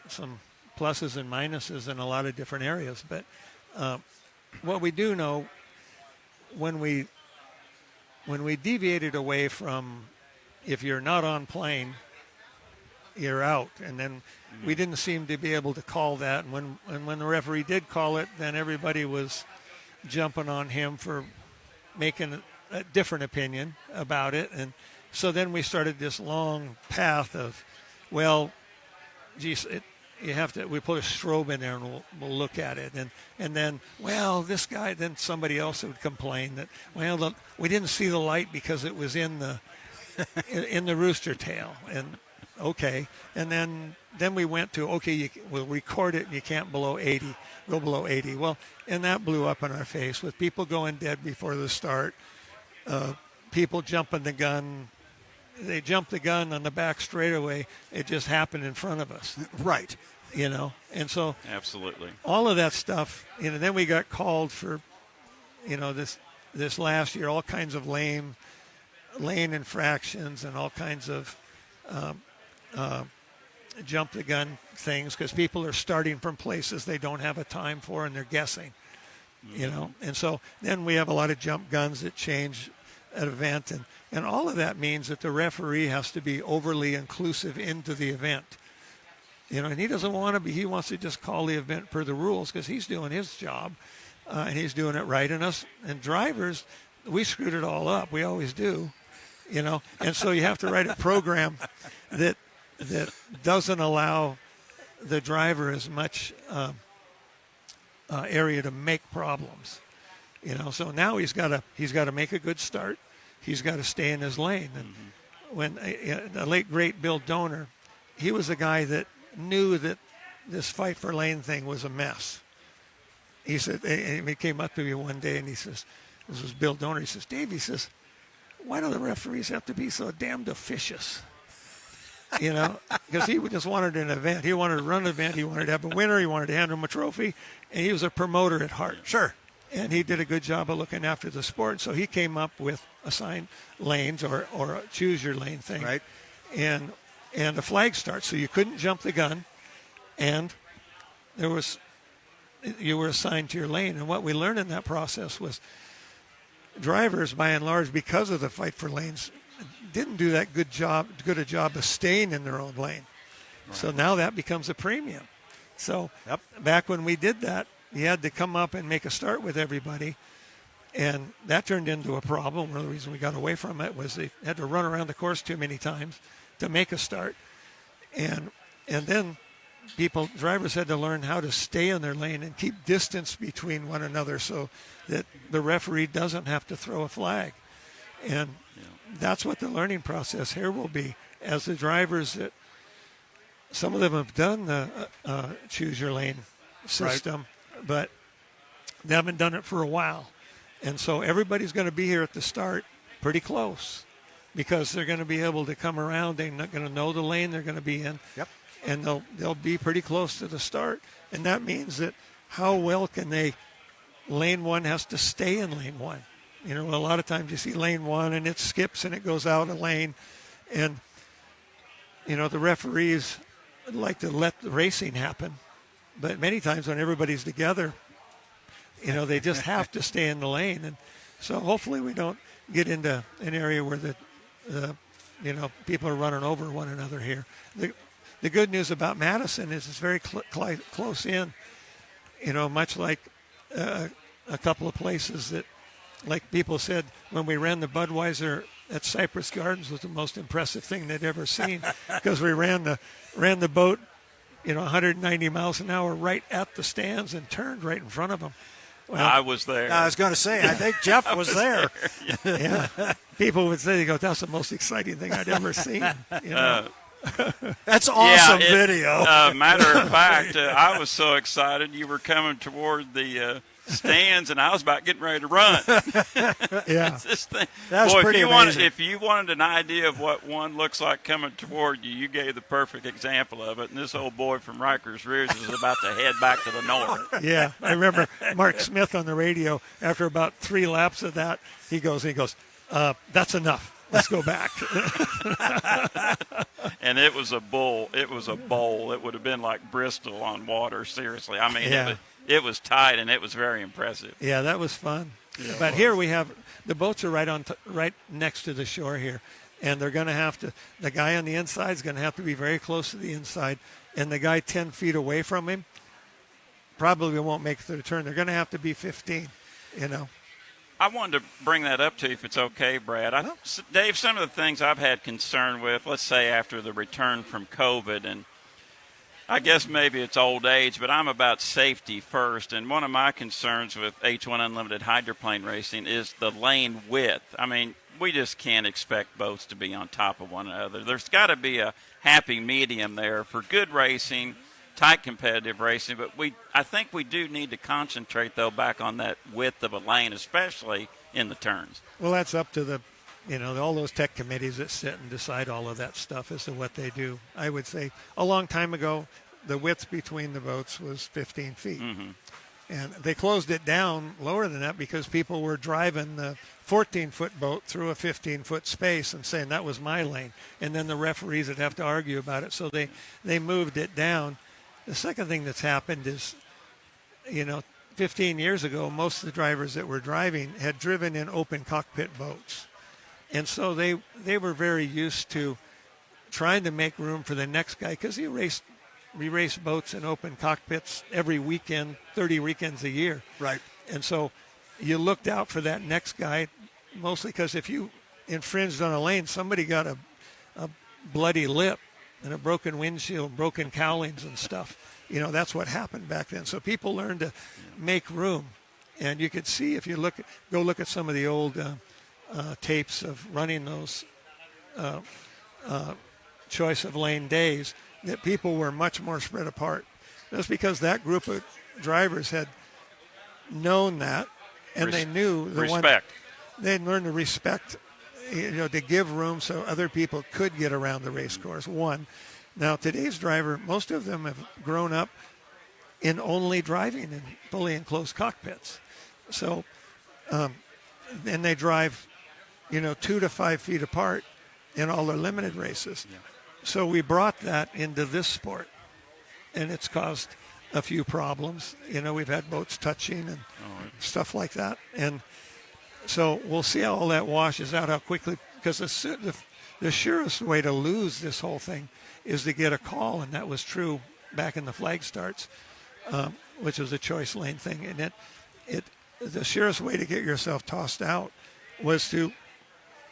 some pluses and minuses in a lot of different areas. But what we do know, when we deviated away from, if you're not on plane, you're out, and then we didn't seem to be able to call that. And when the referee did call it, then everybody was jumping on him for making a different opinion about it. And so then we started this long path of, well, geez, we put a strobe in there and we'll look at it. And then, well, this guy, then somebody else would complain that, well, look, we didn't see the light because it was in the rooster tail. And okay. And then we went to, okay, we'll record it and you can't go below 80. Well, and that blew up in our face with people going dead before the start, people jumping the gun. They jumped the gun on the back straightaway. It just happened in front of us. Right. And so absolutely all of that stuff, then we got called for, this last year, all kinds of lane infractions and all kinds of jump the gun things because people are starting from places they don't have a time for and they're guessing, And so then we have a lot of jump guns that change at event, and all of that means that the referee has to be overly inclusive into the event. And he doesn't want to be. He wants to just call the event per the rules because he's doing his job, and he's doing it right. And us and drivers, we screwed it all up. We always do, And so you have to write a program that doesn't allow the driver as much area to make problems. So now he's got to make a good start. He's got to stay in his lane. And when the late great Bill Donor, he was a guy that knew that this fight for lane thing was a mess. He said, and he came up to me one day and he says, this was Bill Donor. He says, Dave, he says, why do the referees have to be so damned officious? Because he just wanted an event. He wanted to run an event. He wanted to have a winner. He wanted to hand him a trophy. And he was a promoter at heart. Sure. And he did a good job of looking after the sport. So he came up with assigned lanes or a choose your lane thing. Right. And a flag start. So you couldn't jump the gun. And you were assigned to your lane. And what we learned in that process was drivers, by and large, because of the fight for lanes, didn't do that good a job of staying in their own lane. Right. So now that becomes a premium. So back when we did that, you had to come up and make a start with everybody, and that turned into a problem. One of the reasons we got away from it was they had to run around the course too many times to make a start, and then drivers had to learn how to stay in their lane and keep distance between one another so that the referee doesn't have to throw a flag. And that's what the learning process here will be as the drivers that some of them have done the choose your lane system, but they haven't done it for a while. And so everybody's going to be here at the start pretty close because they're going to be able to come around. They're not going to know the lane they're going to be in. Yep. and they'll be pretty close to the start, and that means that how well can they? Lane one has to stay in lane one. You know, a lot of times you see lane one and it skips and it goes out of lane, and you know the referees like to let the racing happen, but many times when everybody's together, you know, they just have to stay in the lane, and so hopefully we don't get into an area where the you know, people are running over one another here. The good news about Madison is it's very close in, you know, much like a couple of places that, like people said, when we ran the Budweiser at Cypress Gardens was the most impressive thing they'd ever seen, because we ran the boat, you know, 190 miles an hour right at the stands and turned right in front of them. Well, I was there. I was going to say, I think Jeff was there. Yeah. People would say, they go, that's the most exciting thing I'd ever seen. You know? That's awesome video. Matter of fact, I was so excited you were coming toward the stands, and I was about getting ready to run. Yeah. This thing. That's Boy, pretty amazing. If you wanted an idea of what one looks like coming toward you, you gave the perfect example of it. And this old boy from Rikers Ridge is about to head back to the north. Yeah, I remember Mark Smith on the radio after about 3 laps of that. He goes, that's enough. Let's go back. And it was a bull. It was a bowl. It would have been like Bristol on water. Seriously, I mean, yeah. It was tight, and it was very impressive. Yeah, that was fun. Yeah, but here we have the boats are right next to the shore here, and they're going to have to. The guy on the inside is going to have to be very close to the inside, and the guy 10 feet away from him probably won't make the turn. They're going to have to be 15. You know. I wanted to bring that up to you if it's okay, Brad. Dave, some of the things I've had concern with, let's say after the return from COVID, and I guess maybe it's old age, but I'm about safety first. And one of my concerns with H1 Unlimited hydroplane racing is the lane width. I mean, we just can't expect boats to be on top of one another. There's got to be a happy medium there for good racing, tight competitive racing, but I think we do need to concentrate, though, back on that width of a lane, especially in the turns. Well, that's up to all those tech committees that sit and decide all of that stuff as to what they do. I would say a long time ago, the width between the boats was 15 feet. Mm-hmm. And they closed it down lower than that because people were driving the 14-foot boat through a 15-foot space and saying that was my lane. And then the referees would have to argue about it. So they moved it down. The second thing that's happened is, 15 years ago, most of the drivers that were driving had driven in open cockpit boats. And so they were very used to trying to make room for the next guy, because we race boats in open cockpits every weekend, 30 weekends a year. Right. And so you looked out for that next guy, mostly because if you infringed on a lane, somebody got a bloody lip and a broken windshield, broken cowlings and stuff. That's what happened back then. So people learned to make room. And you could see, if you go look at some of the old tapes of running those choice of lane days, that people were much more spread apart. That's because that group of drivers had known that, and they knew they'd learned to respect, to give room so other people could get around the race course. One. Now, today's driver, most of them have grown up in only driving in fully enclosed cockpits. So, and they drive, 2 to 5 feet apart in all their limited races. Yeah. So we brought that into this sport, and it's caused a few problems. We've had boats touching and stuff like that. And so we'll see how all that washes out, how quickly, because the surest way to lose this whole thing is to get a call, and that was true back in the flag starts, which was a choice lane thing. And the surest way to get yourself tossed out was to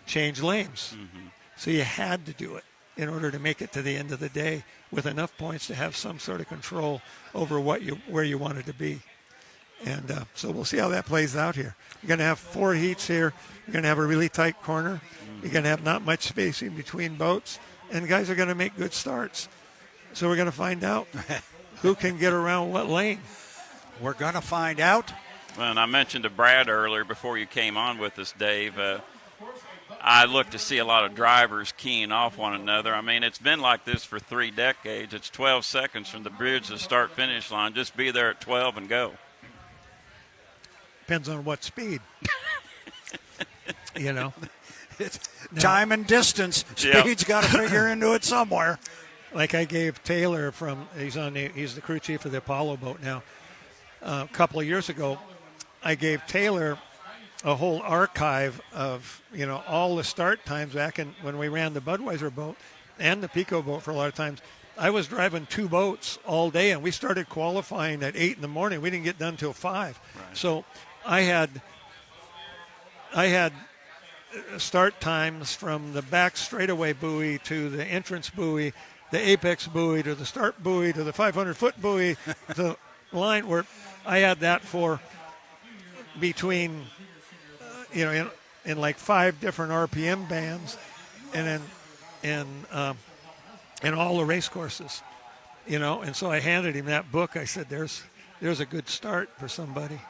change lanes. Mm-hmm. So you had to do it in order to make it to the end of the day with enough points to have some sort of control over where you wanted to be. And so we'll see how that plays out here. You're going to have 4 heats here. You're going to have a really tight corner. Mm-hmm. You're going to have not much spacing between boats. And guys are going to make good starts. So we're going to find out who can get around what lane. We're going to find out. Well, and I mentioned to Brad earlier before you came on with us, Dave, I look to see a lot of drivers keying off one another. I mean, it's been like this for 3 decades. It's 12 seconds from the bridge to the start-finish line. Just be there at 12 and go. Depends on what speed. You know. It's time and distance. Speed's got to figure into it somewhere. Like I gave Taylor he's the crew chief of the Apollo boat now. A couple of years ago, I gave Taylor a whole archive of, all the start times back when we ran the Budweiser boat and the Pico boat for a lot of times. I was driving 2 boats all day, and we started qualifying at 8 in the morning. We didn't get done till 5. Right. So I had start times from the back straightaway buoy to the entrance buoy, the apex buoy to the start buoy to the 500-foot buoy, the line where I had that for between, in like 5 different RPM bands, and then in all the race courses, And so I handed him that book. I said, "There's a good start for somebody."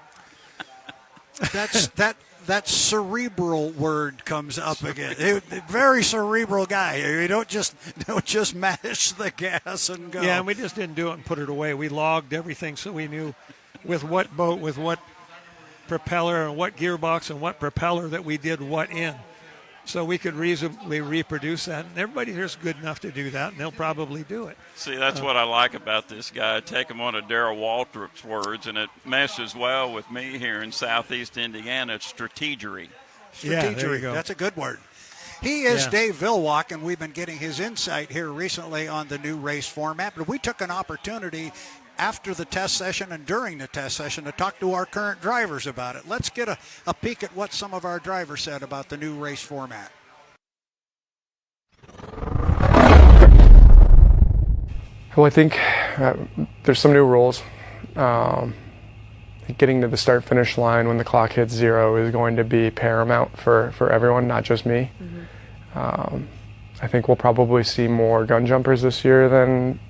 That cerebral word comes up again. Very cerebral guy. You don't just mash the gas and go. Yeah, and we just didn't do it and put it away. We logged everything so we knew with what boat, with what propeller and what gearbox and what propeller that we did what in. So we could reasonably reproduce that. And everybody here's good enough to do that, and they'll probably do it. See, that's what I like about this guy. I take him on a Darrell Waltrip's words, and it meshes well with me here in southeast Indiana. It's strategery. Yeah, there you go. That's a good word. He is Dave Vilwalk, and we've been getting his insight here recently on the new race format. But we took an opportunity after the test session and during the test session to talk to our current drivers about it. Let's get a peek at what some of our drivers said about the new race format. Well, I think there's some new rules. Getting to the start-finish line when the clock hits 0 is going to be paramount for everyone, not just me. Mm-hmm. I think we'll probably see more gun jumpers this year than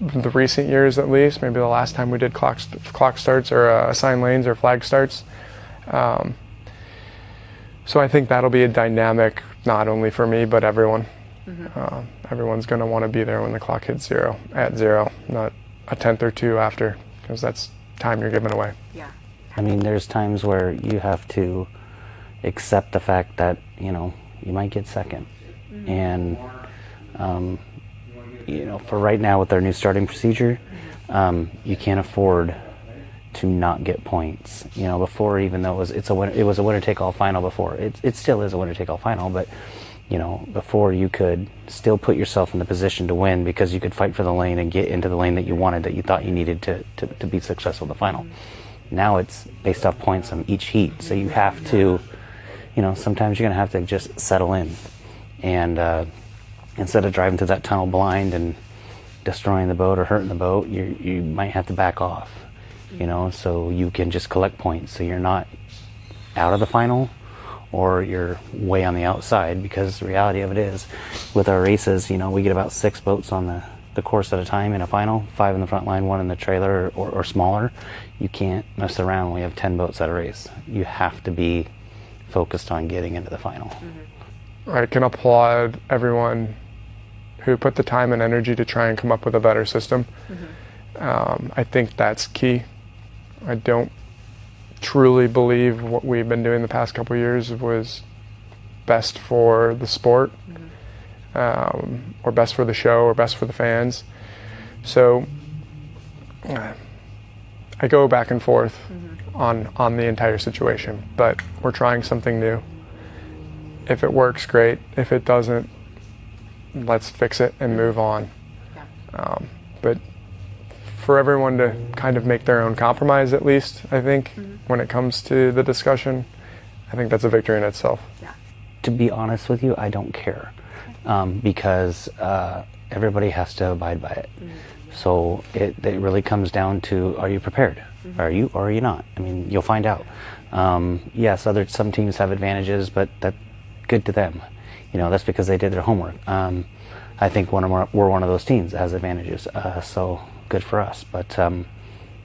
the recent years, at least. Maybe the last time we did clock starts or assigned lanes or flag starts. So I think that'll be a dynamic, not only for me, but everyone. Mm-hmm. Everyone's going to want to be there when the clock hits 0, at 0, not a tenth or 2 after, because that's time you're giving away. Yeah. I mean, there's times where you have to accept the fact that, you might get second. Mm-hmm. And, for right now with our new starting procedure, you can't afford to not get points. Before, even though it was a winner-take-all final before. It still is a winner-take-all final, but, before you could still put yourself in the position to win because you could fight for the lane and get into the lane that you wanted, that you thought you needed to be successful in the final. Mm-hmm. Now it's based off points on each heat, so you have to, sometimes you're going to have to just settle in. And instead of driving through that tunnel blind and destroying the boat or hurting the boat, you might have to back off, so you can just collect points so you're not out of the final or you're way on the outside, because the reality of it is with our races, we get about 6 boats on the course at a time in a final, 5 in the front line, 1 in the trailer or smaller. You can't mess around when we have 10 boats at a race. You have to be focused on getting into the final. Mm-hmm. I can applaud everyone who put the time and energy to try and come up with a better system. Mm-hmm. I think that's key. I don't truly believe what we've been doing the past couple of years was best for the sport, mm-hmm. Or best for the show, or best for the fans. So I go back and forth mm-hmm. on the entire situation, but we're trying something new. If it works, great. If it doesn't, let's fix it and move on. Yeah. But for everyone to kind of make their own compromise, at least, I think, mm-hmm. when it comes to the discussion, I think that's a victory in itself. Yeah. To be honest with you, I don't care, because everybody has to abide by it. Mm-hmm. So it really comes down to, are you prepared? Mm-hmm. Are you or are you not? I mean, you'll find out. Yes, some teams have advantages, but that's good to them. That's because they did their homework. I think we're one of those teams that has advantages, so good for us. But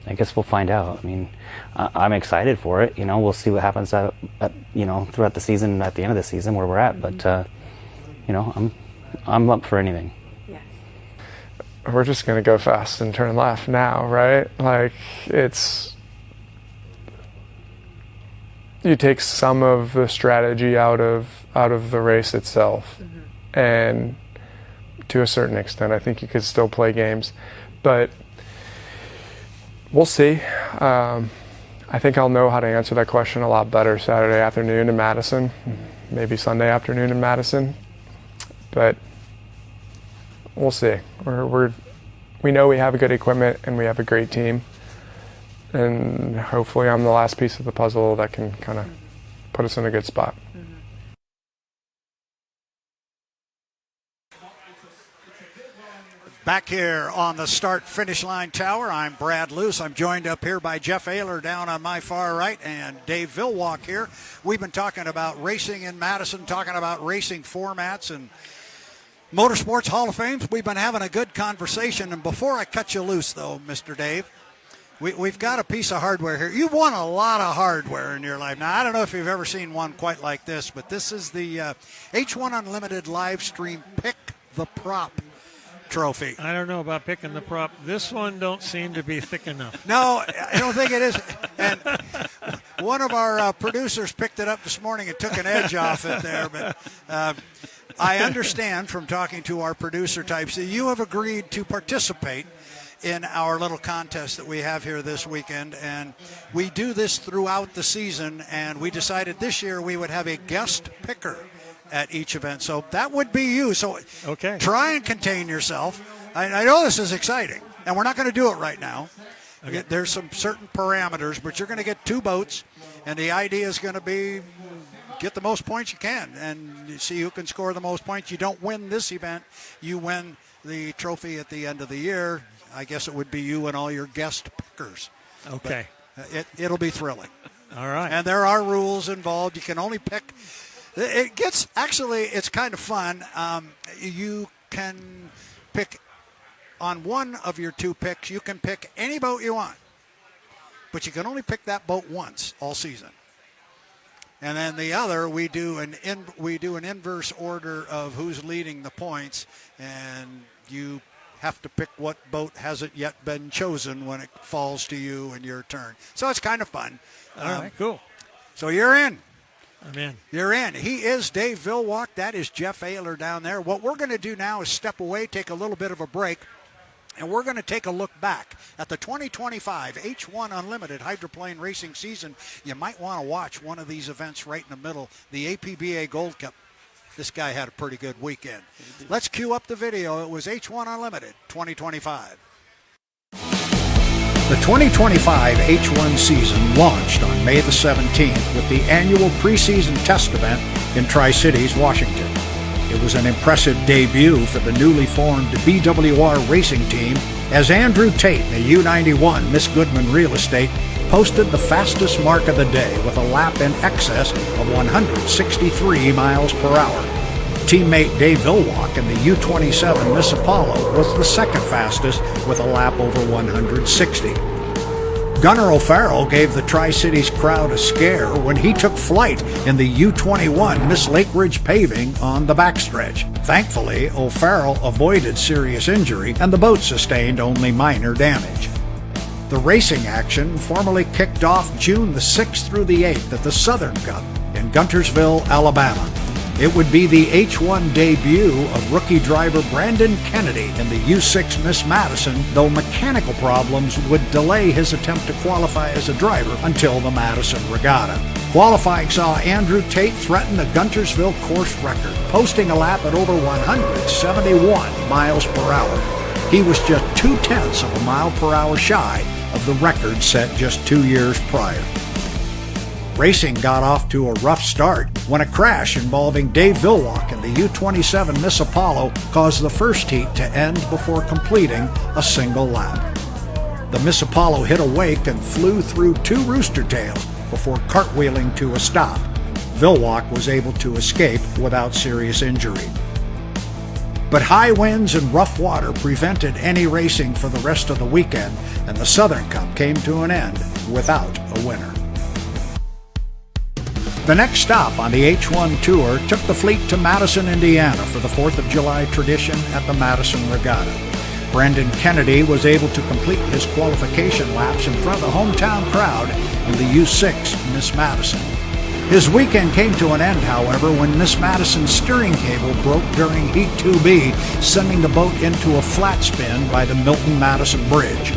I guess we'll find out. I mean, I'm excited for it. You know, we'll see what happens throughout the season, at the end of the season, where we're at. But you know, I'm up for anything. Yeah. We're just gonna go fast and turn left now, right? Like, you take some of the strategy out of the race itself, and to a certain extent, I think you could still play games, but we'll see. I think I'll know how to answer that question a lot better Saturday afternoon in Madison, maybe Sunday afternoon in Madison, but we'll see. We know we have good equipment and we have a great team, and hopefully I'm the last piece of the puzzle that can kind of put us in a good spot. Back here on the start-finish line tower, I'm Brad Luce. I'm joined up here by Jeff Ayler down on my far right and Dave Villwalk here. We've been talking about racing in Madison, talking about racing formats and Motorsports Hall of Fame. We've been having a good conversation. And before I cut you loose, though, Mr. Dave, we've got a piece of hardware here. You've won a lot of hardware in your life. Now, I don't know if you've ever seen one quite like this, but this is the H1 Unlimited live stream Pick the Prop trophy. I don't know about picking the prop. This one don't seem to be thick enough. No, I don't think it is. And one of our producers picked it up this morning and took an edge off it there. But I understand from talking to our producer types that you have agreed to participate in our little contest that we have here this weekend. And we do this throughout the season, and we decided this year we would have a guest picker at each event. So that would be you. So okay, try and contain yourself. I know this is exciting, and we're not going to do it right now. Okay. There's some certain parameters, but you're going to get 2 boats, and the idea is going to be get the most points you can and see who can score the most points. You don't win this event, you win the trophy at the end of the year. I guess it would be you and all your guest pickers. Okay. But it'll be thrilling. All right. And there are rules involved. You can only pick. It's kind of fun. You can pick on one of your 2 picks. You can pick any boat you want, but you can only pick that boat once all season. And then the other, we do an inverse order of who's leading the points, and you have to pick what boat hasn't yet been chosen when it falls to you and your turn. So it's kind of fun. All right, cool. So you're in. I'm in. You're in. He is Dave Villwalk. That is Jeff Ayler down there. What we're going to do now is step away, take a little bit of a break, and we're going to take a look back at the 2025 H1 Unlimited hydroplane racing season. You might want to watch one of these events right in the middle, the APBA Gold Cup. This guy had a pretty good weekend. Let's cue up the video. It was H1 Unlimited 2025. The 2025 H1 season launched on May the 17th with the annual preseason test event in Tri-Cities, Washington. It was an impressive debut for the newly formed BWR racing team as Andrew Tate, the U91 Miss Goodman Real Estate, posted the fastest mark of the day with a lap in excess of 163 miles per hour. Teammate Dave Villwalk in the U27 Miss Apollo was the second fastest with a lap over 160. Gunnar O'Farrell gave the Tri-Cities crowd a scare when he took flight in the U21 Miss Lake Ridge Paving on the backstretch. Thankfully, O'Farrell avoided serious injury and the boat sustained only minor damage. The racing action formally kicked off June the 6th through the 8th at the Southern Cup in Guntersville, Alabama. It would be the H1 debut of rookie driver Brandon Kennedy in the U6 Miss Madison, though mechanical problems would delay his attempt to qualify as a driver until the Madison Regatta. Qualifying saw Andrew Tate threaten the Guntersville course record, posting a lap at over 171 miles per hour. He was just 0.2 of a mile per hour shy of the record set just 2 years prior. Racing got off to a rough start when a crash involving Dave Villwalk in the U27 Miss Apollo caused the first heat to end before completing a single lap. The Miss Apollo hit a wake and flew through 2 rooster tails before cartwheeling to a stop. Villwalk was able to escape without serious injury. but high winds and rough water prevented any racing for the rest of the weekend, and the Southern Cup came to an end without a winner. The next stop on the H1 Tour took the fleet to Madison, Indiana for the 4th of July tradition at the Madison Regatta. Brendan Kennedy was able to complete his qualification laps in front of the hometown crowd in the U6 Miss Madison. His weekend came to an end, however, when Miss Madison's steering cable broke during Heat 2B, sending the boat into a flat spin by the Milton-Madison Bridge.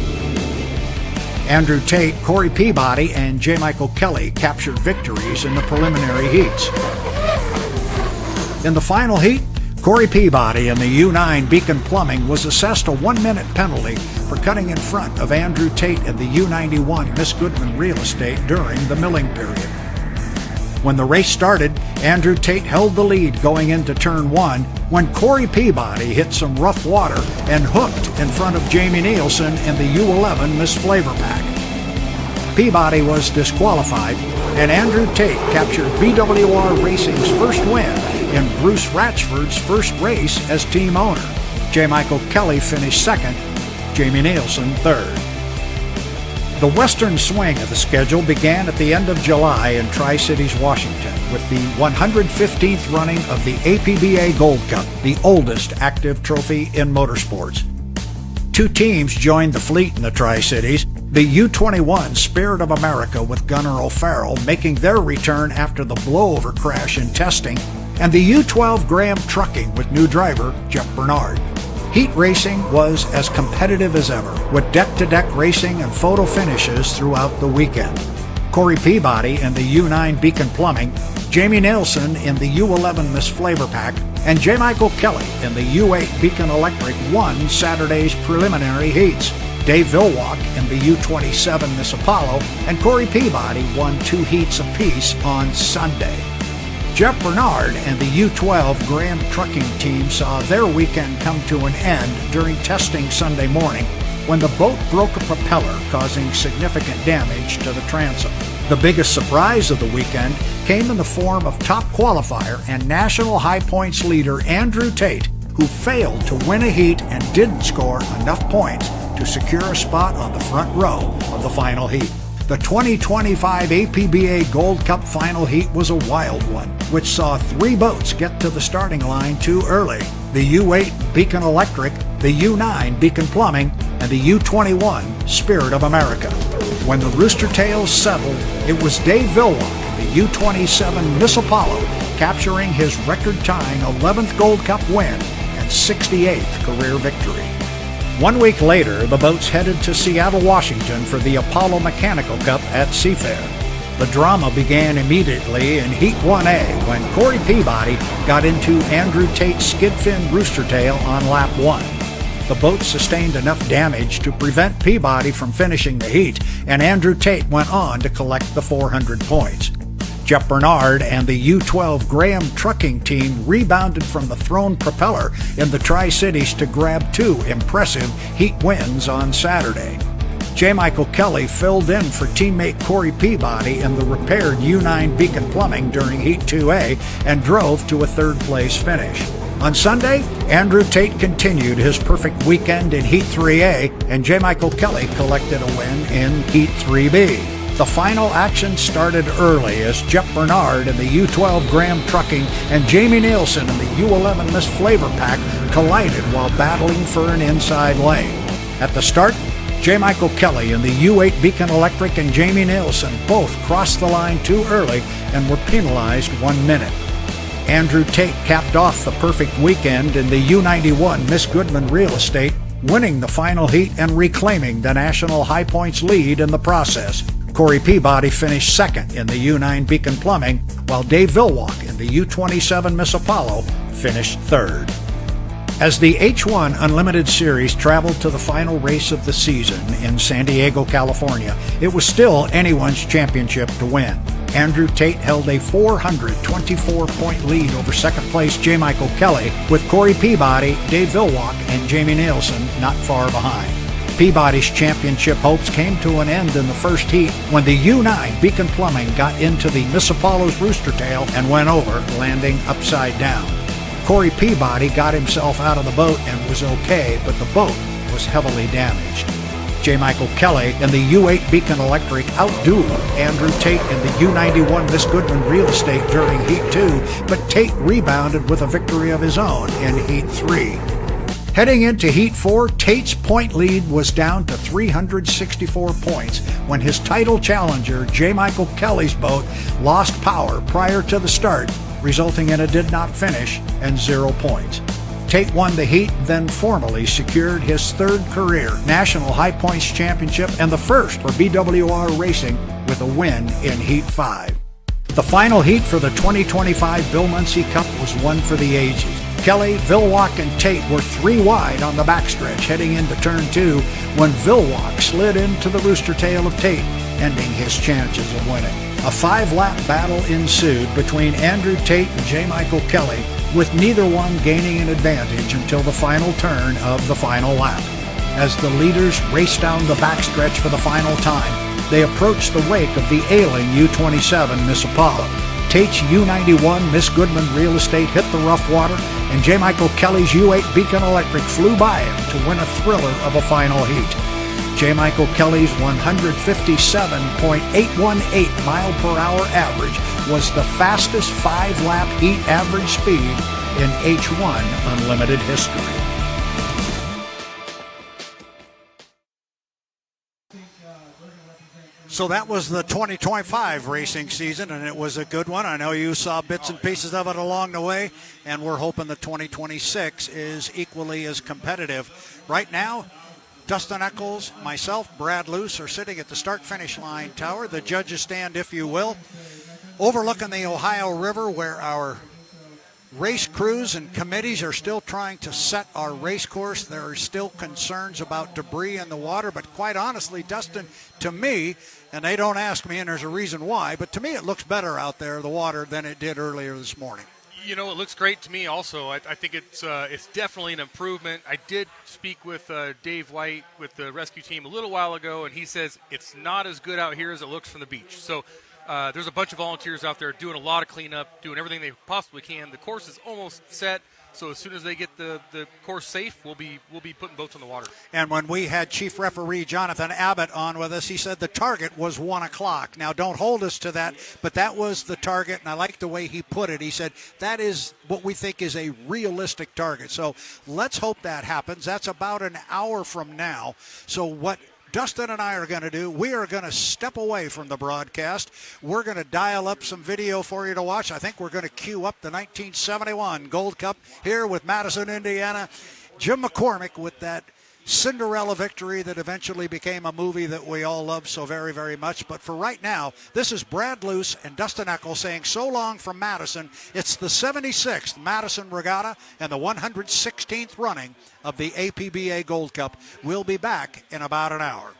Andrew Tate, Corey Peabody, and J. Michael Kelly captured victories in the preliminary heats. In the final heat, Corey Peabody in the U9 Beacon Plumbing was assessed a 1-minute penalty for cutting in front of Andrew Tate in the U91 Miss Goodman Real Estate during the milling period. When the race started, Andrew Tate held the lead going into turn 1 when Corey Peabody hit some rough water and hooked in front of Jamie Nilsen in the U11 Miss FLAV-R-PAC. Peabody was disqualified, and Andrew Tate captured BWR Racing's first win in Bruce Ratchford's first race as team owner. J. Michael Kelly finished second, Jamie Nilsen third. The western swing of the schedule began at the end of July in Tri-Cities, Washington, with the 115th running of the APBA Gold Cup, the oldest active trophy in motorsports. 2 teams joined the fleet in the Tri-Cities, the U21 Spirit of America with Gunnar O'Farrell making their return after the blowover crash in testing, and the U12 Graham Trucking with new driver Jeff Bernard. Heat racing was as competitive as ever, with deck-to-deck racing and photo finishes throughout the weekend. Corey Peabody in the U9 Beacon Plumbing, Jamie Nilsen in the U11 Miss FLAV-R-PAC, and J. Michael Kelly in the U8 Beacon Electric won Saturday's preliminary heats. Dave Vilwalk in the U27 Miss Apollo, and Corey Peabody won 2 heats apiece on Sunday. Jeff Bernard and the U12 Graham Trucking team saw their weekend come to an end during testing Sunday morning when the boat broke a propeller, causing significant damage to the transom. The biggest surprise of the weekend came in the form of top qualifier and national high points leader Andrew Tate, who failed to win a heat and didn't score enough points to secure a spot on the front row of the final heat. The 2025 APBA Gold Cup final heat was a wild one, which saw 3 boats get to the starting line too early: the U8 Beacon Electric, the U9 Beacon Plumbing, and the U21 Spirit of America. When the Rooster Tails settled, it was Dave Vilwalk in the U27 Miss Apollo capturing his record-tying 11th Gold Cup win and 68th career victory. 1 week later, the boats headed to Seattle, Washington for the Apollo Mechanical Cup at Seafair. The drama began immediately in Heat 1A when Corey Peabody got into Andrew Tate's skid fin rooster tail on lap 1. The boat sustained enough damage to prevent Peabody from finishing the heat, and Andrew Tate went on to collect the 400 points. Jeff Bernard and the U12 Graham Trucking team rebounded from the thrown propeller in the Tri-Cities to grab 2 impressive heat wins on Saturday. J. Michael Kelly filled in for teammate Corey Peabody in the repaired U9 Beacon Plumbing during Heat 2A and drove to a 3rd place finish. On Sunday, Andrew Tate continued his perfect weekend in Heat 3A, and J. Michael Kelly collected a win in Heat 3B. The final action started early as Jeff Bernard in the U12 Graham Trucking and Jamie Nilsen in the U11 Miss FLAV-R-PAC collided while battling for an inside lane. At the start, J. Michael Kelly in the U8 Beacon Electric and Jamie Nilsen both crossed the line too early and were penalized 1 minute. Andrew Tate capped off the perfect weekend in the U91 Miss Goodman Real Estate, winning the final heat and reclaiming the national high points lead in the process. Corey Peabody finished 2nd in the U9 Beacon Plumbing, while Dave Vilwalk in the U27 Miss Apollo finished 3rd. As the H1 Unlimited Series traveled to the final race of the season in San Diego, California, it was still anyone's championship to win. Andrew Tate held a 424-point lead over 2nd place J. Michael Kelly, with Corey Peabody, Dave Vilwalk, and Jamie Nilsen not far behind. Peabody's championship hopes came to an end in the first heat when the U9 Beacon Plumbing got into the Miss Apollo's rooster tail and went over, landing upside down. Corey Peabody got himself out of the boat and was okay, but the boat was heavily damaged. J. Michael Kelly and the U8 Beacon Electric outdueled Andrew Tate in the U91 Miss Goodman Real Estate during Heat 2, but Tate rebounded with a victory of his own in Heat 3. Heading into Heat 4, Tate's point lead was down to 364 points when his title challenger, J. Michael Kelly's boat, lost power prior to the start, resulting in a did not finish and 0 points. Tate won the heat, then formally secured his third career National High Points Championship and the first for BWR Racing with a win in Heat 5. The final heat for the 2025 Bill Munsey Cup was one for the ages. Kelly, Vilwalk, and Tate were 3 wide on the backstretch heading into Turn 2 when Vilwalk slid into the rooster tail of Tate, ending his chances of winning. A 5-lap battle ensued between Andrew Tate and J. Michael Kelly, with neither one gaining an advantage until the final turn of the final lap. As the leaders raced down the backstretch for the final time, they approached the wake of the ailing U-27 Miss Apollo. Tate's U-91 Miss Goodman Real Estate hit the rough water, and J. Michael Kelly's U8 Beacon Electric flew by him to win a thriller of a final heat. J. Michael Kelly's 157.818 mile per hour average was the fastest 5-lap heat average speed in H1 Unlimited history. So that was the 2025 racing season, and it was a good one. I know you saw bits and pieces of it along the way, and we're hoping the 2026 is equally as competitive. Right now, Dustin Eccles, myself, Brad Luce are sitting at the start-finish line tower, the judges stand, if you will, overlooking the Ohio River, where our race crews and committees are still trying to set our race course. There are still concerns about debris in the water, but quite honestly, Dustin, to me, and they don't ask me, and there's a reason why, but to me it looks better out there, the water, than it did earlier this morning. You know, it looks great to me also. I think it's definitely an improvement. I did speak with Dave White with the rescue team a little while ago, and he says it's not as good out here as it looks from the beach. So there's a bunch of volunteers out there doing a lot of cleanup, doing everything they possibly can. The course is almost set, so as soon as they get the course safe, we'll be putting boats on the water. And when we had Chief Referee Jonathan Abbott on with us, he said the target was 1 o'clock. Now, don't hold us to that, but that was the target, and I like the way he put it. He said that is what we think is a realistic target. So let's hope that happens. That's about an hour from now. So what Dustin and I are going to do, we are going to step away from the broadcast. We're going to dial up some video for you to watch. I think we're going to cue up the 1971 Gold Cup here with Madison, Indiana. Jim McCormick with that Cinderella victory that eventually became a movie that we all love so very, very much. But for right now, this is Brad Luce and Dustin Eccles saying so long from Madison. It's the 76th Madison Regatta and the 116th running of the APBA Gold Cup. We'll be back in about an hour.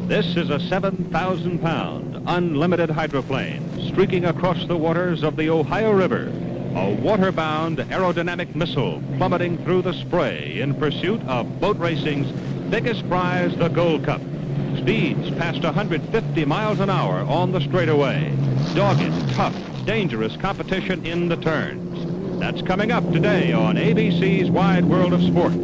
This is a 7,000-pound unlimited hydroplane streaking across the waters of the Ohio River, a water-bound aerodynamic missile plummeting through the spray in pursuit of boat racing's biggest prize, the Gold Cup. Speeds past 150 miles an hour on the straightaway. Dogged, tough, dangerous competition in the turns. That's coming up today on ABC's Wide World of Sports.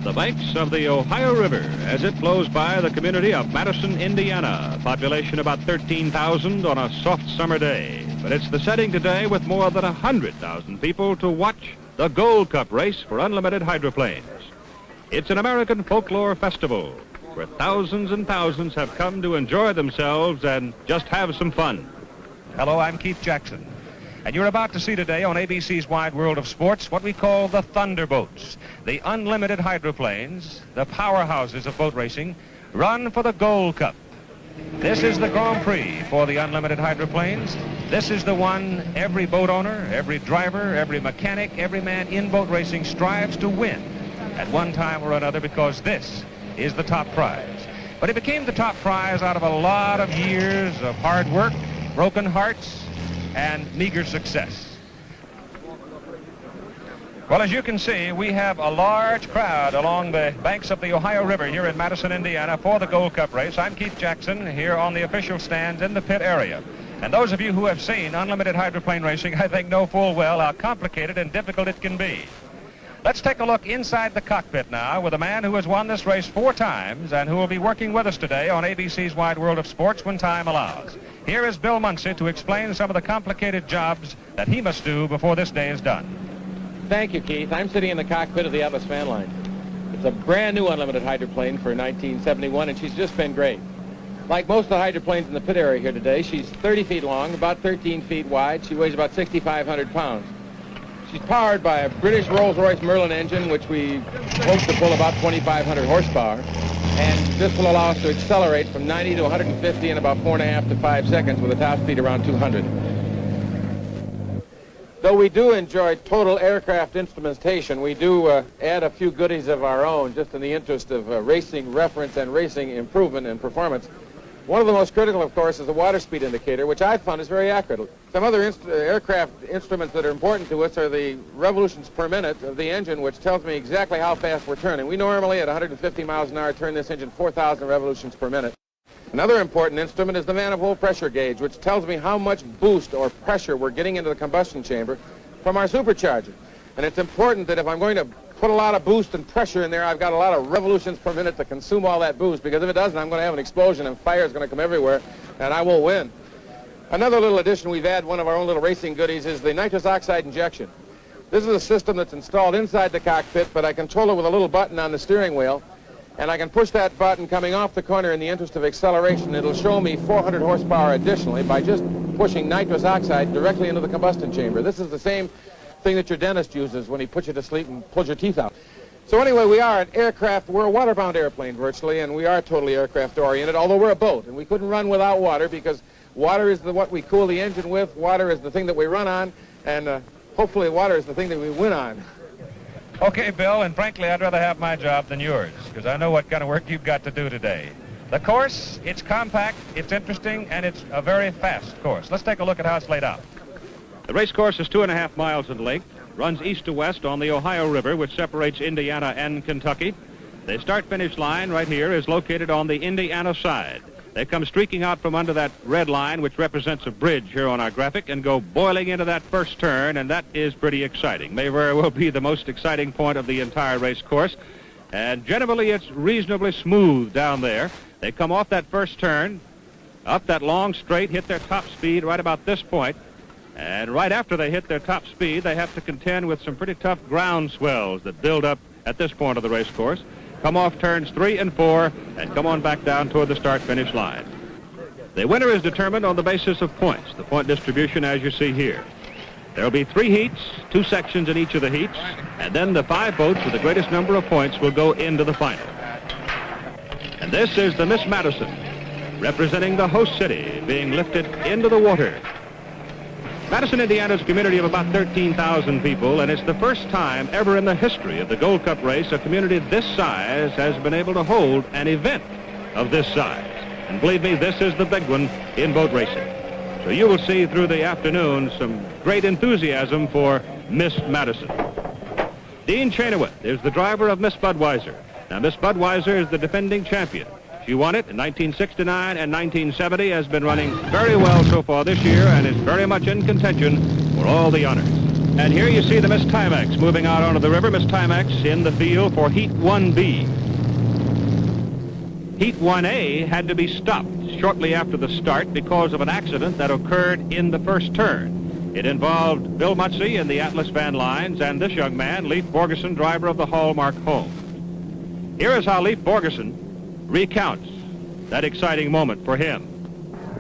The banks of the Ohio River as it flows by the community of Madison, Indiana. Population about 13,000 on a soft summer day. But it's the setting today with more than 100,000 people to watch the Gold Cup race for unlimited hydroplanes. It's an American folklore festival where thousands and thousands have come to enjoy themselves and just have some fun. Hello, I'm Keith Jackson. And you're about to see today on ABC's Wide World of Sports what we call the Thunderboats, the unlimited hydroplanes, the powerhouses of boat racing, run for the Gold Cup. This is the Grand Prix for the unlimited hydroplanes. This is the one every boat owner, every driver, every mechanic, every man in boat racing strives to win at one time or another, because this is the top prize. But it became the top prize out of a lot of years of hard work, broken hearts, and meager success. Well, as you can see, we have a large crowd along the banks of the Ohio River here in Madison, Indiana for the Gold Cup race. I'm Keith Jackson here on the official stands in the pit area. And those of you who have seen unlimited hydroplane racing, I think, know full well how complicated and difficult it can be. Let's take a look inside the cockpit now with a man who has won this race 4 times and who will be working with us today on ABC's Wide World of Sports when time allows. Here is Bill Munsey to explain some of the complicated jobs that he must do before this day is done. Thank you, Keith. I'm sitting in the cockpit of the Atlas fan line. It's a brand new unlimited hydroplane for 1971, and she's just been great. Like most of the hydroplanes in the pit area here today, she's 30 feet long, about 13 feet wide. She weighs about 6,500 pounds. She's powered by a British Rolls-Royce Merlin engine, which we hope to pull about 2,500 horsepower. And this will allow us to accelerate from 90 to 150 in about 4.5 to 5 seconds with a top speed around 200. Though we do enjoy total aircraft instrumentation, we do add a few goodies of our own just in the interest of racing reference and racing improvement and performance. One of the most critical, of course, is the water speed indicator, which I found is very accurate. Some other aircraft instruments that are important to us are the revolutions per minute of the engine, which tells me exactly how fast we're turning. We normally, at 150 miles an hour, turn this engine 4,000 revolutions per minute. Another important instrument is the manifold pressure gauge, which tells me how much boost or pressure we're getting into the combustion chamber from our supercharger. And it's important that if I'm going to put a lot of boost and pressure in there, I've got a lot of revolutions per minute to consume all that boost, because if it doesn't, I'm going to have an explosion and fire is going to come everywhere, and I won't win. Another little addition we've had, one of our own little racing goodies, is the nitrous oxide injection. This is a system that's installed inside the cockpit, but I control it with a little button on the steering wheel, and I can push that button coming off the corner in the interest of acceleration. It'll show me 400 horsepower additionally by just pushing nitrous oxide directly into the combustion chamber. This is the same thing that your dentist uses when he puts you to sleep and pulls your teeth out. So anyway, we are an aircraft, we're a water-bound airplane virtually, and we are totally aircraft-oriented, although we're a boat, and we couldn't run without water, because water is what we cool the engine with, water is the thing that we run on, and hopefully water is the thing that we win on. Okay, Bill, and frankly, I'd rather have my job than yours, because I know what kind of work you've got to do today. The course, it's compact, it's interesting, and it's a very fast course. Let's take a look at how it's laid out. The race course is 2.5 miles in length, runs east to west on the Ohio River, which separates Indiana and Kentucky. The start-finish line right here is located on the Indiana side. They come streaking out from under that red line, which represents a bridge here on our graphic, and go boiling into that first turn, and that is pretty exciting. May very well be the most exciting point of the entire race course. And generally, it's reasonably smooth down there. They come off that first turn, up that long straight, hit their top speed right about this point. And right after they hit their top speed, they have to contend with some pretty tough ground swells that build up at this point of the race course. Come off turns 3 and 4 and come on back down toward the start-finish line. The winner is determined on the basis of points, the point distribution as you see here. There will be 3 heats, 2 sections in each of the heats, and then the 5 boats with the greatest number of points will go into the final. And this is the Miss Madison, representing the host city, being lifted into the water. Madison, Indiana is a community of about 13,000 people, and it's the first time ever in the history of the Gold Cup race a community this size has been able to hold an event of this size. And believe me, this is the big one in boat racing. So you will see through the afternoon some great enthusiasm for Miss Madison. Dean Chenoweth is the driver of Miss Budweiser. Now, Miss Budweiser is the defending champion. She won it in 1969 and 1970, has been running very well so far this year, and is very much in contention for all the honors. And here you see the Miss Timex moving out onto the river. Miss Timex in the field for Heat 1B. Heat 1A had to be stopped shortly after the start because of an accident that occurred in the first turn. It involved Bill Mutsey in the Atlas Van Lines and this young man, Leif Borgerson, driver of the Hallmark Home. Here is how Leif Borgerson recounts that exciting moment for him.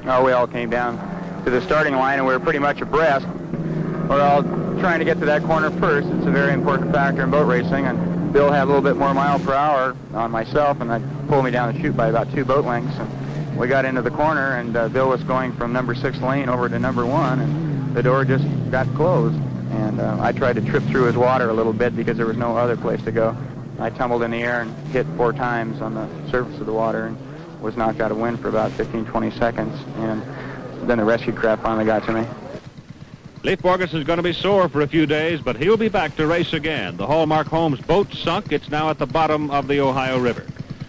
Oh, we all came down to the starting line and we were pretty much abreast. We're all trying to get to that corner first. It's a very important factor in boat racing, and Bill had a little bit more mile per hour on myself, and that pulled me down the chute by about 2 boat lengths. And we got into the corner, and Bill was going from number 6 lane over to number 1, and the door just got closed. And I tried to trip through his water a little bit because there was no other place to go. I tumbled in the air and hit 4 times on the surface of the water and was knocked out of wind for about 15-20 seconds. And then the rescue craft finally got to me. Leif Borgerson is going to be sore for a few days, but he'll be back to race again. The Hallmark Home's boat sunk. It's now at the bottom of the Ohio River.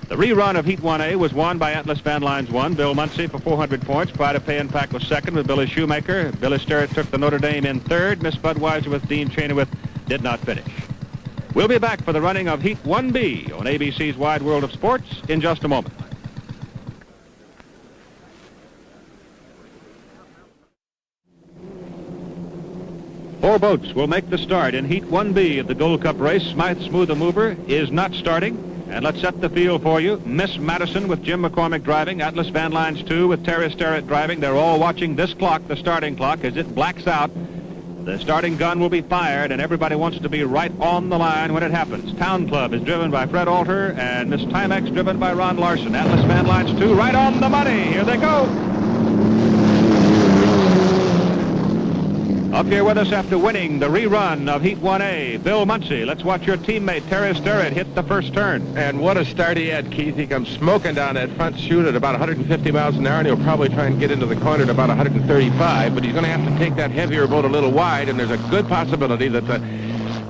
The rerun of Heat 1A was won by Atlas Van Lines 1, Bill Munsey for 400 points. Pride of Pay-and-Pack was second with Billy Shoemaker. Billy Sterrett took the Notre Dame in third. Miss Budweiser with Dean Chenoweth did not finish. We'll be back for the running of Heat 1B on ABC's Wide World of Sports in just a moment. Four boats will make the start in Heat 1B of the Gold Cup race. Smythe Smooth Mover is not starting. And let's set the field for you. Miss Madison with Jim McCormick driving. Atlas Van Lines 2 with Terry Sterrett driving. They're all watching this clock, the starting clock, as it blacks out. The starting gun will be fired, and everybody wants to be right on the line when it happens. Town Club is driven by Fred Alter, and Miss Timex driven by Ron Larson. Atlas Van Lines 2 right on the money. Here they go. Up here with us after winning the rerun of Heat 1A, Bill Munsey. Let's watch your teammate, Terry Sterrett, hit the first turn. And what a start he had, Keith. He comes smoking down that front chute at about 150 miles an hour, and he'll probably try and get into the corner at about 135, but he's going to have to take that heavier boat a little wide, and there's a good possibility that the,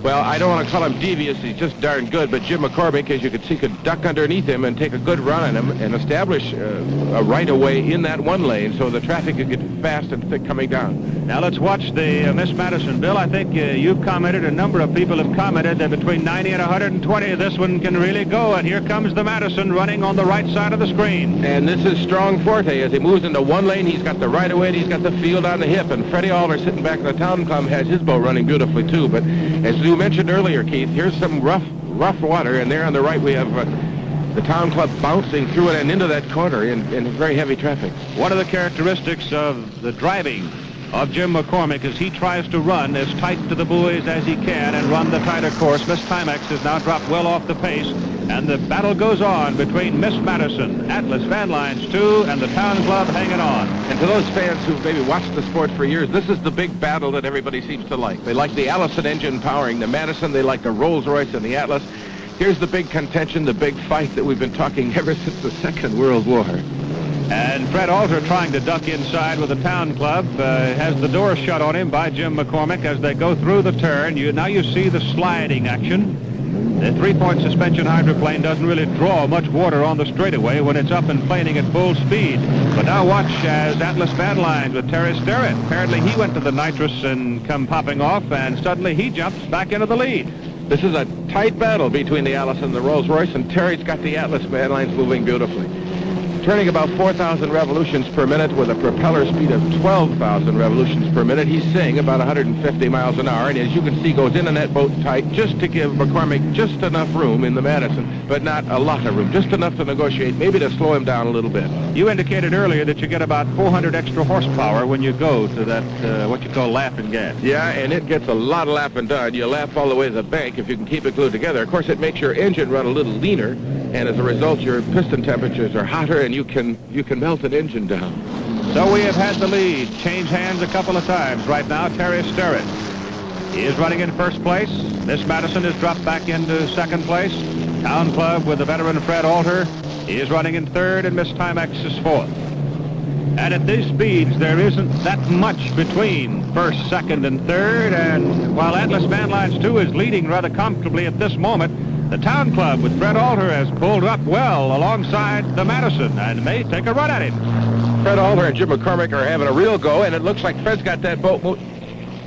well, I don't want to call him devious, he's just darn good, but Jim McCormick, as you could see, could duck underneath him and take a good run on him and establish a right-of-way in that one lane so the traffic could get fast and thick coming down. Now let's watch the Miss Madison. Bill, I think you've commented, a number of people have commented that between 90 and 120, this one can really go. And here comes the Madison running on the right side of the screen. And this is strong forte. As he moves into one lane, he's got the right of way, he's got the field on the hip. And Freddie Alter sitting back in the Town Club has his boat running beautifully too. But as you mentioned earlier, Keith, here's some rough water, and there on the right we have the Town Club bouncing through it and into that corner in very heavy traffic. One of the characteristics of the driving of Jim McCormick as he tries to run as tight to the buoys as he can and run the tighter course. Miss Timex has now dropped well off the pace, and the battle goes on between Miss Madison, Atlas Van Lines 2, and the Town Club hanging on. And to those fans who've maybe watched the sport for years, this is the big battle that everybody seems to like. They like the Allison engine powering the Madison, they like the Rolls-Royce and the Atlas. Here's the big contention, the big fight that we've been talking ever since the Second World War. And Fred Alter trying to duck inside with the Town Club has the door shut on him by Jim McCormick as they go through the turn. Now you see the sliding action. The 3-point suspension hydroplane doesn't really draw much water on the straightaway when it's up and planing at full speed. But now watch as Atlas Van Lines with Terry Sterrett. Apparently he went to the nitrous and come popping off, and suddenly he jumps back into the lead. This is a tight battle between the Atlas and the Rolls-Royce, and Terry's got the Atlas Van Lines moving beautifully. Turning about 4,000 revolutions per minute with a propeller speed of 12,000 revolutions per minute. He's seeing about 150 miles an hour, and as you can see, goes in that boat tight just to give McCormick just enough room in the Madison, but not a lot of room, just enough to negotiate, maybe to slow him down a little bit. You indicated earlier that you get about 400 extra horsepower when you go to that, what you call lapping gas. Yeah, and it gets a lot of lapping done. You lap all the way to the bank if you can keep it glued together. Of course, it makes your engine run a little leaner, and as a result, your piston temperatures are hotter, and you can melt an engine down. So we have had the lead change hands a couple of times. Right now, Terry Sterrett. He is running in first place. Miss Madison has dropped back into second place. Town Club with the veteran Fred Alter. He is running in third, and Miss Timex is fourth. And at these speeds, there isn't that much between first, second, and third. And while Atlas Van Lines 2 is leading rather comfortably at this moment, the Town Club with Fred Alter has pulled up well alongside the Madison and may take a run at him. Fred Alter and Jim McCormick are having a real go, and it looks like Fred's got that boat.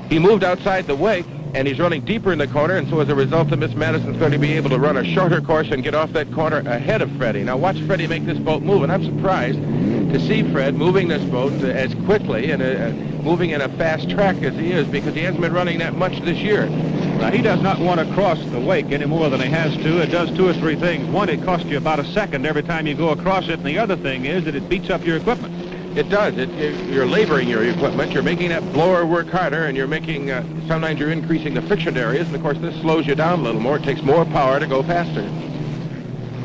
He moved outside the wake, and he's running deeper in the corner, and so as a result, Miss Madison's going to be able to run a shorter course and get off that corner ahead of Freddie. Now watch Freddie make this boat move, and I'm surprised to see Fred moving this boat as quickly and moving in a fast track as he is, because he hasn't been running that much this year. Now, he does not want to cross the wake any more than he has to. It does two or three things. One, it costs you about a second every time you go across it, and the other thing is that it beats up your equipment. It does. You're laboring your equipment. You're making that blower work harder, and you're making, sometimes you're increasing the friction areas, and of course this slows you down a little more. It takes more power to go faster.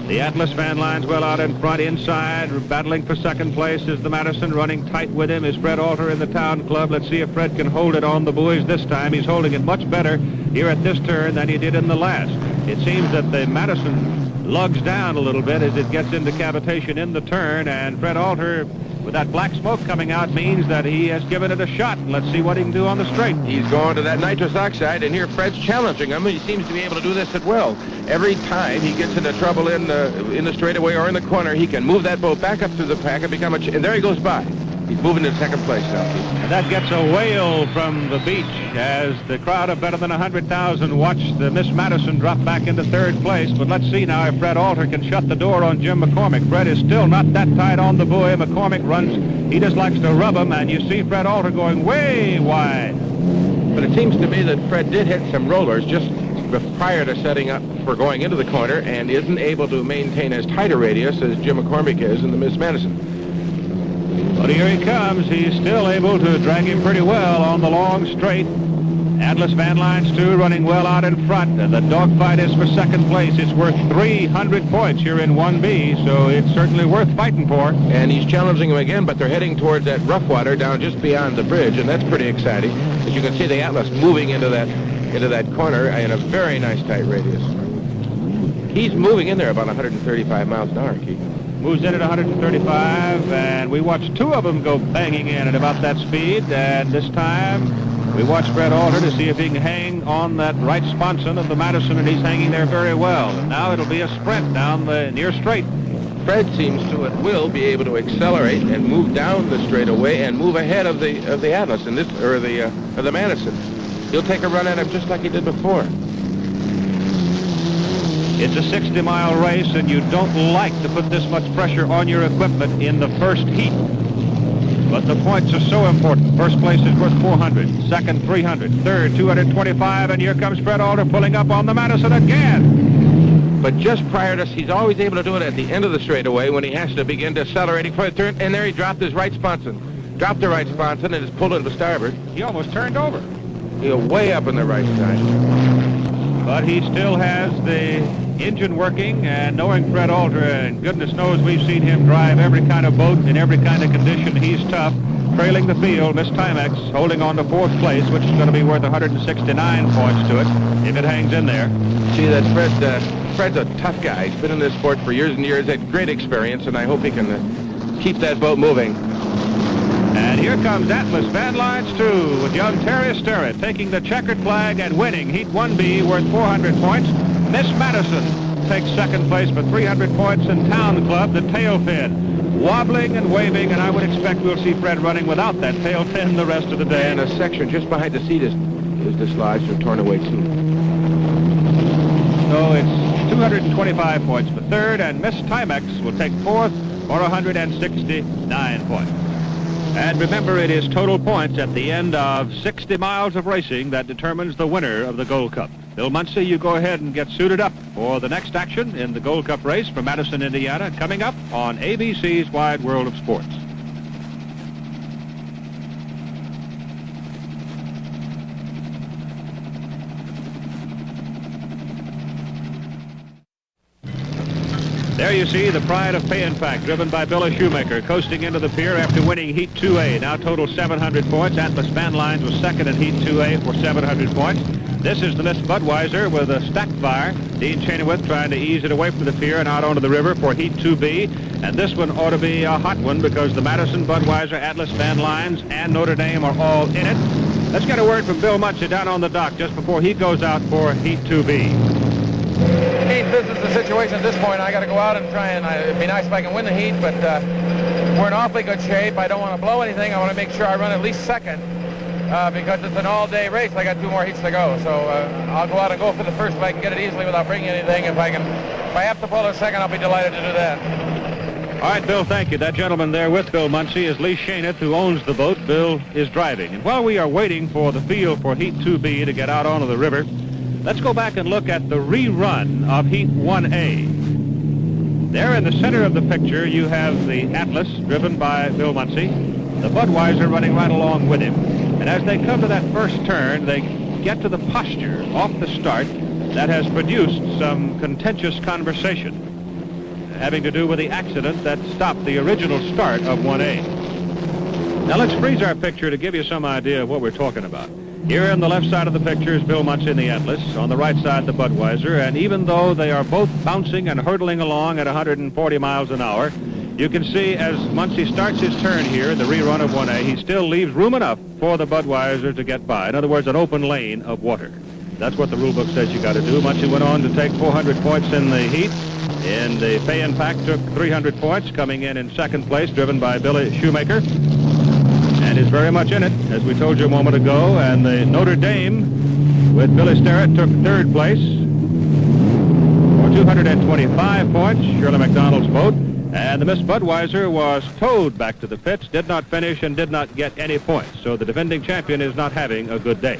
The Atlas Van Lines well out in front, inside, battling for second place is the Madison. Running tight with him is Fred Alter in the Town Club. Let's see if Fred can hold it on the buoys this time. He's holding it much better here at this turn than he did in the last. It seems that the Madison lugs down a little bit as it gets into cavitation in the turn, and Fred Alter, with that black smoke coming out, means that he has given it a shot. Let's see what he can do on the straight. He's going to that nitrous oxide, and here Fred's challenging him. He seems to be able to do this at will. Every time he gets into trouble in the straightaway or in the corner, he can move that boat back up through the pack and become a... And there he goes by. He's moving to second place now. And that gets a wail from the beach as the crowd of better than 100,000 watch the Miss Madison drop back into third place. But let's see now if Fred Alter can shut the door on Jim McCormick. Fred is still not that tight on the buoy. McCormick runs. He just likes to rub him, and you see Fred Alter going way wide. But it seems to me that Fred did hit some rollers just prior to setting up for going into the corner and isn't able to maintain as tight a radius as Jim McCormick is in the Miss Madison. But here he comes. He's still able to drag him pretty well on the long straight. Atlas Van Lines 2 running well out in front, and the dogfight is for second place. It's worth 300 points here in 1B, so it's certainly worth fighting for. And he's challenging him again, but they're heading towards that rough water down just beyond the bridge, and that's pretty exciting. As you can see, the Atlas moving into that corner in a very nice tight radius. He's moving in there about 135 miles an hour, Keith. Moves in at 135, and we watched two of them go banging in at about that speed, and this time we watched Fred Alter to see if he can hang on that right sponson of the Madison, and he's hanging there very well. And now it'll be a sprint down the near straight. Fred seems to at will be able to accelerate and move down the straightaway and move ahead of the Atlas and the Madison. He'll take a run at him just like he did before. It's a 60-mile race, and you don't like to put this much pressure on your equipment in the first heat. But the points are so important. First place is worth 400, second 300, third 225, and here comes Fred Alter pulling up on the Madison again. But just prior to, he's always able to do it at the end of the straightaway when he has to begin decelerating for the turn, and there he dropped his right sponson. Dropped the right sponson and is pulled into starboard. He almost turned over. He's way up on the right side. But he still has the engine working, and knowing Fred Alter, and goodness knows we've seen him drive every kind of boat in every kind of condition. He's tough. Trailing the field, Miss Timex holding on to fourth place, which is going to be worth 169 points to it if it hangs in there. See, that's Fred's a tough guy. He's been in this sport for years and years, had great experience, and I hope he can keep that boat moving. And here comes Atlas Van Lines 2 with young Terry Sterrett taking the checkered flag and winning Heat 1B worth 400 points. Miss Madison takes second place for 300 points, and Town Club, the tail fin, wobbling and waving, and I would expect we'll see Fred running without that tail fin the rest of the day. And a section just behind the seat is dislodged or torn away too. So it's 225 points for third, and Miss Timex will take fourth for 169 points. And remember, it is total points at the end of 60 miles of racing that determines the winner of the Gold Cup. Bill Muncie, you go ahead and get suited up for the next action in the Gold Cup race from Madison, Indiana, coming up on ABC's Wide World of Sports. There you see the pride of FLAV-R-PAC, driven by Billy Shoemaker, coasting into the pier after winning Heat 2A. Now total 700 points. Atlas Van Lines was second in Heat 2A for 700 points. This is the Miss Budweiser with a stacked fire. Dean Chenoweth trying to ease it away from the pier and out onto the river for Heat 2B. And this one ought to be a hot one because the Madison, Budweiser, Atlas Van Lines, and Notre Dame are all in it. Let's get a word from Bill Muncy down on the dock just before he goes out for Heat 2B. Heat, this is the situation at this point. I got to go out and try and it'd be nice if I can win the heat, but we're in awfully good shape. I don't want to blow anything. I want to make sure I run at least second because it's an all-day race. I got 2 more heats to go, so I'll go out and go for the first if I can get it easily without bringing anything. If I have to pull a second, I'll be delighted to do that. All right, Bill, thank you. That gentleman there with Bill Muncy is Lee Shaneth, who owns the boat. Bill is driving. And while we are waiting for the field for Heat 2B to get out onto the river, let's go back and look at the rerun of Heat 1A. There in the center of the picture, you have the Atlas, driven by Bill Muncy, the Budweiser running right along with him. And as they come to that first turn, they get to the posture off the start that has produced some contentious conversation having to do with the accident that stopped the original start of 1A. Now let's freeze our picture to give you some idea of what we're talking about. Here on the left side of the picture is Bill Muncy in the Atlas, on the right side the Budweiser, and even though they are both bouncing and hurtling along at 140 miles an hour, you can see as Muncy starts his turn here in the rerun of 1A, he still leaves room enough for the Budweiser to get by. In other words, an open lane of water. That's what the rule book says you got to do. Muncy went on to take 400 points in the heat. And the FLAV-R-PAC took 300 points, coming in second place, driven by Billy Shoemaker, and is very much in it, as we told you a moment ago. And the Notre Dame, with Billy Sterrett, took third place for 225 points, Shirley McDonald's boat. And the Miss Budweiser was towed back to the pits, did not finish, and did not get any points. So the defending champion is not having a good day.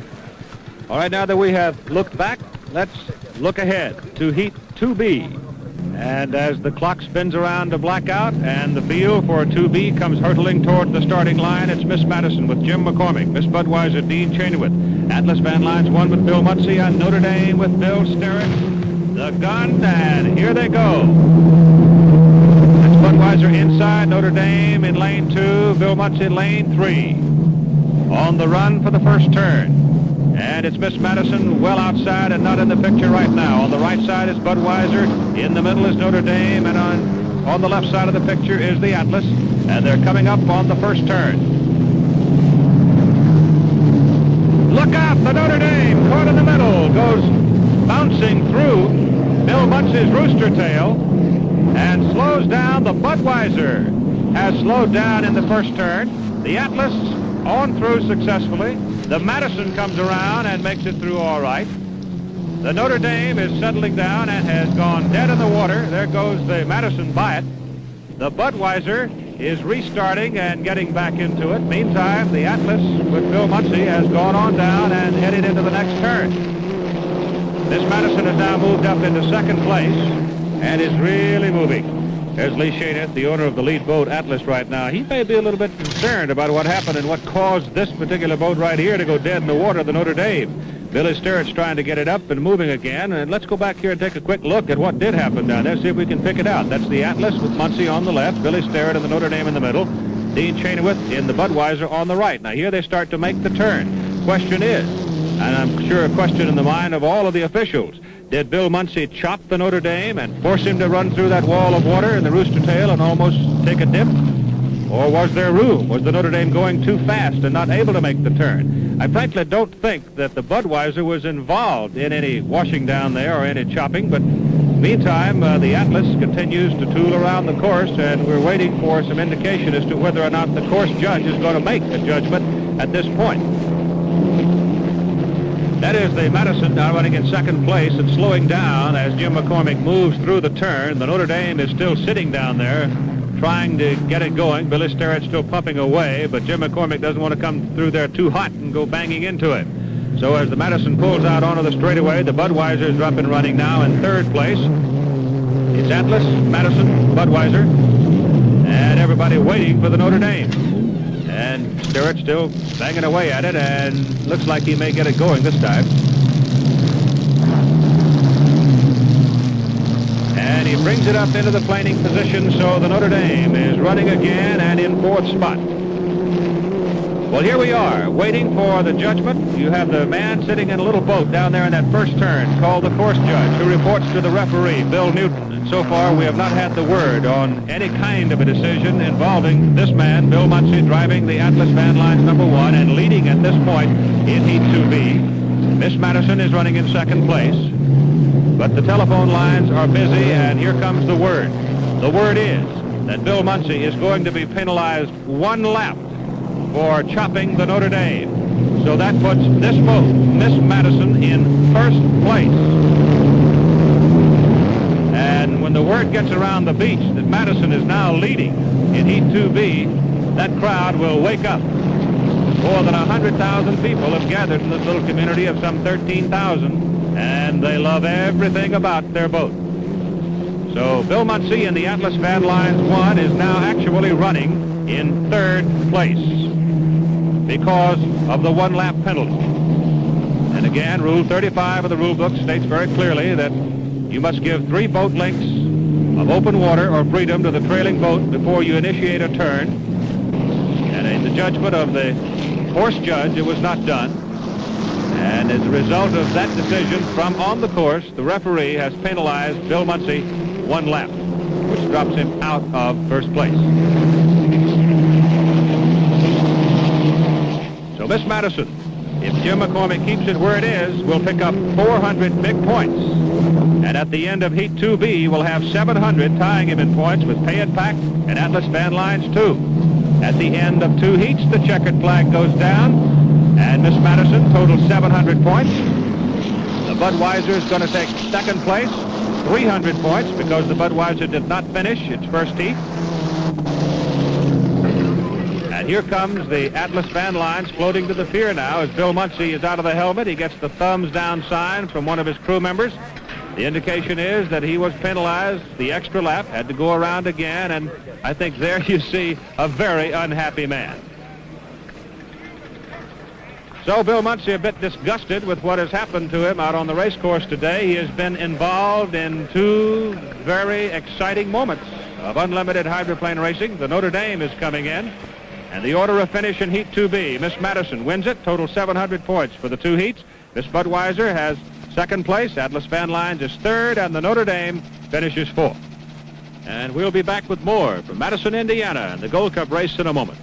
All right, now that we have looked back, let's look ahead to Heat 2B. And as the clock spins around to blackout and the field for 2B comes hurtling toward the starting line, it's Miss Madison with Jim McCormick, Miss Budweiser, Dean Chenoweth, Atlas Van Lines 1 with Bill Muncy, and Notre Dame with Bill Sterrett. The gun, and here they go. That's Budweiser inside, Notre Dame in lane 2, Bill Muncy in lane 3. On the run for the first turn. And it's Miss Madison well outside and not in the picture right now. On the right side is Budweiser. In the middle is Notre Dame. And on the left side of the picture is the Atlas. And they're coming up on the first turn. Look out! The Notre Dame, caught in the middle, goes bouncing through Bill Muncy's rooster tail and slows down. The Budweiser has slowed down in the first turn. The Atlas on through successfully. The Madison comes around and makes it through all right. The Notre Dame is settling down and has gone dead in the water. There goes the Madison by it. The Budweiser is restarting and getting back into it. Meantime, the Atlas with Bill Muncy has gone on down and headed into the next turn. This Madison has now moved up into second place and is really moving. There's Lee Shaneth, the owner of the lead boat, Atlas, right now. He may be a little bit concerned about what happened and what caused this particular boat right here to go dead in the water, the Notre Dame. Billy Sterrett's trying to get it up and moving again. And let's go back here and take a quick look at what did happen down there, see if we can pick it out. That's the Atlas with Muncy on the left, Billy Sterrett and the Notre Dame in the middle, Dean Chenoweth in the Budweiser on the right. Now here they start to make the turn. Question is, and I'm sure a question in the mind of all of the officials, did Bill Muncy chop the Notre Dame and force him to run through that wall of water in the rooster tail and almost take a dip? Or was there room? Was the Notre Dame going too fast and not able to make the turn? I frankly don't think that the Budweiser was involved in any washing down there or any chopping, but meantime, the Atlas continues to tool around the course, and we're waiting for some indication as to whether or not the course judge is going to make a judgment at this point. That is the Madison now running in second place and slowing down as Jim McCormick moves through the turn. The Notre Dame is still sitting down there trying to get it going. Billy Sterrett's still pumping away, but Jim McCormick doesn't want to come through there too hot and go banging into it. So as the Madison pulls out onto the straightaway, the Budweiser is up and running now in third place. It's Atlas, Madison, Budweiser, and everybody waiting for the Notre Dame. And Sterrett still banging away at it, and looks like he may get it going this time. And and he brings it up into the planing position, so the Notre Dame is running again and in fourth spot. Well, here we are, waiting for the judgment. You have the man sitting in a little boat down there in that first turn called the course judge, who reports to the referee, Bill Newton. And so far, we have not had the word on any kind of a decision involving this man, Bill Muncy, driving the Atlas Van Lines #1 and leading at this point in Heat 2B. Miss Madison is running in second place, but the telephone lines are busy, and here comes the word. The word is that Bill Muncy is going to be penalized 1 lap for chopping the Notre Dame. So that puts this boat, Miss Madison, in first place. And when the word gets around the beach that Madison is now leading in Heat 2B, that crowd will wake up. More than 100,000 people have gathered in this little community of some 13,000, and they love everything about their boat. So Bill Muncy in the Atlas Van Lines 1 is now actually running in third place because of the 1 lap penalty. And again, Rule 35 of the rule book states very clearly that you must give 3 boat lengths of open water or freedom to the trailing boat before you initiate a turn. And in the judgment of the course judge, it was not done. And as a result of that decision from on the course, the referee has penalized Bill Muncy 1 lap, which drops him out of first place. So Miss Madison, if Jim McCormick keeps it where it is, will pick up 400 big points. And at the end of Heat 2B, we'll have 700, tying him in points with APBA and Atlas Van Lines 2. At the end of 2 heats, the checkered flag goes down, and Miss Madison totals 700 points. The Budweiser is going to take second place, 300 points, because the Budweiser did not finish its first heat. And here comes the Atlas Van Lines floating to the pier now as Bill Muncy is out of the helmet. He gets the thumbs down sign from one of his crew members. The indication is that he was penalized the extra lap, had to go around again, and I think there you see a very unhappy man. So Bill Muncy a bit disgusted with what has happened to him out on the race course today. He has been involved in 2 very exciting moments of unlimited hydroplane racing. The Notre Dame is coming in, and the order of finish in Heat 2B. Miss Madison wins it, total 700 points for the 2 heats. Miss Budweiser has second place, Atlas Van Lines is third, and the Notre Dame finishes fourth. And we'll be back with more from Madison, Indiana, and the Gold Cup race in a moment.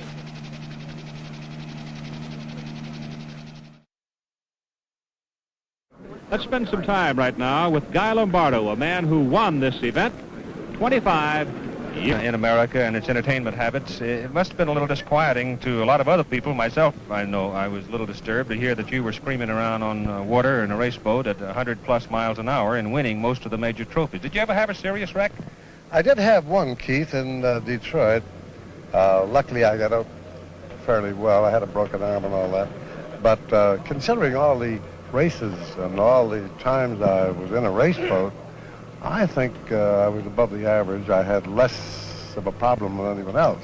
Let's spend some time right now with Guy Lombardo, a man who won this event 25 years. In America and its entertainment habits, it must have been a little disquieting to a lot of other people. Myself, I know I was a little disturbed to hear that you were screaming around on water in a race boat at 100+ miles an hour and winning most of the major trophies. Did you ever have a serious wreck? I did have one, Keith, in Detroit. Luckily, I got out fairly well. I had a broken arm and all that. But considering all the races and all the times I was in a race boat, I think I was above the average. I had less of a problem than anyone else.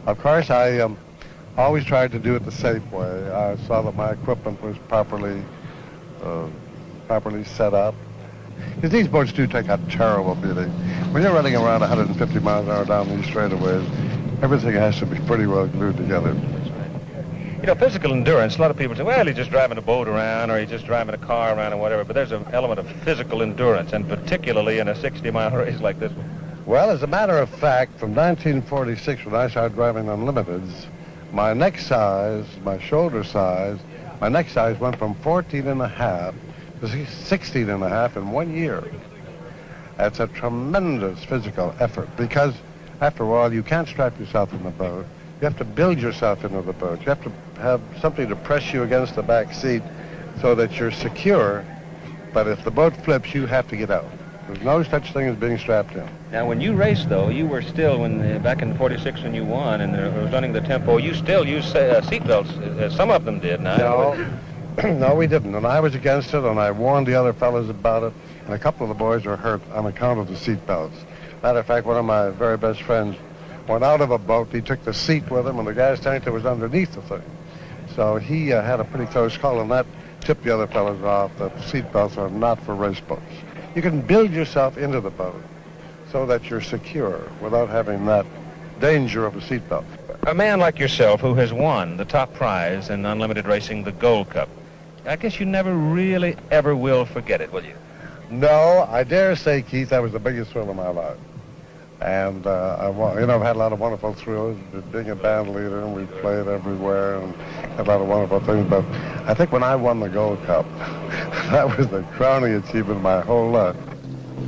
Of course, I always tried to do it the safe way. I saw that my equipment was properly set up. Because these boats do take a terrible beating. When you're running around 150 miles an hour down these straightaways, everything has to be pretty well glued together. You know, physical endurance, a lot of people say, well, he's just driving a boat around or he's just driving a car around or whatever, but there's an element of physical endurance, and particularly in a 60-mile race like this one. Well, as a matter of fact, from 1946, when I started driving Unlimiteds, my neck size, my shoulder size, my neck size went from 14.5 to 16.5 in 1 year. That's a tremendous physical effort because, after all, you can't strap yourself in the boat. You have to build yourself into the boat. You have to have something to press you against the back seat so that you're secure, but if the boat flips, you have to get out. There's no such thing as being strapped in. Now, when you raced, though, you were still, back in 46 when you won and was running the tempo, you still used seat belts. Some of them did. Now, no, we didn't. And I was against it, and I warned the other fellas about it, and a couple of the boys were hurt on account of the seat belts. Matter of fact, one of my very best friends went out of a boat. He took the seat with him, and the gas tank that was underneath the thing. So he had a pretty close call, and that tipped the other fellas off that the seat belts are not for race boats. You can build yourself into the boat, so that you're secure without having that danger of a seatbelt. A man like yourself who has won the top prize in unlimited racing, the Gold Cup, I guess you never really ever will forget it, will you? No, I dare say, Keith, that was the biggest thrill of my life. And I've had a lot of wonderful thrills, being a band leader, and we played everywhere, and had a lot of wonderful things. But I think when I won the Gold Cup, that was the crowning achievement of my whole life.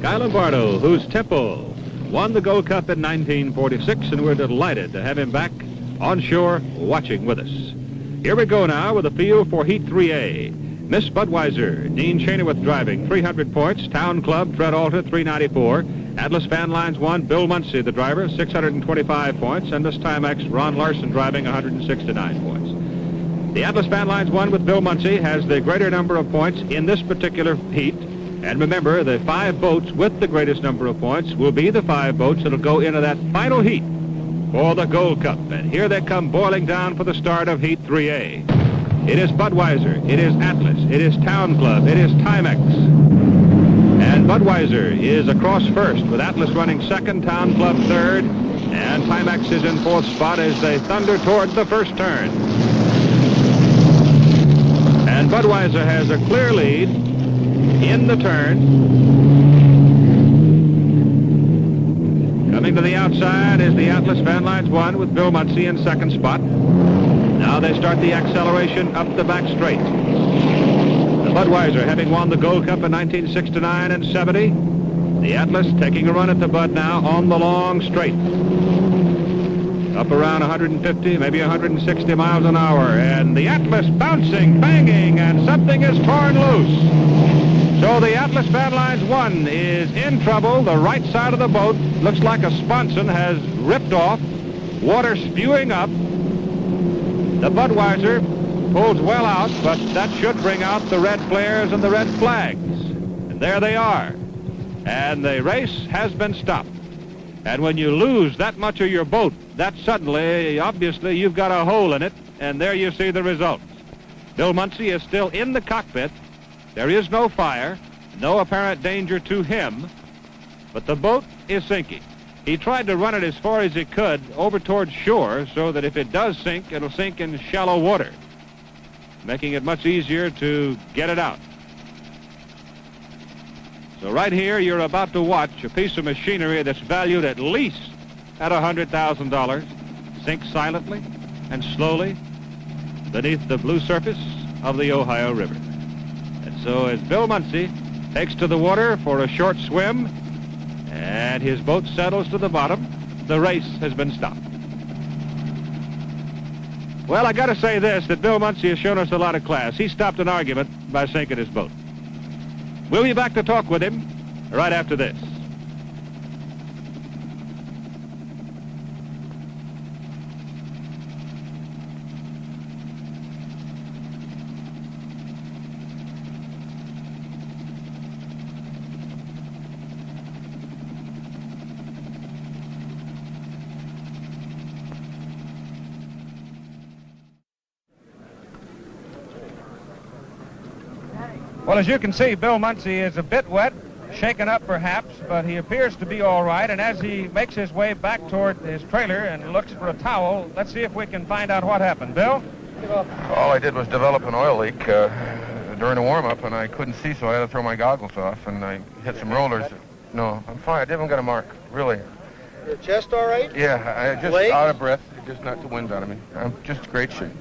Guy Lombardo, whose Temple won the Gold Cup in 1946, and we're delighted to have him back on shore watching with us. Here we go now with a field for Heat 3A. Miss Budweiser, Dean Chenoweth driving, 300 points. Town Club, Fred Alter, 394. Atlas Van Lines 1, Bill Muncie, the driver, 625 points. And Miss Timex, Ron Larson driving, 169 points. The Atlas Van Lines 1 with Bill Muncie has the greater number of points in this particular heat. And remember, the 5 boats with the greatest number of points will be the 5 boats that will go into that final heat for the Gold Cup. And here they come boiling down for the start of Heat 3A. It is Budweiser, it is Atlas, it is Town Club, it is Timex. And Budweiser is across first, with Atlas running second, Town Club third, and Timex is in fourth spot as they thunder toward the first turn. And Budweiser has a clear lead in the turn. Coming to the outside is the Atlas Van Lines 1 with Bill Muncie in second spot. Now they start the acceleration up the back straight. The Budweiser, having won the Gold Cup in 1969 and 70. The Atlas taking a run at the Bud now on the long straight. Up around 150, maybe 160 miles an hour. And the Atlas bouncing, banging, and something is torn loose. So the Atlas Van Lines 1 is in trouble. The right side of the boat looks like a sponson has ripped off. Water spewing up. The Budweiser pulls well out, but that should bring out the red flares and the red flags. And there they are. And the race has been stopped. And when you lose that much of your boat, that suddenly, obviously, you've got a hole in it, and there you see the results. Bill Muncie is still in the cockpit. There is no fire, no apparent danger to him, but the boat is sinking. He tried to run it as far as he could over towards shore so that if it does sink, it'll sink in shallow water, making it much easier to get it out. So right here, you're about to watch a piece of machinery that's valued at least at $100,000 sink silently and slowly beneath the blue surface of the Ohio River. And so as Bill Muncie takes to the water for a short swim, and his boat settles to the bottom, the race has been stopped. Well, I got to say this, that Bill Muncie has shown us a lot of class. He stopped an argument by sinking his boat. We'll be back to talk with him right after this. Well, as you can see, Bill Muncie is a bit wet, shaken up perhaps, but he appears to be all right. And as he makes his way back toward his trailer and looks for a towel, let's see if we can find out what happened. Bill? All I did was develop an oil leak during a warm-up, and I couldn't see, so I had to throw my goggles off, and I hit some rollers. No, I'm fine. I didn't get a mark, really. Your chest all right? Yeah, I just Legs? out of breath. It just knocked the wind out of me. I'm just great shape.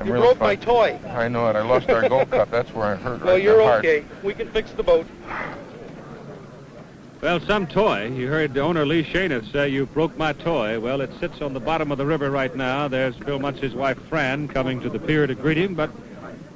You broke my toy. I know it. I lost our Gold Cup. That's where I hurt. Well, you're okay. We can fix the boat. Well, some toy. You heard owner Lee Shaneth say, "You broke my toy." Well, it sits on the bottom of the river right now. There's Bill Muncie's wife, Fran, coming to the pier to greet him, but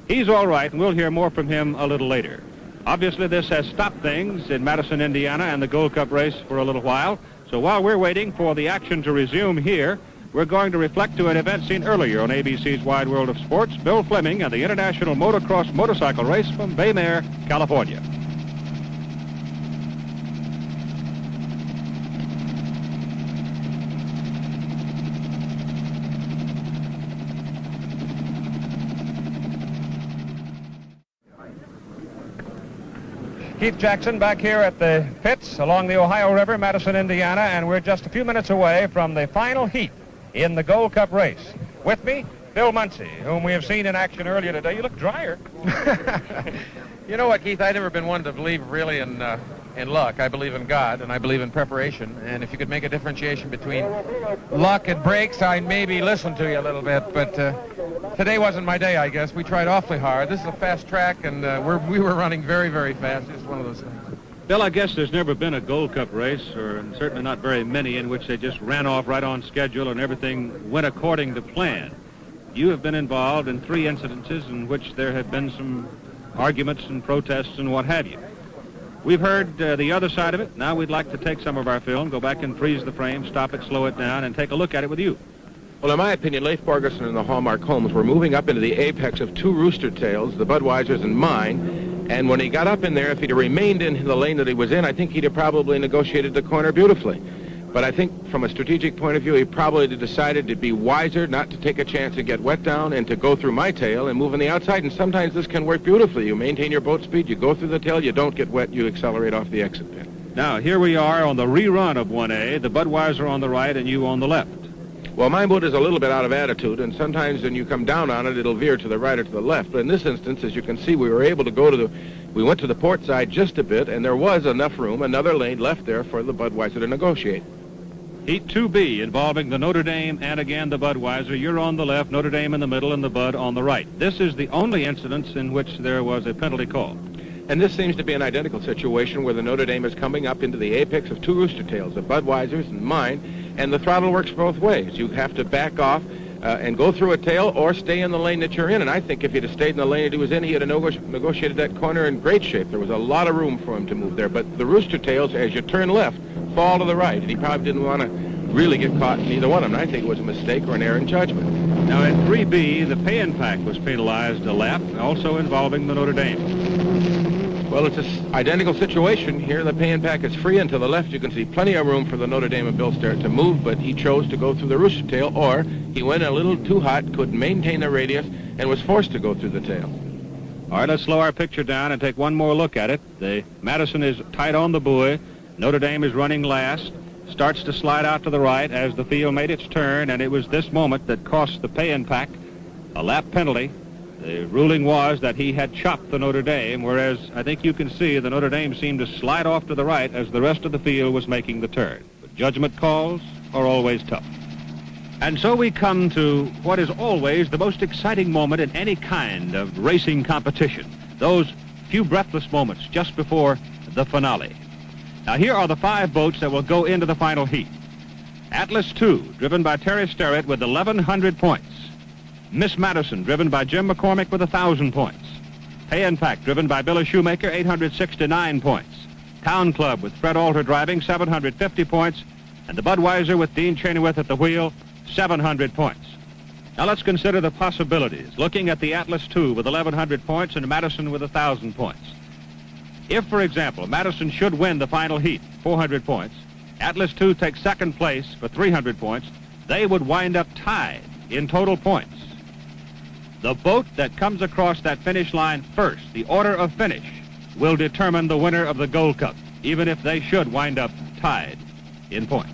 he's all right, and we'll hear more from him a little later. Obviously, this has stopped things in Madison, Indiana, and the Gold Cup race for a little while. So while we're waiting for the action to resume here, we're going to reflect to an event seen earlier on ABC's Wide World of Sports, Bill Fleming and the International Motocross Motorcycle Race from Baymare, California. Keith Jackson back here at the pits along the Ohio River, Madison, Indiana, and we're just a few minutes away from the final heat in the Gold Cup race. With me, Bill Muncy, whom we have seen in action earlier today. You look drier. You know what, Keith? I've never been one to believe really in luck. I believe in God, and I believe in preparation. And if you could make a differentiation between luck and breaks, I'd maybe listen to you a little bit. But today wasn't my day, I guess. We tried awfully hard. This is a fast track, and we were running very, very fast. It's one of those things. Bill, I guess there's never been a Gold Cup race, or certainly not very many, in which they just ran off right on schedule and everything went according to plan. You have been involved in 3 incidences in which there have been some arguments and protests and what have you. We've heard the other side of it. Now we'd like to take some of our film, go back and freeze the frame, stop it, slow it down, and take a look at it with you. Well, in my opinion, Leif Borgerson and the Hallmark Holmes were moving up into the apex of 2 rooster tails, the Budweisers and mine. And when he got up in there, if he'd have remained in the lane that he was in, I think he'd have probably negotiated the corner beautifully. But I think from a strategic point of view, he probably decided to be wiser not to take a chance and get wet down and to go through my tail and move on the outside. And sometimes this can work beautifully. You maintain your boat speed, you go through the tail, you don't get wet, you accelerate off the exit pin. Now, here we are on the rerun of 1A, the Budweiser on the right and you on the left. Well, my boat is a little bit out of attitude, and sometimes when you come down on it, it'll veer to the right or to the left. But in this instance, as you can see, we were able to go to we went to the port side just a bit, and there was enough room, another lane left there for the Budweiser to negotiate. Heat 2B involving the Notre Dame and again the Budweiser. You're on the left, Notre Dame in the middle, and the Bud on the right. This is the only incidence in which there was a penalty call. And this seems to be an identical situation where the Notre Dame is coming up into the apex of 2 rooster tails, the Budweisers and mine, and the throttle works both ways. You have to back off and go through a tail or stay in the lane that you're in. And I think if he'd have stayed in the lane that he was in, he would have negotiated that corner in great shape. There was a lot of room for him to move there. But the rooster tails, as you turn left, fall to the right. And he probably didn't want to really get caught in either one of them. And I think it was a mistake or an error in judgment. Now in 3B, the pay-and-pack was penalized a lap, also involving the Notre Dame. Well, it's an identical situation here. The pay-and-pack is free, and to the left you can see plenty of room for the Notre Dame and Bill Sterrett to move, but he chose to go through the rooster tail, or he went a little too hot, couldn't maintain the radius, and was forced to go through the tail. All right, let's slow our picture down and take one more look at it. The Madison is tight on the buoy. Notre Dame is running last. Starts to slide out to the right as the field made its turn, and it was this moment that cost the pay-and-pack a lap penalty. The ruling was that he had chopped the Notre Dame, whereas I think you can see the Notre Dame seemed to slide off to the right as the rest of the field was making the turn. But judgment calls are always tough. And so we come to what is always the most exciting moment in any kind of racing competition, those few breathless moments just before the finale. Now here are the 5 boats that will go into the final heat. Atlas II, driven by Terry Sterrett with 1,100 points. Miss Madison, driven by Jim McCormick with 1,000 points. Pay-and-pack, driven by Billy Shoemaker, 869 points. Town Club with Fred Alter driving, 750 points. And the Budweiser with Dean Chenoweth at the wheel, 700 points. Now let's consider the possibilities, looking at the Atlas II with 1,100 points and Madison with 1,000 points. If, for example, Madison should win the final heat, 400 points, Atlas II takes second place for 300 points, they would wind up tied in total points. The boat that comes across that finish line first, the order of finish, will determine the winner of the Gold Cup, even if they should wind up tied in points.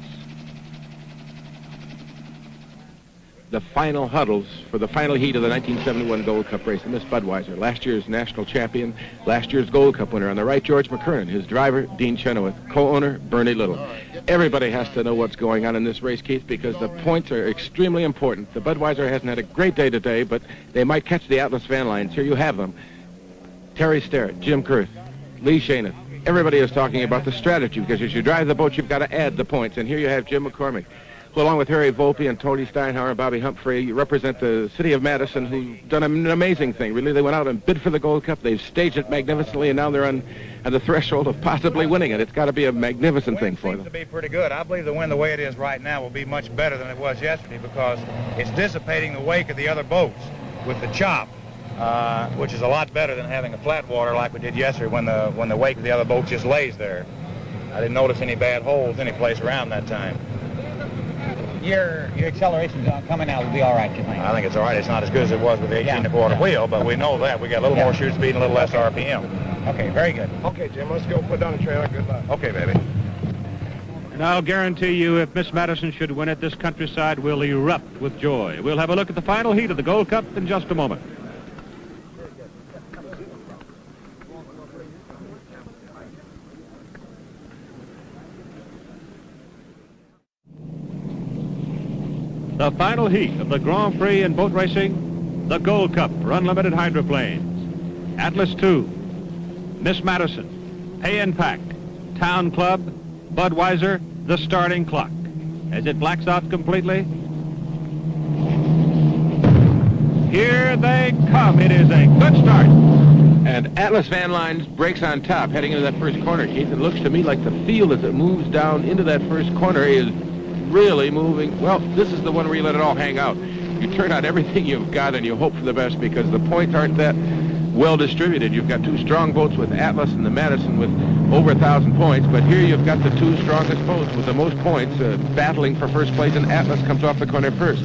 The final huddles for the final heat of the 1971 Gold Cup race. Miss Budweiser, last year's national champion, last year's Gold Cup winner. On the right, George McKernan, his driver, Dean Chenoweth, co-owner, Bernie Little. Everybody has to know what's going on in this race, Keith, because the points are extremely important. The Budweiser hasn't had a great day today, but they might catch the Atlas Van Lines. Here you have them. Terry Sterrett, Jim Kurth, Lee Shaneth. Everybody is talking about the strategy, because as you drive the boat, you've got to add the points. And here you have Jim McCormick, who, along with Harry Volpe and Tony Steinhauer and Bobby Humphrey, you represent the city of Madison, who've done an amazing thing. Really, they went out and bid for the Gold Cup. They've staged it magnificently, and now they're on the threshold of possibly winning it. It's got to be a magnificent thing for them. It seems to be pretty good. I believe the wind the way it is right now will be much better than it was yesterday because it's dissipating the wake of the other boats with the chop, which is a lot better than having a flat water like we did yesterday when the wake of the other boat just lays there. I didn't notice any bad holes any place around that time. your acceleration coming out will be all right, you think? I think it's all right. It's not as good as it was with the 18 1/4 wheel, but we know that. We got a little more shoot speed and a little less RPM. Okay, very good. Okay, Jim, let's go put down the trailer. Good luck. Okay, baby. And I'll guarantee you, if Miss Madison should win it, this countryside will erupt with joy. We'll have a look at the final heat of the Gold Cup in just a moment. The final heat of the Grand Prix in boat racing, the Gold Cup for unlimited hydroplanes. Atlas II, Miss Madison, APBA, Town Club, Budweiser, the starting clock. As it blacks out completely, here they come. It is a good start. And Atlas Van Lines brakes on top heading into that first corner, Keith. It looks to me like the field as it moves down into that first corner is really moving. Well, this is the one where you let it all hang out. You turn out everything you've got and you hope for the best because the points aren't that well distributed. You've got two strong boats with Atlas and the Madison with over 1,000 points, but here you've got the two strongest boats with the most points battling for first place, and Atlas comes off the corner first.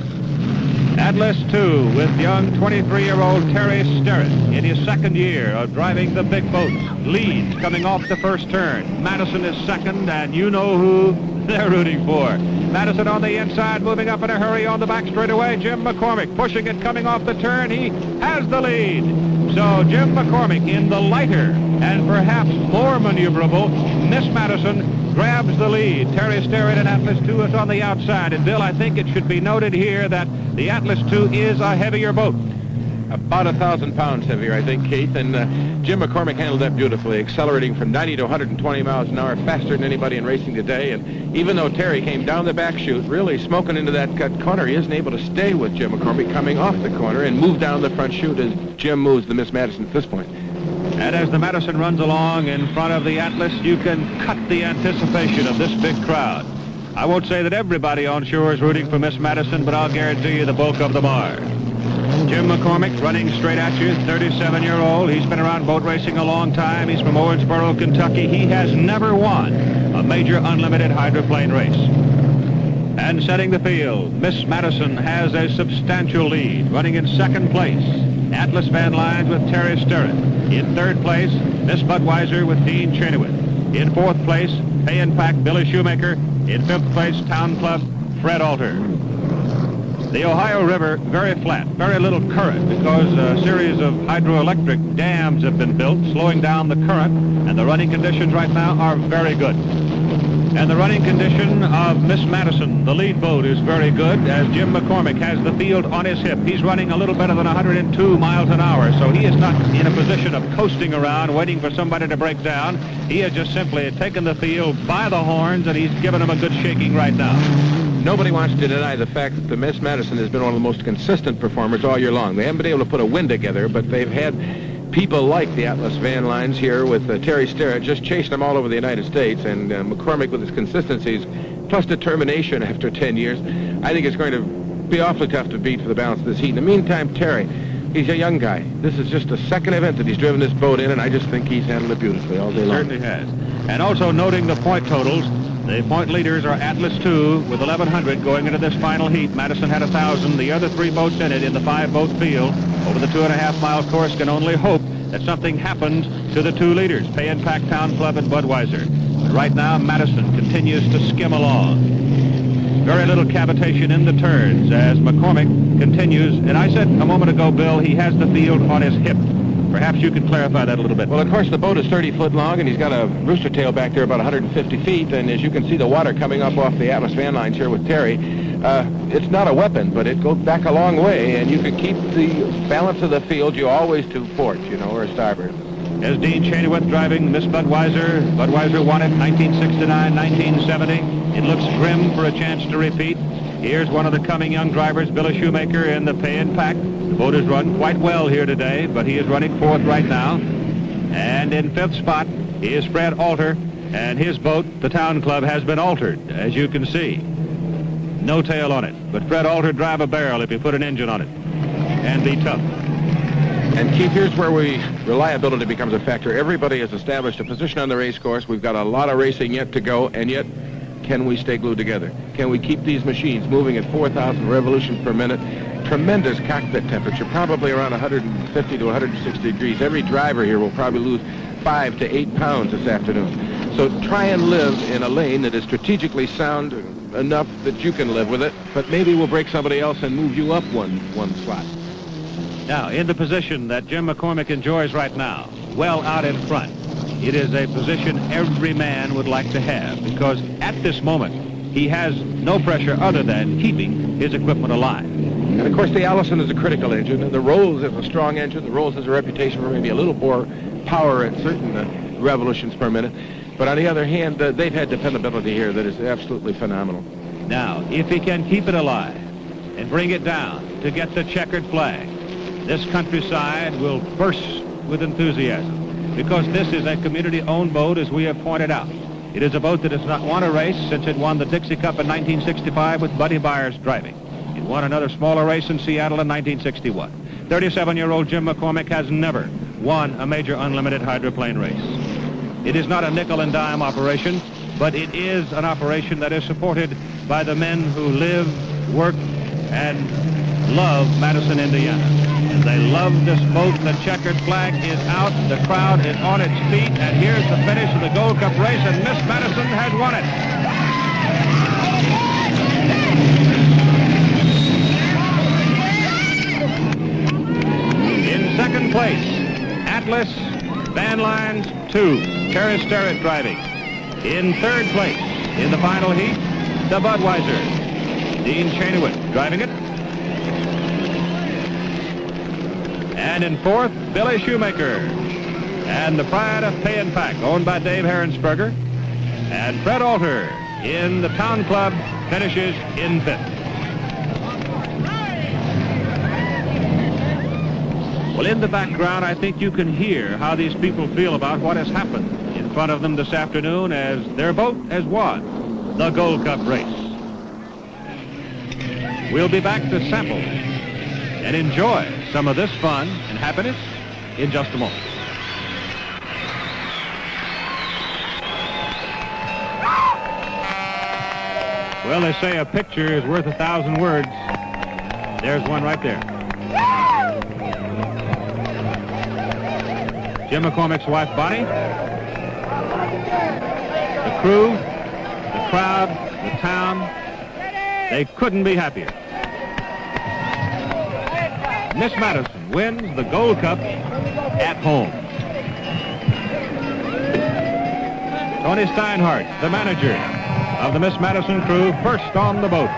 Atlas II with young 23-year-old Terry Sterrett in his second year of driving the big boats. Leads coming off the first turn. Madison is second, and you know who they're rooting for. Madison on the inside, moving up in a hurry on the back straightaway. Jim McCormick pushing it, coming off the turn. He has the lead. So Jim McCormick in the lighter and perhaps more maneuverable Miss Madison grabs the lead. Terry Sterrett and Atlas II is on the outside. And Bill, I think it should be noted here that the Atlas II is a heavier boat. About 1,000 pounds heavier, I think, Keith. And Jim McCormick handled that beautifully, accelerating from 90 to 120 miles an hour, faster than anybody in racing today. And even though Terry came down the back chute, really smoking into that cut corner, he isn't able to stay with Jim McCormick coming off the corner and move down the front chute as Jim moves the Miss Madison at this point. And as the Madison runs along in front of the Atlas, you can cut the anticipation of this big crowd. I won't say that everybody on shore is rooting for Miss Madison, but I'll guarantee you the bulk of them are. Jim McCormick running straight at you, 37-year-old. He's been around boat racing a long time. He's from Owensboro, Kentucky. He has never won a major unlimited hydroplane race. And setting the field, Miss Madison has a substantial lead, running in second place. Atlas Van Lines with Terry Sterrett. In third place, Miss Budweiser with Dean Chenoweth. In fourth place, APBA Billy Shoemaker. In fifth place, Town Club Fred Alter. The Ohio River, very flat, very little current because a series of hydroelectric dams have been built, slowing down the current, and the running conditions right now are very good. And the running condition of Miss Madison, the lead boat, is very good as Jim McCormick has the field on his hip. He's running a little better than 102 miles an hour, so he is not in a position of coasting around, waiting for somebody to break down. He has just simply taken the field by the horns, and he's given them a good shaking right now. Nobody wants to deny the fact that the Miss Madison has been one of the most consistent performers all year long. They haven't been able to put a win together, but they've had people like the Atlas Van Lines here with Terry Sterrett just chasing them all over the United States, and McCormick with his consistencies plus determination after 10 years. I think it's going to be awfully tough to beat for the balance of this heat. In the meantime, Terry, he's a young guy. This is just the second event that he's driven this boat in, and I just think he's handled it beautifully all day long. Certainly has. And also noting the point totals, the point leaders are Atlas II with 1,100 going into this final heat. Madison had 1,000. The other three boats in it in the 5-boat field over the 2.5-mile course can only hope that something happens to the two leaders, APBA, Town Club, and Budweiser. But right now, Madison continues to skim along. Very little cavitation in the turns as McCormick continues. And I said a moment ago, Bill, he has the field on his hip. Perhaps you could clarify that a little bit. Well, of course, the boat is 30 foot long, and he's got a rooster tail back there about 150 feet. And as you can see, the water coming up off the Atlas Van Lines here with Terry, it's not a weapon, but it goes back a long way, and you can keep the balance of the field. You always to port, you know, or starboard. As Dean Chenoweth driving Miss Budweiser. Budweiser won it 1969, 1970. It looks grim for a chance to repeat. Here's one of the coming young drivers, Billy Shoemaker, in the APBA. The boat has run quite well here today, but he is running fourth right now. And in fifth spot is Fred Alter, and his boat, the Town Club, has been altered, as you can see. No tail on it, but Fred Alter drive a barrel if you put an engine on it, and be tough. And Keith, here's where reliability becomes a factor. Everybody has established a position on the race course. We've got a lot of racing yet to go, and yet can we stay glued together? Can we keep these machines moving at 4,000 revolutions per minute? Tremendous cockpit temperature, probably around 150 to 160 degrees. Every driver here will probably lose 5 to 8 pounds this afternoon. So try and live in a lane that is strategically sound enough that you can live with it, but maybe we'll break somebody else and move you up one slot. Now, in the position that Jim McCormick enjoys right now, well out in front, it is a position every man would like to have, because at this moment, he has no pressure other than keeping his equipment alive. And of course, the Allison is a critical engine, and the Rolls is a strong engine. The Rolls has a reputation for maybe a little more power at certain revolutions per minute. But on the other hand, they've had dependability here that is absolutely phenomenal. Now, if he can keep it alive and bring it down to get the checkered flag, this countryside will burst with enthusiasm, because this is a community-owned boat, as we have pointed out. It is a boat that does not won a race since it won the Dixie Cup in 1965 with Buddy Byers driving. It won another smaller race in Seattle in 1961. 37-year-old Jim McCormick has never won a major unlimited hydroplane race. It is not a nickel and dime operation, but it is an operation that is supported by the men who live, work, and love Madison, Indiana. And they love this boat. The checkered flag is out. The crowd is on its feet. And here's the finish of the Gold Cup race, and Miss Madison has won it. In second place, Atlas Van Lines 2. Terry Sterrett driving. In third place, in the final heat, the Budweiser. Dean Chainowit driving it. And in fourth, Billy Shoemaker. And the Pride of APBA, owned by Dave Herensberger. And Fred Alter in the Town Club finishes in fifth. Well, in the background, I think you can hear how these people feel about what has happened in front of them this afternoon, as their boat has won the Gold Cup race. We'll be back to sample and enjoy some of this fun and happiness in just a moment. Well, they say a picture is worth 1,000 words. There's one right there. Jim McCormick's wife, Bonnie, the crew, the crowd, the town, they couldn't be happier. Miss Madison wins the Gold Cup at home. Tony Steinhardt, the manager of the Miss Madison crew, first on the boat.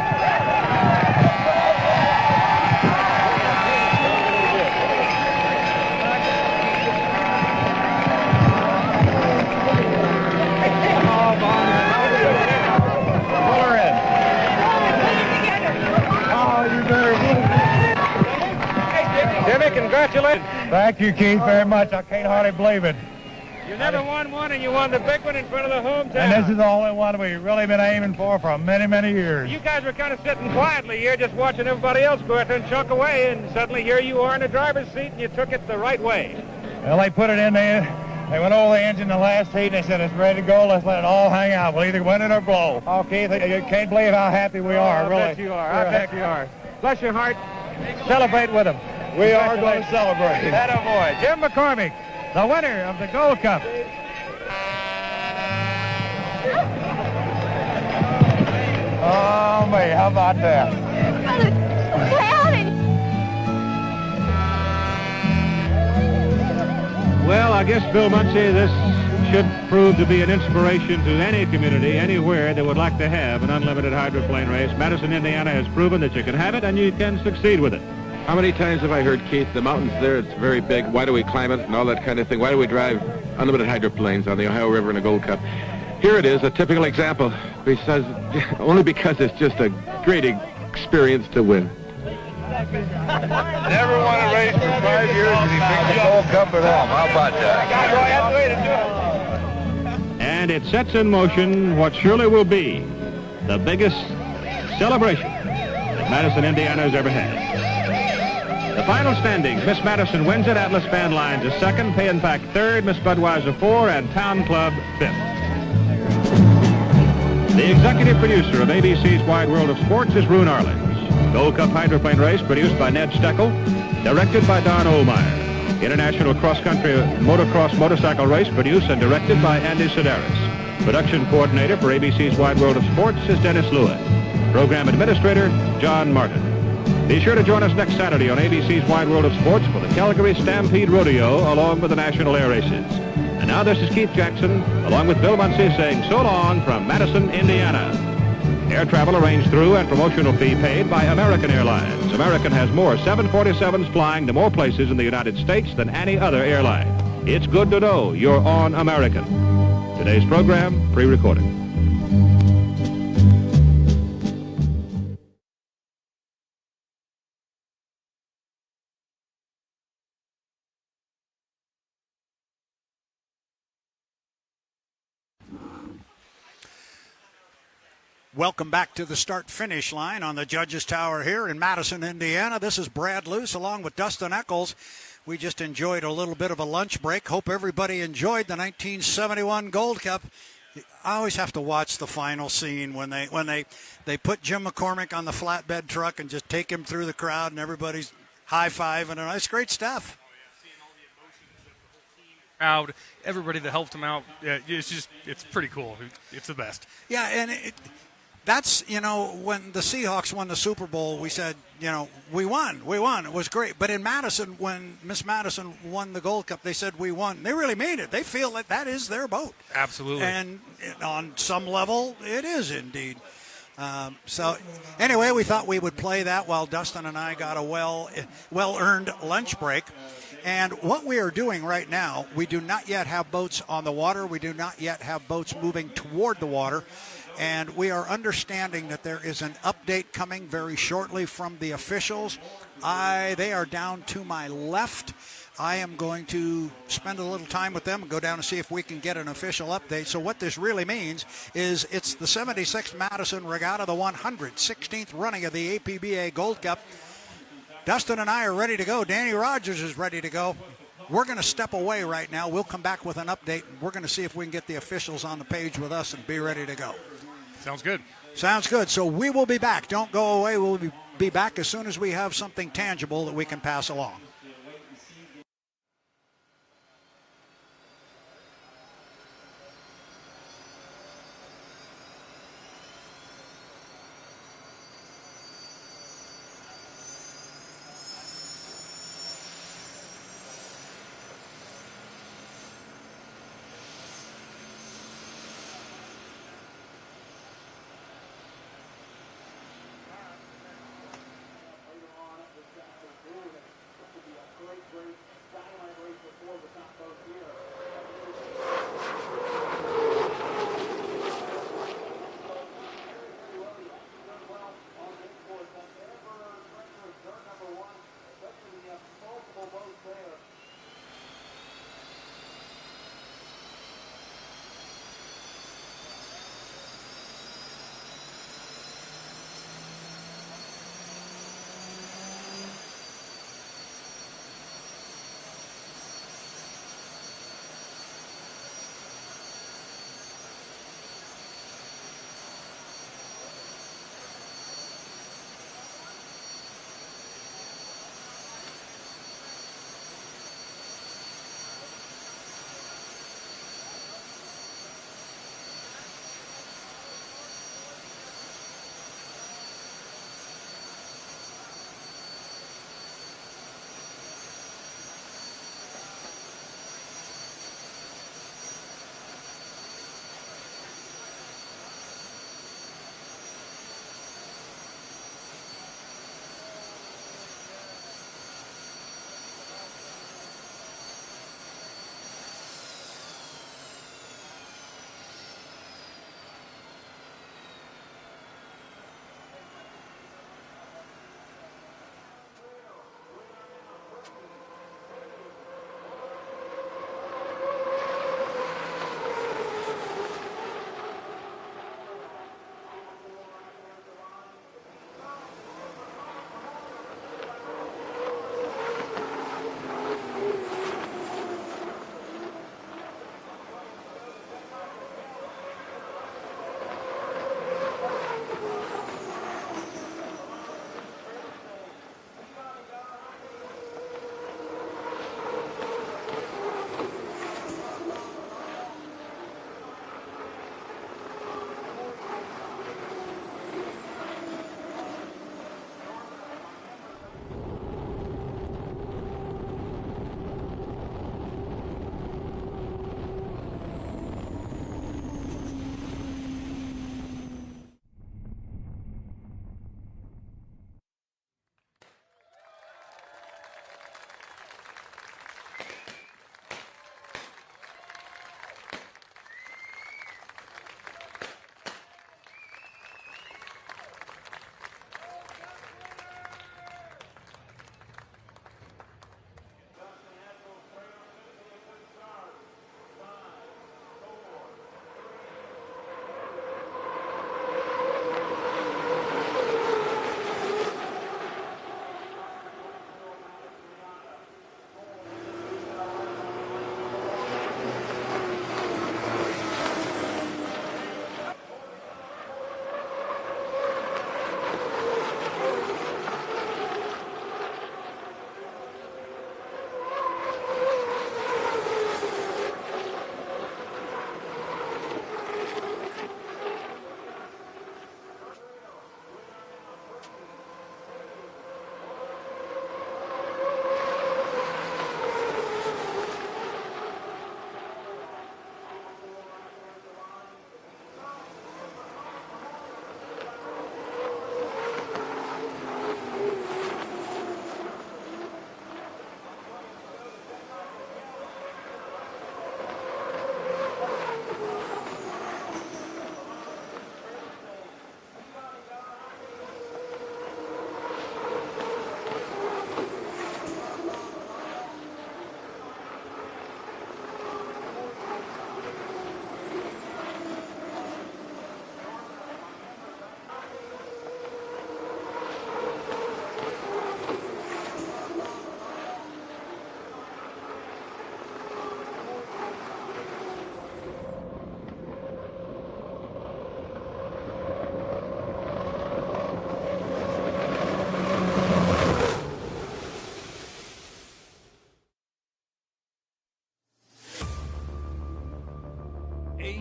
Congratulations. Thank you, Keith, very much. I can't hardly believe it. You never won one, and you won the big one in front of the hometown. And this is the only one we've really been aiming for many, many years. You guys were kind of sitting quietly here, just watching everybody else go out there and chunk away, and suddenly here you are in the driver's seat, and you took it the right way. Well, they put it in there. They went over the engine the last heat, and they said, it's ready to go. Let's let it all hang out. We'll either win it or blow. Oh, Keith, you can't believe how happy we are, really. I bet you are. I bet you are. Bless your heart. Celebrate with them. We are going to celebrate. Atta boy. Jim McCormick, the winner of the Gold Cup. Oh, me, how about that? Well, I guess, Bill Muncie, this should prove to be an inspiration to any community, anywhere that would like to have an unlimited hydroplane race. Madison, Indiana has proven that you can have it and you can succeed with it. How many times have I heard, Keith, the mountain's there, it's very big, why do we climb it, and all that kind of thing? Why do we drive unlimited hydroplanes on the Ohio River in a Gold Cup? Here it is, a typical example, only because it's just a great experience to win. Never won a race for 5 years, and he picked the Gold Cup at home. How about that? And it sets in motion what surely will be the biggest celebration that Madison, Indiana has ever had. The final standings, Miss Madison wins it, Atlas Van Lines is second, APBA third, Miss Budweiser 4, and Town Club 5th. The executive producer of ABC's Wide World of Sports is Runne Arledge. Gold Cup hydroplane race produced by Ned Steckel, directed by Don Ohlmeyer. International cross-country motocross motorcycle race produced and directed by Andy Sedaris. Production coordinator for ABC's Wide World of Sports is Dennis Lewis. Program administrator, John Martin. Be sure to join us next Saturday on ABC's Wide World of Sports for the Calgary Stampede Rodeo along with the National Air Races. And now this is Keith Jackson along with Bill Muncie saying so long from Madison, Indiana. Air travel arranged through and promotional fee paid by American Airlines. American has more 747s flying to more places in the United States than any other airline. It's good to know you're on American. Today's program, pre-recorded. Welcome back to the start-finish line on the Judges Tower here in Madison, Indiana. This is Brad Luce along with Dustin Eccles. We just enjoyed a little bit of a lunch break. Hope everybody enjoyed the 1971 Gold Cup. I always have to watch the final scene when they put Jim McCormick on the flatbed truck and just take him through the crowd and everybody's high-fiving. And it's great stuff. Crowd, everybody that helped him out, it's pretty cool. It's the best. Yeah, and that's, when the Seahawks won the Super Bowl, we said, we won. It was great. But in Madison, when Miss Madison won the Gold Cup, they said we won. They really mean it. They feel that is their boat. Absolutely. And on some level, it is indeed. So anyway, we thought we would play that while Dustin and I got a well-earned lunch break. And what we are doing right now, we do not yet have boats on the water. We do not yet have boats moving toward the water. And we are understanding that there is an update coming very shortly from the officials. They are down to my left. I am going to spend a little time with them and go down and see if we can get an official update. So what this really means is it's the 76th Madison Regatta, the 116th running of the APBA Gold Cup. Dustin and I are ready to go. Danny Rogers is ready to go. We're going to step away right now. We'll come back with an update. We're going to see if we can get the officials on the page with us and be ready to go. Sounds good. Sounds good. So we will be back. Don't go away. We'll be back as soon as we have something tangible that we can pass along.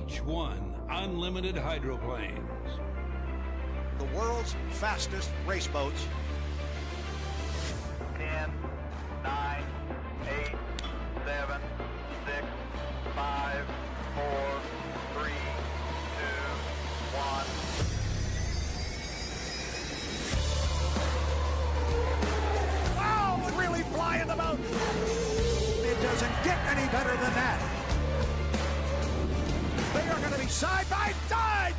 H1 Unlimited Hydroplanes. The world's fastest race boats. 10, 9, 8, 7, 6, 5, 4, 3, 2, 1. Wow, really flying the boat. It doesn't get any better than that. They are going to be side by side.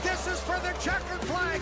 This is for the checkered flag.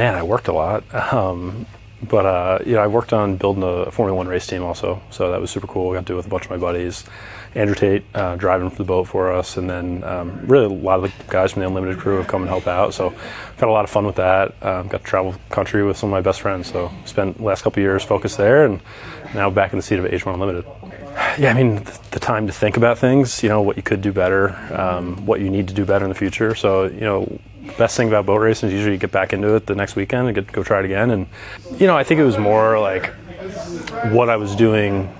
Man, I worked a lot. But I worked on building a Formula One race team also, so that was super cool. I got to do it with a bunch of my buddies. Andrew Tate driving for the boat for us, and then really a lot of the guys from the Unlimited crew have come and helped out. So I've had a lot of fun with that. Got to travel the country with some of my best friends. So spent the last couple of years focused there, and now back in the seat of H1 Unlimited. Yeah, I mean, the time to think about things, what you could do better, what you need to do better in the future. So, best thing about boat racing is usually you get back into it the next weekend and get to go try it again. And, I think it was more like what I was doing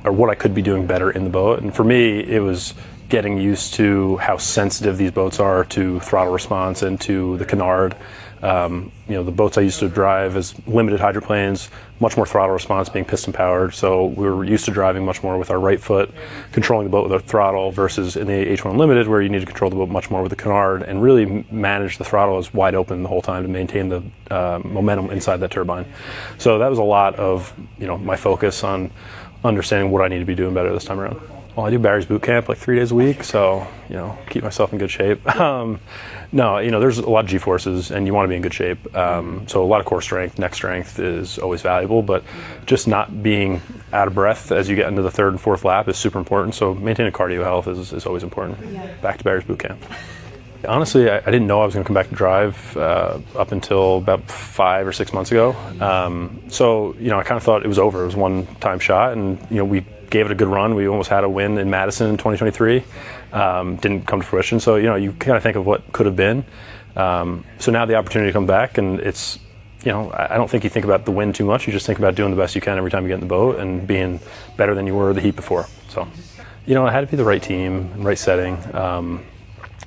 or what I could be doing better in the boat. And for me, it was getting used to how sensitive these boats are to throttle response and to the canard. The boats I used to drive as limited hydroplanes, much more throttle response, being piston powered. So we were used to driving much more with our right foot, controlling the boat with our throttle, versus in the H1 Unlimited where you need to control the boat much more with the canard and really manage the throttle as wide open the whole time to maintain the momentum inside that turbine. So that was a lot of my focus on understanding what I need to be doing better this time around. Well, I do Barry's boot camp like 3 days a week, so keep myself in good shape. There's a lot of G-forces, and you want to be in good shape. So a lot of core strength, neck strength is always valuable, but just not being out of breath as you get into the third and fourth lap is super important. So maintaining cardio health is always important. Yeah. Back to Barry's boot camp. Honestly, I didn't know I was going to come back to drive up until about 5 or 6 months ago. I kind of thought it was over. It was a one-time shot, and we gave it a good run. We almost had a win in Madison in 2023. Didn't come to fruition. So, you kind of think of what could have been. So now the opportunity to come back, and it's, I don't think you think about the win too much. You just think about doing the best you can every time you get in the boat and being better than you were the heat before. So, it had to be the right team, right setting.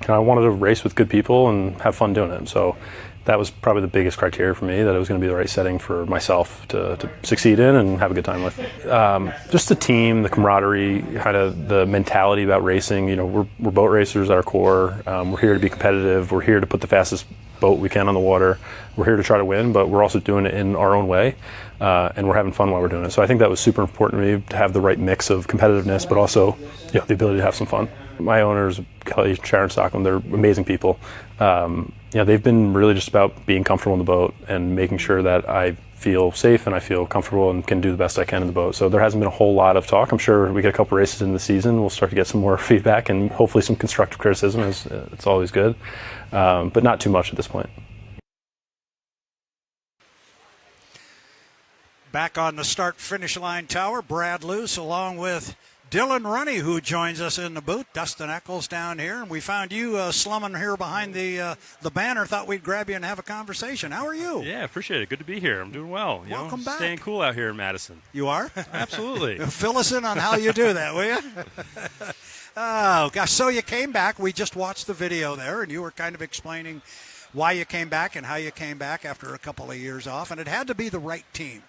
I wanted to race with good people and have fun doing it. So that was probably the biggest criteria for me, that it was going to be the right setting for myself to succeed in and have a good time with. Just the team, the camaraderie, kind of the mentality about racing. We're boat racers at our core. We're here to be competitive. We're here to put the fastest boat we can on the water. We're here to try to win, but we're also doing it in our own way, and we're having fun while we're doing it. So I think that was super important to me, to have the right mix of competitiveness, but also the ability to have some fun. My owners, Kelly, Sharon Stockland, they're amazing people. They've been really just about being comfortable in the boat and making sure that I feel safe and I feel comfortable and can do the best I can in the boat. So there hasn't been a whole lot of talk. I'm sure we get a couple races in the season, we'll start to get some more feedback and hopefully some constructive criticism. It's always good, but not too much at this point. Back on the start-finish line tower, Brad Luce along with Dylan Runne, who joins us in the booth. Dustin Eccles down here, and we found you slumming here behind the banner. Thought we'd grab you and have a conversation. How are you? Yeah, appreciate it. Good to be here. I'm doing well. Welcome back. Staying cool out here in Madison. You are? Absolutely. Fill us in on how you do that, will you? Oh, gosh. So you came back. We just watched the video there, and you were kind of explaining why you came back and how you came back after a couple of years off, and it had to be the right team.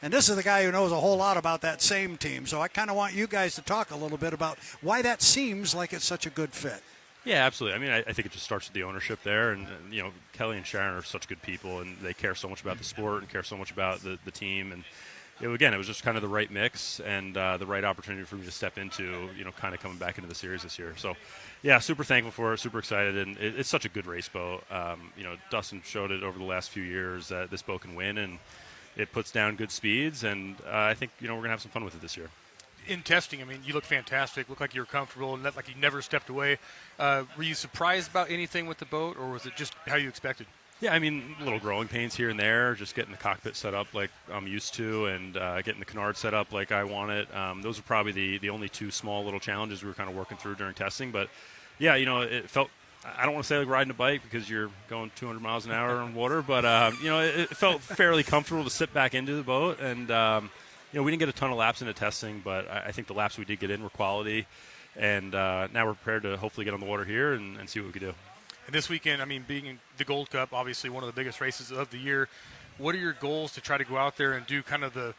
And this is the guy who knows a whole lot about that same team. So I kind of want you guys to talk a little bit about why that seems like it's such a good fit. Yeah, absolutely. I mean, I think it just starts with the ownership there. And Kelly and Sharon are such good people, and they care so much about the sport and care so much about the team. And, again, it was just kind of the right mix and the right opportunity for me to step into, kind of coming back into the series this year. So, yeah, super thankful for it, super excited. And it's such a good race boat. Dustin showed it over the last few years that this boat can win, and it puts down good speeds, and I think we're going to have some fun with it this year. In testing, I mean, you look fantastic. Look like you were comfortable, and like you never stepped away. Were you surprised about anything with the boat, or was it just how you expected? Yeah, I mean, little growing pains here and there, just getting the cockpit set up like I'm used to, and getting the canard set up like I want it. Those are probably the only two small little challenges we were kind of working through during testing. But, yeah, it felt – I don't want to say like riding a bike because you're going 200 miles an hour on water, but, it felt fairly comfortable to sit back into the boat. And, we didn't get a ton of laps into testing, but I think the laps we did get in were quality. And now we're prepared to hopefully get on the water here and see what we can do. And this weekend, I mean, being in the Gold Cup, obviously one of the biggest races of the year, what are your goals to try to go out there and do kind of the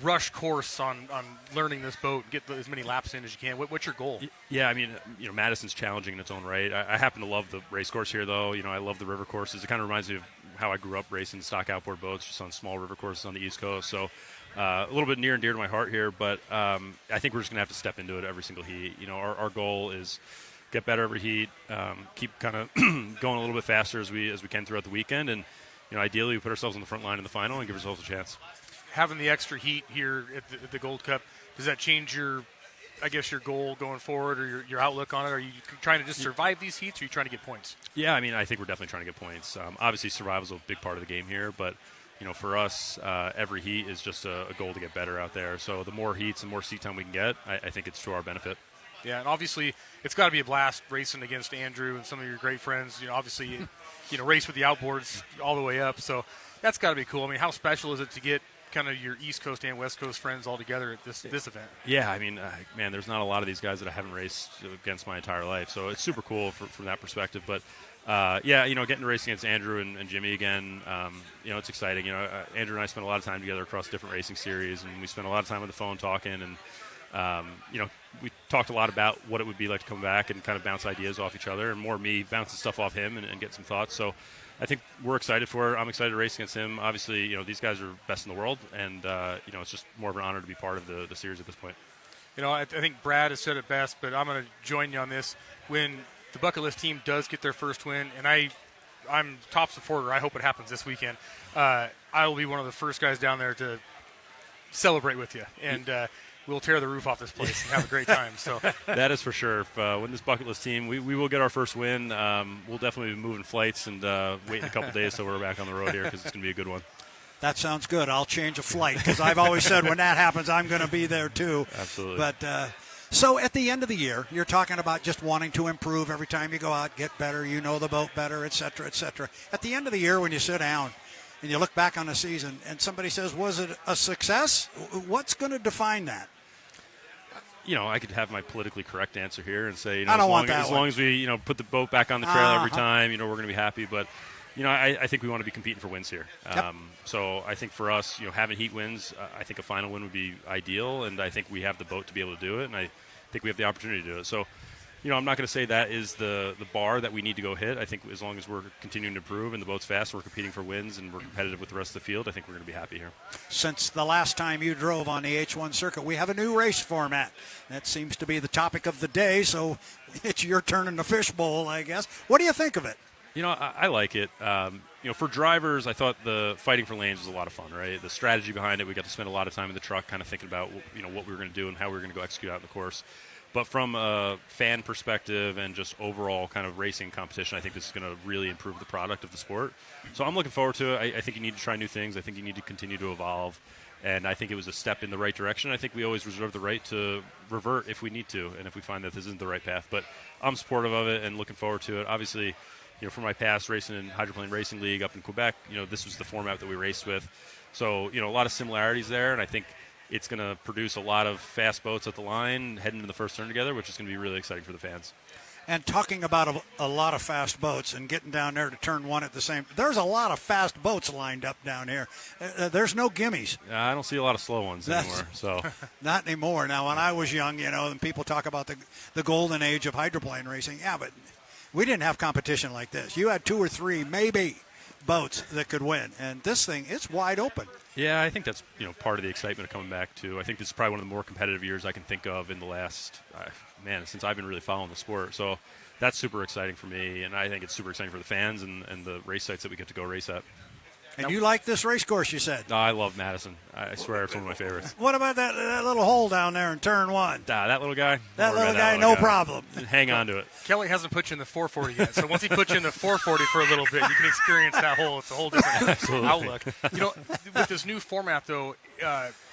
rush course on learning this boat and get as many laps in as you can? What's your goal? Yeah, I mean, Madison's challenging in its own right. I happen to love the race course here, though. I love the river courses. It kind of reminds me of how I grew up racing stock outboard boats, just on small river courses on the East Coast. So a little bit near and dear to my heart here, but I think we're just going to have to step into it every single heat. Our goal is get better every heat, keep kind of going a little bit faster as we can throughout the weekend, and ideally we put ourselves on the front line in the final and give ourselves a chance. Having the extra heat here at the Gold Cup, does that change your goal going forward, or your outlook on it? Are you trying to just survive these heats, or are you trying to get points? Yeah, I mean, I think we're definitely trying to get points. Obviously, survival is a big part of the game here, but for us, every heat is just a goal to get better out there. So the more heats and more seat time we can get, I think it's to our benefit. Yeah, and obviously it's got to be a blast racing against Andrew and some of your great friends. Obviously, race with the outboards all the way up. So that's got to be cool. I mean, how special is it to get kind of your East Coast and West Coast friends all together at this event? Yeah, I mean, man, there's not a lot of these guys that I haven't raced against my entire life, so it's super cool from that perspective. But getting to race against Andrew and Jimmy again, it's exciting. Andrew and I spent a lot of time together across different racing series, and we spent a lot of time on the phone talking, and we talked a lot about what it would be like to come back and kind of bounce ideas off each other, and more me bouncing stuff off him and get some thoughts. So I think we're excited for it. I'm excited to race against him. Obviously, these guys are best in the world, and it's just more of an honor to be part of the series at this point. I think Brad has said it best, but I'm going to join you on this. When the bucket list team does get their first win, and I'm top supporter, I hope it happens this weekend, I will be one of the first guys down there to celebrate with you, and we'll tear the roof off this place and have a great time. So that is for sure. If, when this bucket list team, we will get our first win. We'll definitely be moving flights and waiting a couple days so we're back on the road here, because it's going to be a good one. That sounds good. I'll change a flight, because I've always said when that happens, I'm going to be there too. Absolutely. But so at the end of the year, you're talking about just wanting to improve every time you go out, get better, the boat better, et cetera, et cetera. At the end of the year, when you sit down and you look back on the season and somebody says, was it a success? What's going to define that? I could have my politically correct answer here and say, I don't want that as long as we, put the boat back on the trail every time, we're going to be happy. But, I think we want to be competing for wins here. Yep. So I think for us, having heat wins, I think a final win would be ideal, and I think we have the boat to be able to do it, and I think we have the opportunity to do it. So, I'm not going to say that is the bar that we need to go hit. I think as long as we're continuing to improve and the boat's fast, we're competing for wins, and we're competitive with the rest of the field, I think we're going to be happy here. Since the last time you drove on the H1 circuit, we have a new race format. That seems to be the topic of the day, so it's your turn in the fishbowl, I guess. What do you think of it? I like it. For drivers, I thought the fighting for lanes was a lot of fun, right? The strategy behind it, we got to spend a lot of time in the truck kind of thinking about, what we were going to do and how we were going to go execute out in the course. But from a fan perspective and just overall kind of racing competition, I think this is going to really improve the product of the sport. So I'm looking forward to it. I think you need to try new things. I think you need to continue to evolve. And I think it was a step in the right direction. I think we always reserve the right to revert if we need to and if we find that this isn't the right path. But I'm supportive of it and looking forward to it. Obviously, from my past racing in Hydroplane Racing League up in Quebec, this was the format that we raced with. So, a lot of similarities there. And I think it's going to produce a lot of fast boats at the line heading into the first turn together, which is going to be really exciting for the fans. And talking about a lot of fast boats and getting down there to turn one at the same, there's a lot of fast boats lined up down here. There's no gimmies. I don't see a lot of slow ones anymore. So not anymore. Now, when I was young, and people talk about the golden age of hydroplane racing. Yeah, but we didn't have competition like this. You had 2 or 3, maybe, boats that could win. And this thing, it's wide open. Yeah, I think that's part of the excitement of coming back too. I think this is probably one of the more competitive years I can think of in the last since I've been really following the sport. So that's super exciting for me, and I think it's super exciting for the fans and the race sites that we get to go race at. And you like this race course, you said? I love Madison. I swear it's one of my favorites. What about that little hole down there in turn 1? That little guy? No problem. Hang on to it. Kelly hasn't put you in the 440 yet, so once he puts you in the 440 for a little bit, you can experience that hole. It's a whole different outlook. With this new format, though,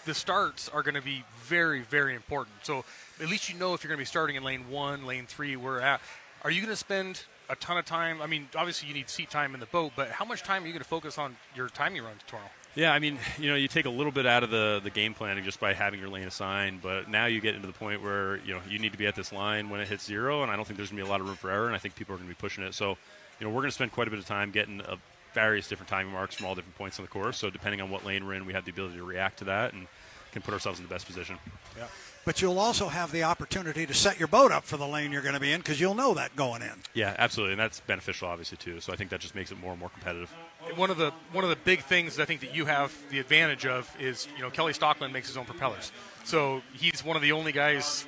the starts are going to be very, very important. So at least if you're going to be starting in lane 1, lane 3, where at. Are you going to spend a ton of time? I mean, obviously you need seat time in the boat, but how much time are you going to focus on your time you run tomorrow? Yeah, I mean, you take a little bit out of the game planning just by having your lane assigned, but now you get into the point where, you need to be at this line when it hits 0, and I don't think there's going to be a lot of room for error, and I think people are going to be pushing it. So, we're going to spend quite a bit of time getting various different timing marks from all different points on the course. So depending on what lane we're in, we have the ability to react to that and can put ourselves in the best position. Yeah. But you'll also have the opportunity to set your boat up for the lane you're going to be in, because you'll know that going in. Yeah, absolutely, and that's beneficial, obviously, too. So I think that just makes it more and more competitive. One of the big things I think that you have the advantage of is, Kelly Stockland makes his own propellers. So he's one of the only guys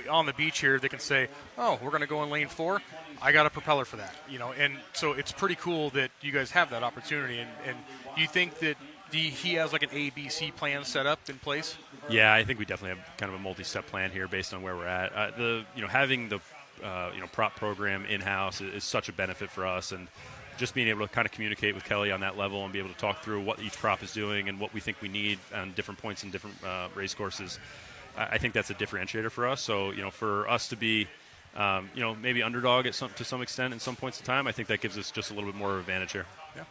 on the beach here, they can say, oh, we're going to go in lane 4. I got a propeller for that, and so it's pretty cool that you guys have that opportunity. And you think that he has like an ABC plan set up in place? Yeah, I think we definitely have kind of a multi-step plan here based on where we're at. Having the prop program in-house is such a benefit for us, and just being able to kind of communicate with Kelly on that level and be able to talk through what each prop is doing and what we think we need on different points in different race courses, I think that's a differentiator for us. So, for us to be, maybe underdog to some extent in some points of time, I think that gives us just a little bit more advantage here. Yeah.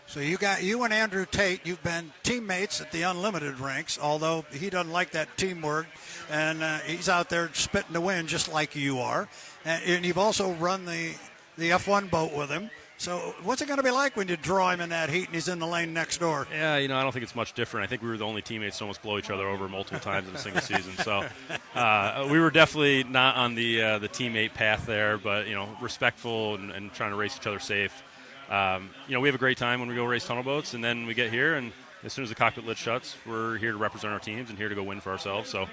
So you and Andrew Tate, you've been teammates at the Unlimited ranks, although he doesn't like that teamwork, and he's out there spitting the wind just like you are. And you've also run the F1 boat with him. So what's it going to be like when you draw him in that heat and he's in the lane next door? Yeah, I don't think it's much different. I think we were the only teammates to almost blow each other over multiple times in a single season. So we were definitely not on the teammate path there, but, respectful and trying to race each other safe. We have a great time when we go race tunnel boats, and then we get here, and as soon as the cockpit lid shuts, we're here to represent our teams and here to go win for ourselves. So,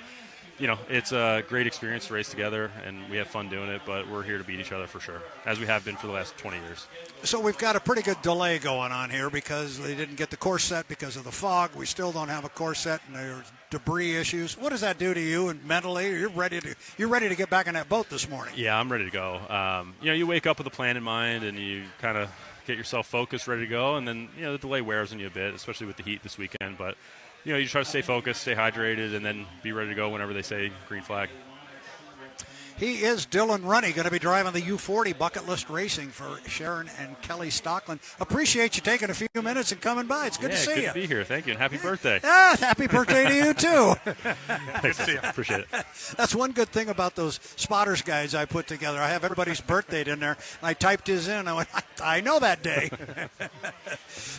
it's a great experience to race together, and we have fun doing it, but we're here to beat each other for sure, as we have been for the last 20 years. So we've got a pretty good delay going on here because they didn't get the course set because of the fog. We still don't have a course set, and there's debris issues. What does that do to you and mentally? You're ready to get back in that boat this morning. Yeah, I'm ready to go. You wake up with a plan in mind, and you kind of get yourself focused, ready to go, and then the delay wears on you a bit, especially with the heat this weekend. But you try to stay focused, stay hydrated, and then be ready to go whenever they say green flag. He is Dylan Runne, going to be driving the U40 Bucket List Racing for Sharon and Kelly Stockland. Appreciate you taking a few minutes and coming by. It's good to see you. Good to be here. Thank you, and happy birthday. Happy birthday to you, too. Good to see you. Appreciate it. That's one good thing about those spotters guides I put together. I have everybody's birthday in there, and I typed his in. I went, I know that day.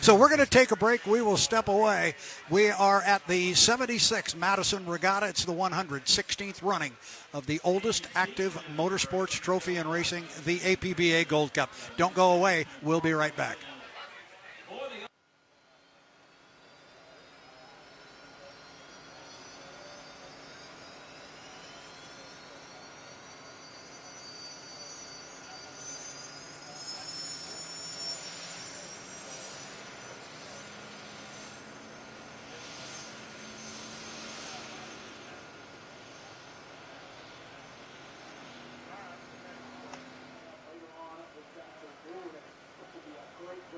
So we're going to take a break. We will step away. We are at the 76 Madison Regatta. It's the 116th running of the oldest active motorsports trophy in racing, the APBA Gold Cup. Don't go away. We'll be right back. Great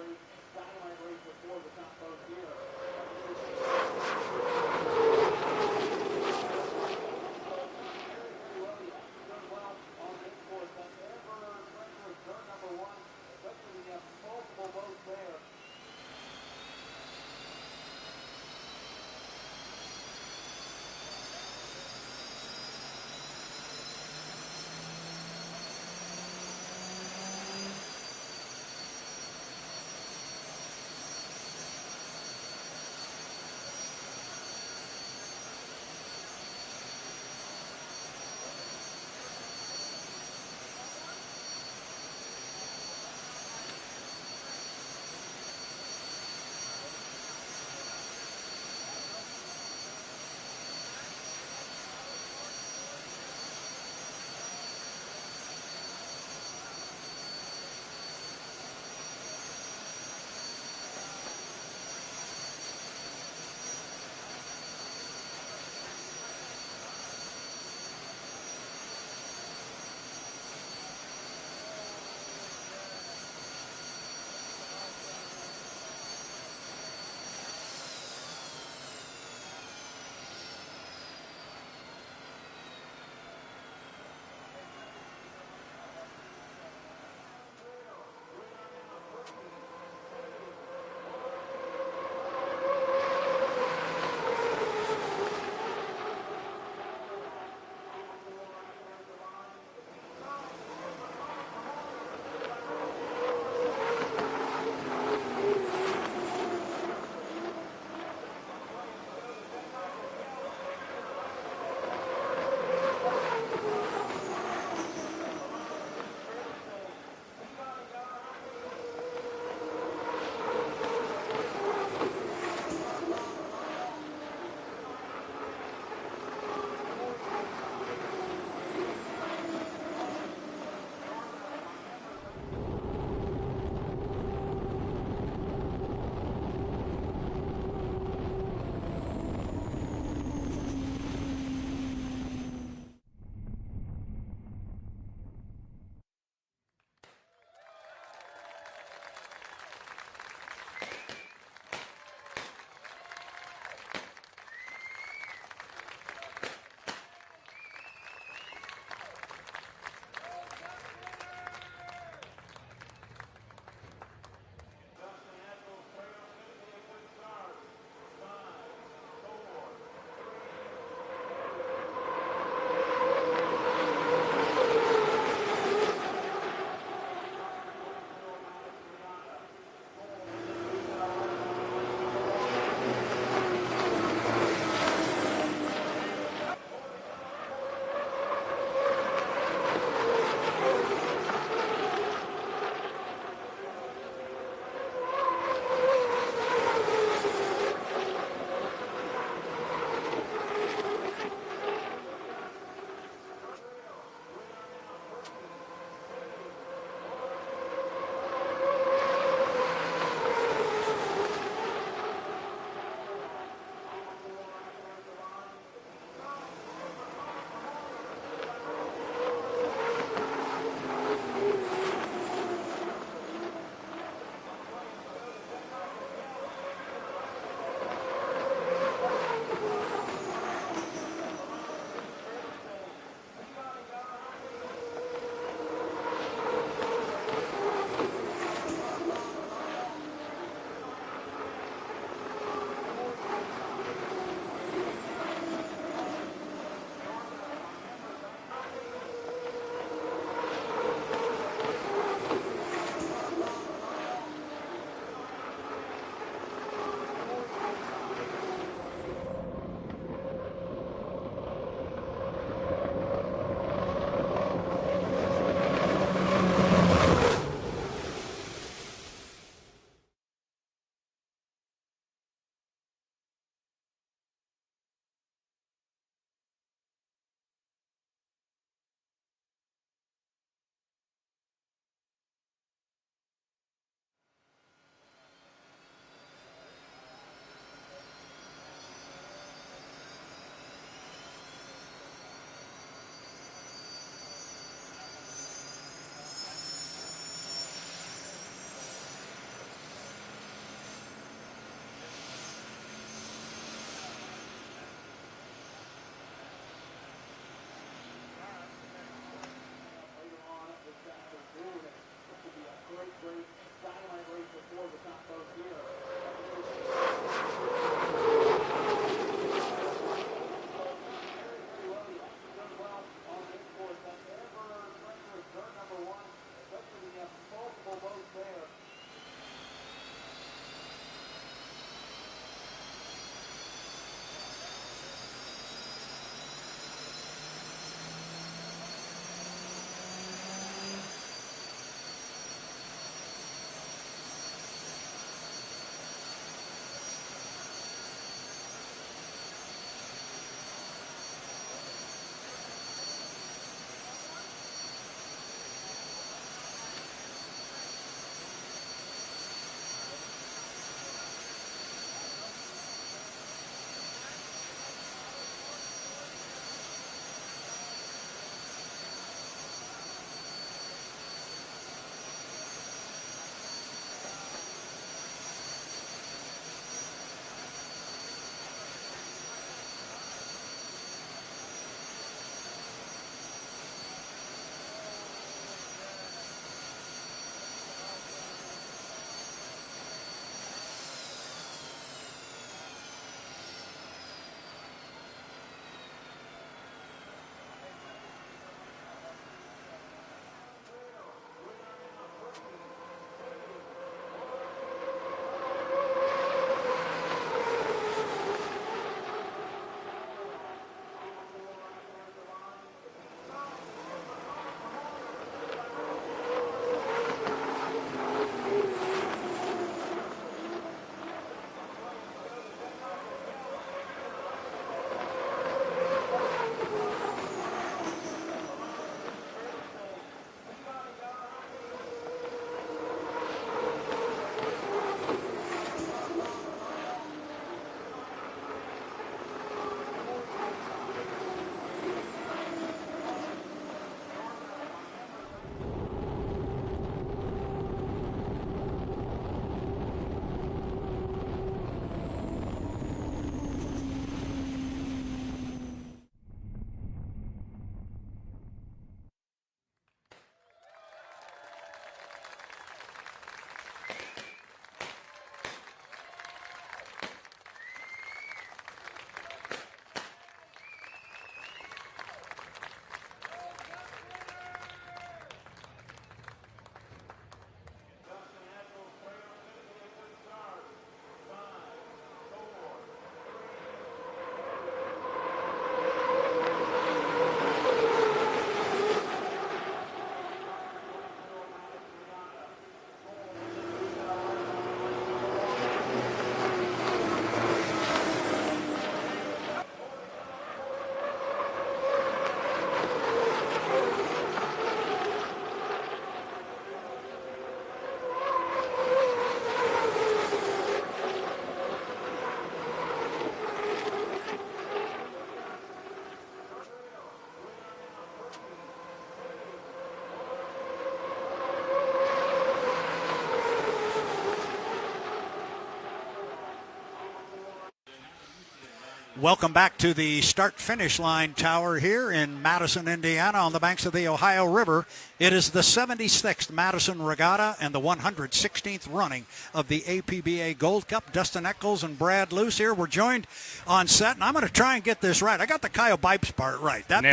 Welcome back to the start-finish line tower here in Madison, Indiana, on the banks of the Ohio River. It is the 76th Madison Regatta and the 116th running of the APBA Gold Cup. Dustin Eccles and Brad Luce here. We're joined on set, and I'm going to try and get this right. I got the Kyle Bipes part right. That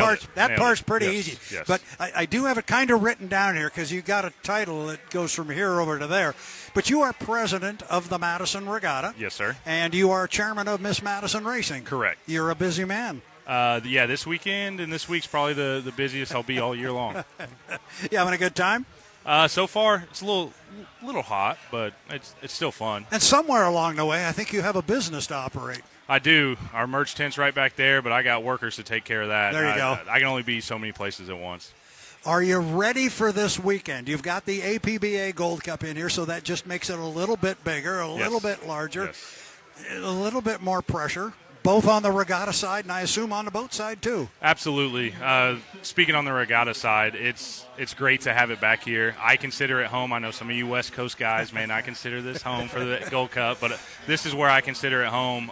part's pretty easy. Yes. But I do have it kind of written down here because you got a title that goes from here over to there. But you are president of the Madison Regatta. Yes, sir. And you are chairman of Miss Madison Racing. Correct. You're a busy man. Yeah, this weekend and this week's probably the busiest I'll be all year long. You having a good time? So far, it's a little hot, but it's still fun. And somewhere along the way, I think you have a business to operate. I do. Our merch tent's right back there, but I got workers to take care of that. There you go. I can only be so many places at once. Are you ready for this weekend? You've got the APBA Gold Cup in here, so that just makes it a little bit bigger, a little bit larger, a little bit more pressure, both on the regatta side and I assume on the boat side too. Absolutely. Speaking on the regatta side, it's great to have it back here. I consider it home. I know some of you West Coast guys may not consider this home for the Gold Cup, but this is where I consider it home.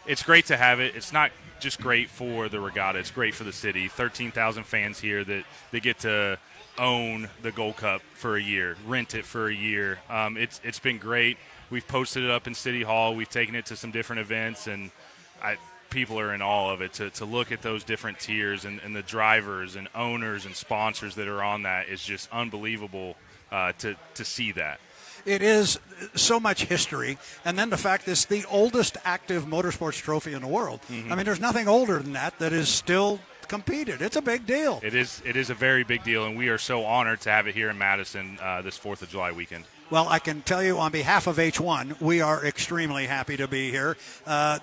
It's great to have it. It's not just great for the regatta. It's great for the city. 13,000 fans here that they get to own the Gold Cup for a year, rent it for a year. It's been great. We've posted it up in City Hall. We've taken it to some different events, and people are in awe of it. To look at those different tiers and the drivers and owners and sponsors that are on that is just unbelievable to see that. It is so much history, and then the fact it's the oldest active motorsports trophy in the world. Mm-hmm. I mean, there's nothing older than that is still competed. It's a big deal. It is a very big deal, and we are so honored to have it here in Madison this 4th of July weekend. Well, I can tell you on behalf of H1, we are extremely happy to be here.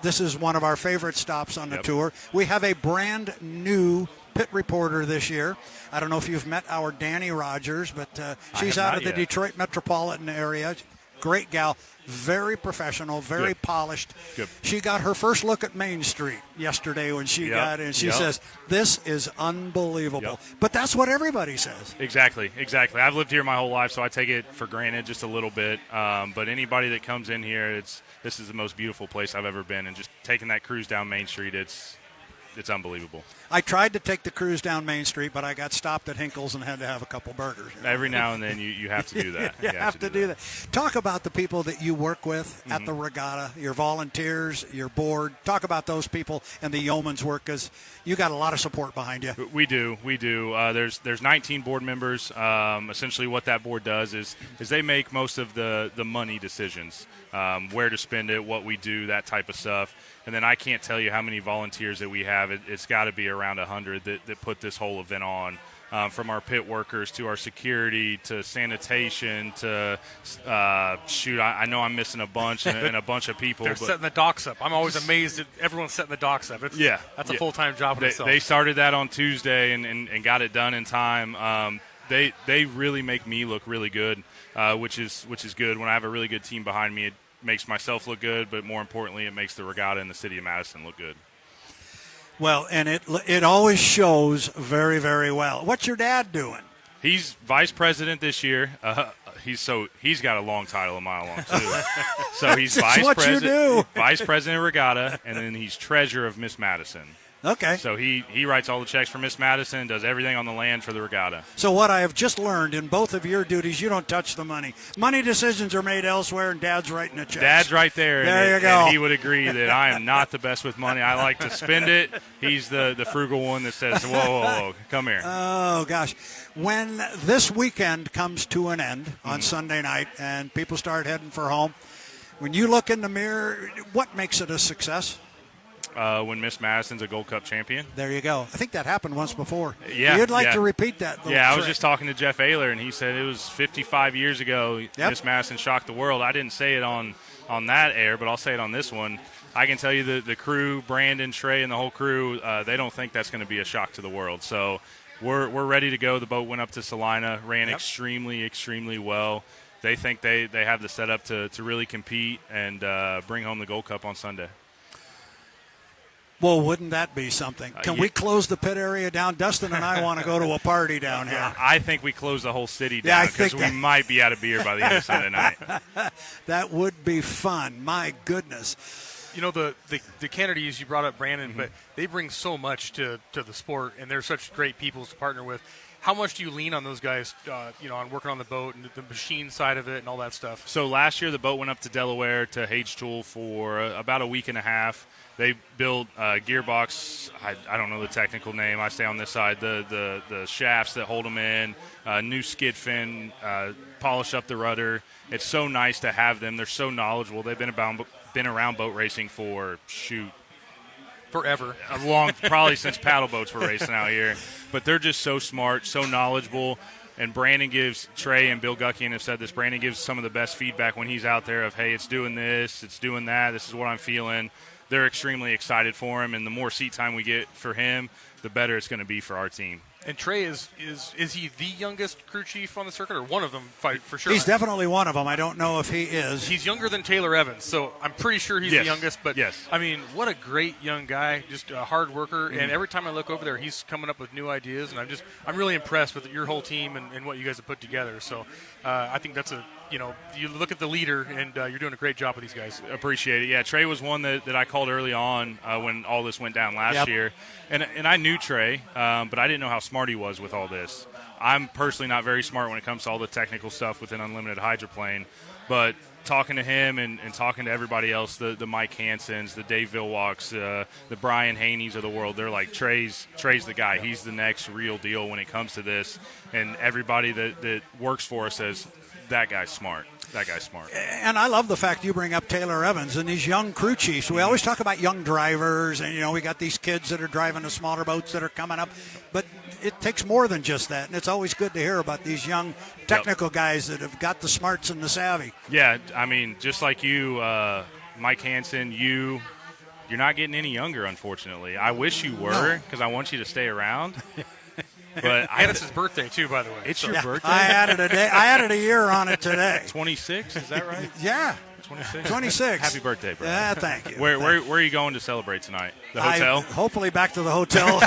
This is one of our favorite stops on the tour. We have a brand new pit reporter this year. I don't know if you've met our Danny Rogers, but she's out of the Detroit metropolitan area. Great gal, very professional, very polished. Good. She got her first look at Main Street yesterday when she got in. She says, this is unbelievable. But that's what everybody says. Exactly. I've lived here my whole life, so I take it for granted just a little bit. But anybody that comes in here, this is the most beautiful place I've ever been. And just taking that cruise down Main Street, it's unbelievable. I tried to take the cruise down Main Street, but I got stopped at Hinkle's and had to have a couple burgers. Every now and then you have to do that. you have to do that. Talk about the people that you work with at the regatta, your volunteers, your board. Talk about those people and the yeoman's work, because you got a lot of support behind you. We do. There's 19 board members. Essentially what that board does is they make most of the money decisions, where to spend it, what we do, that type of stuff. And then I can't tell you how many volunteers that we have. It's got to be around 100 that put this whole event on, from our pit workers to our security to sanitation to I know I'm missing a bunch and a bunch of people. They're setting the docks up. I'm always amazed at everyone setting the docks up. That's a full-time job in itself. They started that on Tuesday and got it done in time. They really make me look really good, which is good. When I have a really good team behind me, it makes myself look good, but more importantly, it makes the regatta in the city of Madison look good. Well, and it always shows very, very well. What's your dad doing? He's vice president this year. He's got a long title, a mile long too. So he's vice president of regatta, and then he's treasurer of Miss Madison. Okay. So he writes all the checks for Miss Madison, does everything on the land for the regatta. So what I have just learned in both of your duties, you don't touch the money. Money decisions are made elsewhere, and Dad's writing the checks. Dad's right there. There you go. And he would agree that I am not the best with money. I like to spend it. He's the frugal one that says, whoa, come here. Oh, gosh. When this weekend comes to an end on Sunday night and people start heading for home, when you look in the mirror, what makes it a success? When Miss Madison's a Gold Cup champion. There you go. I think that happened once before. Yeah. You'd like to repeat that. I was just talking to Jeff Ayler, and he said it was 55 years ago Miss Madison shocked the world. I didn't say it on that air, but I'll say it on this one. I can tell you the crew, Brandon, Trey, and the whole crew, they don't think that's going to be a shock to the world. So we're ready to go. The boat went up to Salina, ran extremely, extremely well. They think they have the setup to really compete and bring home the Gold Cup on Sunday. Well, wouldn't that be something? Can we close the pit area down? Dustin and I want to go to a party down here. I think we close the whole city down because we might be out of beer by the end of Sunday night. That would be fun. My goodness. You know, the Kennedys, you brought up Brandon, but they bring so much to the sport, and they're such great people to partner with. How much do you lean on those guys, on working on the boat and the machine side of it and all that stuff? So last year the boat went up to Delaware to H-Tool for about a week and a half. They built a gearbox. I don't know the technical name. I stay on this side. The shafts that hold them in, new skid fin, polish up the rudder. It's so nice to have them. They're so knowledgeable. They've been around boat racing for forever. Probably since paddle boats were racing out here. But they're just so smart, so knowledgeable. And Brandon gives, Trey and Bill Guckian have said this, Brandon gives some of the best feedback when he's out there of, hey, it's doing this, it's doing that, this is what I'm feeling. They're extremely excited for him, and the more seat time we get for him, the better it's going to be for our team. And Trey, is he the youngest crew chief on the circuit, or one of them, for sure? He's definitely one of them. I don't know if he is. He's younger than Taylor Evans, so I'm pretty sure he's the youngest. But yes. I mean, what a great young guy, just a hard worker. And every time I look over there, he's coming up with new ideas, and I'm really impressed with your whole team and what you guys have put together. So I think that's you look at the leader, and you're doing a great job with these guys. Appreciate it. Yeah, Trey was one that I called early on when all this went down last year. And I knew Trey, but I didn't know how smart he was with all this. I'm personally not very smart when it comes to all the technical stuff within Unlimited Hydroplane, but talking to him and talking to everybody else, the Mike Hansons, the Dave Vilwalks, the Brian Haney's of the world, they're like, Trey's the guy. He's the next real deal when it comes to this. And everybody that works for us says, that guy's smart. That guy's smart. And I love the fact you bring up Taylor Evans and these young crew chiefs. We always talk about young drivers, and, we got these kids that are driving the smaller boats that are coming up. But it takes more than just that, and it's always good to hear about these young technical guys that have got the smarts and the savvy. Yeah, I mean, just like you, Mike Hansen, you're not getting any younger, unfortunately. I wish you were, because I want you to stay around. But and it's his birthday too, by the way. It's your birthday. I added a year on it today. 26, is that right? Yeah. 26. Happy birthday, bro. Yeah, thank you. Where are you going to celebrate tonight? The hotel? Hopefully back to the hotel.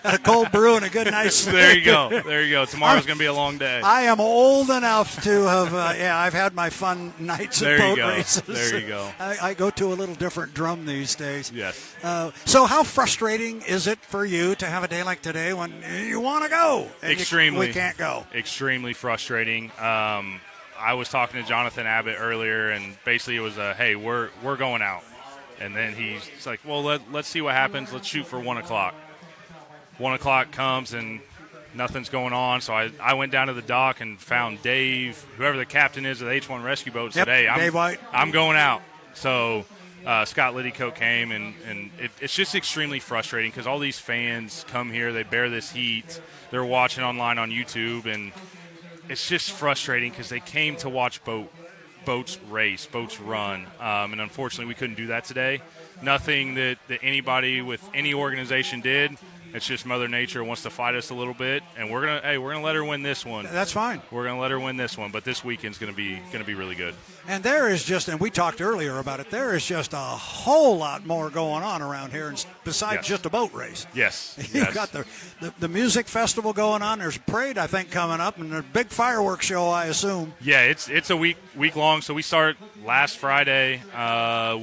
A cold brew and a good nice. There you go. Tomorrow's going to be a long day. I am old enough to have, I've had my fun nights at boat races. There you go. I go to a little different drum these days. Yes. So how frustrating is it for you to have a day like today when you want to go? And Extremely. we can't go. Extremely frustrating. I was talking to Jonathan Abbott earlier, and basically it was hey, we're going out. And then he's like, well, let's see what happens. Let's shoot for 1 o'clock. 1 o'clock comes, and nothing's going on. So I went down to the dock and found Dave, whoever the captain is of the H1 rescue boat, said, hey, Dave White. I'm going out. So Scott Liddycoat came, and it's just extremely frustrating because all these fans come here. They bear this heat. They're watching online on YouTube, and it's just frustrating because they came to watch boats race, boats run, and unfortunately we couldn't do that today. Nothing that anybody with any organization did. It's just Mother Nature wants to fight us a little bit, and we're gonna let her win this one. That's fine. We're gonna let her win this one, but this weekend's gonna be really good. And there is just, and we talked earlier about it, there is just a whole lot more going on around here besides just a boat race. Yes. You've got the music festival going on. There's a parade, I think, coming up, and a big fireworks show, I assume. Yeah, it's a week long. So we start last Friday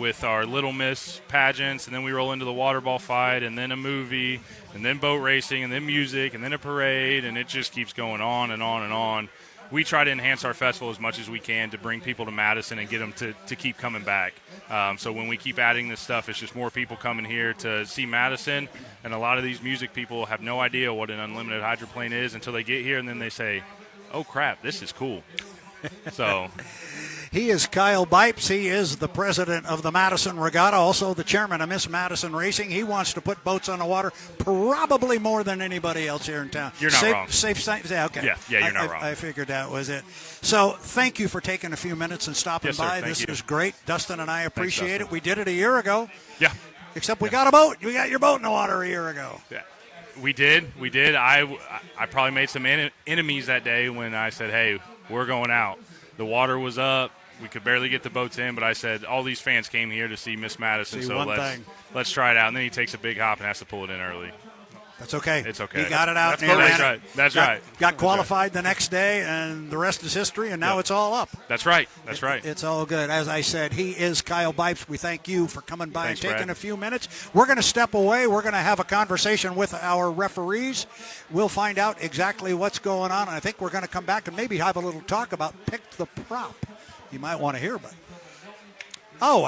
with our Little Miss pageants, and then we roll into the water ball fight, and then a movie, and then boat racing, and then music, and then a parade, and it just keeps going on and on and on. We try to enhance our festival as much as we can to bring people to Madison and get them to keep coming back. So when we keep adding this stuff, it's just more people coming here to see Madison, and a lot of these music people have no idea what an unlimited hydroplane is until they get here, and then they say, oh, crap, this is cool. So he is Kyle Bipes. He is the president of the Madison Regatta, also the chairman of Miss Madison Racing. He wants to put boats on the water probably more than anybody else here in town. You're not wrong. Yeah, okay. Yeah, you're not wrong. I figured that was it. So thank you for taking a few minutes and stopping by. This is great. Dustin and I appreciate it. We did it a year ago. Yeah. Except we got a boat. We got your boat in the water a year ago. Yeah. We did. I probably made some enemies that day when I said, hey, we're going out. The water was up. We could barely get the boats in, but I said all these fans came here to see Miss Madison, so let's try it out. And then he takes a big hop and has to pull it in early. That's okay. It's okay. He got it out. That's right. That's right. Got qualified the next day, and the rest is history, and now it's all up. That's right. That's right. It's all good. As I said, he is Kyle Bipes. We thank you for coming by Thanks, and taking Brad. a few minutes. We're going to step away. We're going to have a conversation with our referees. We'll find out exactly what's going on, and I think we're going to come back and maybe have a little talk about Pick the Prop. You might want to hear about it. Oh,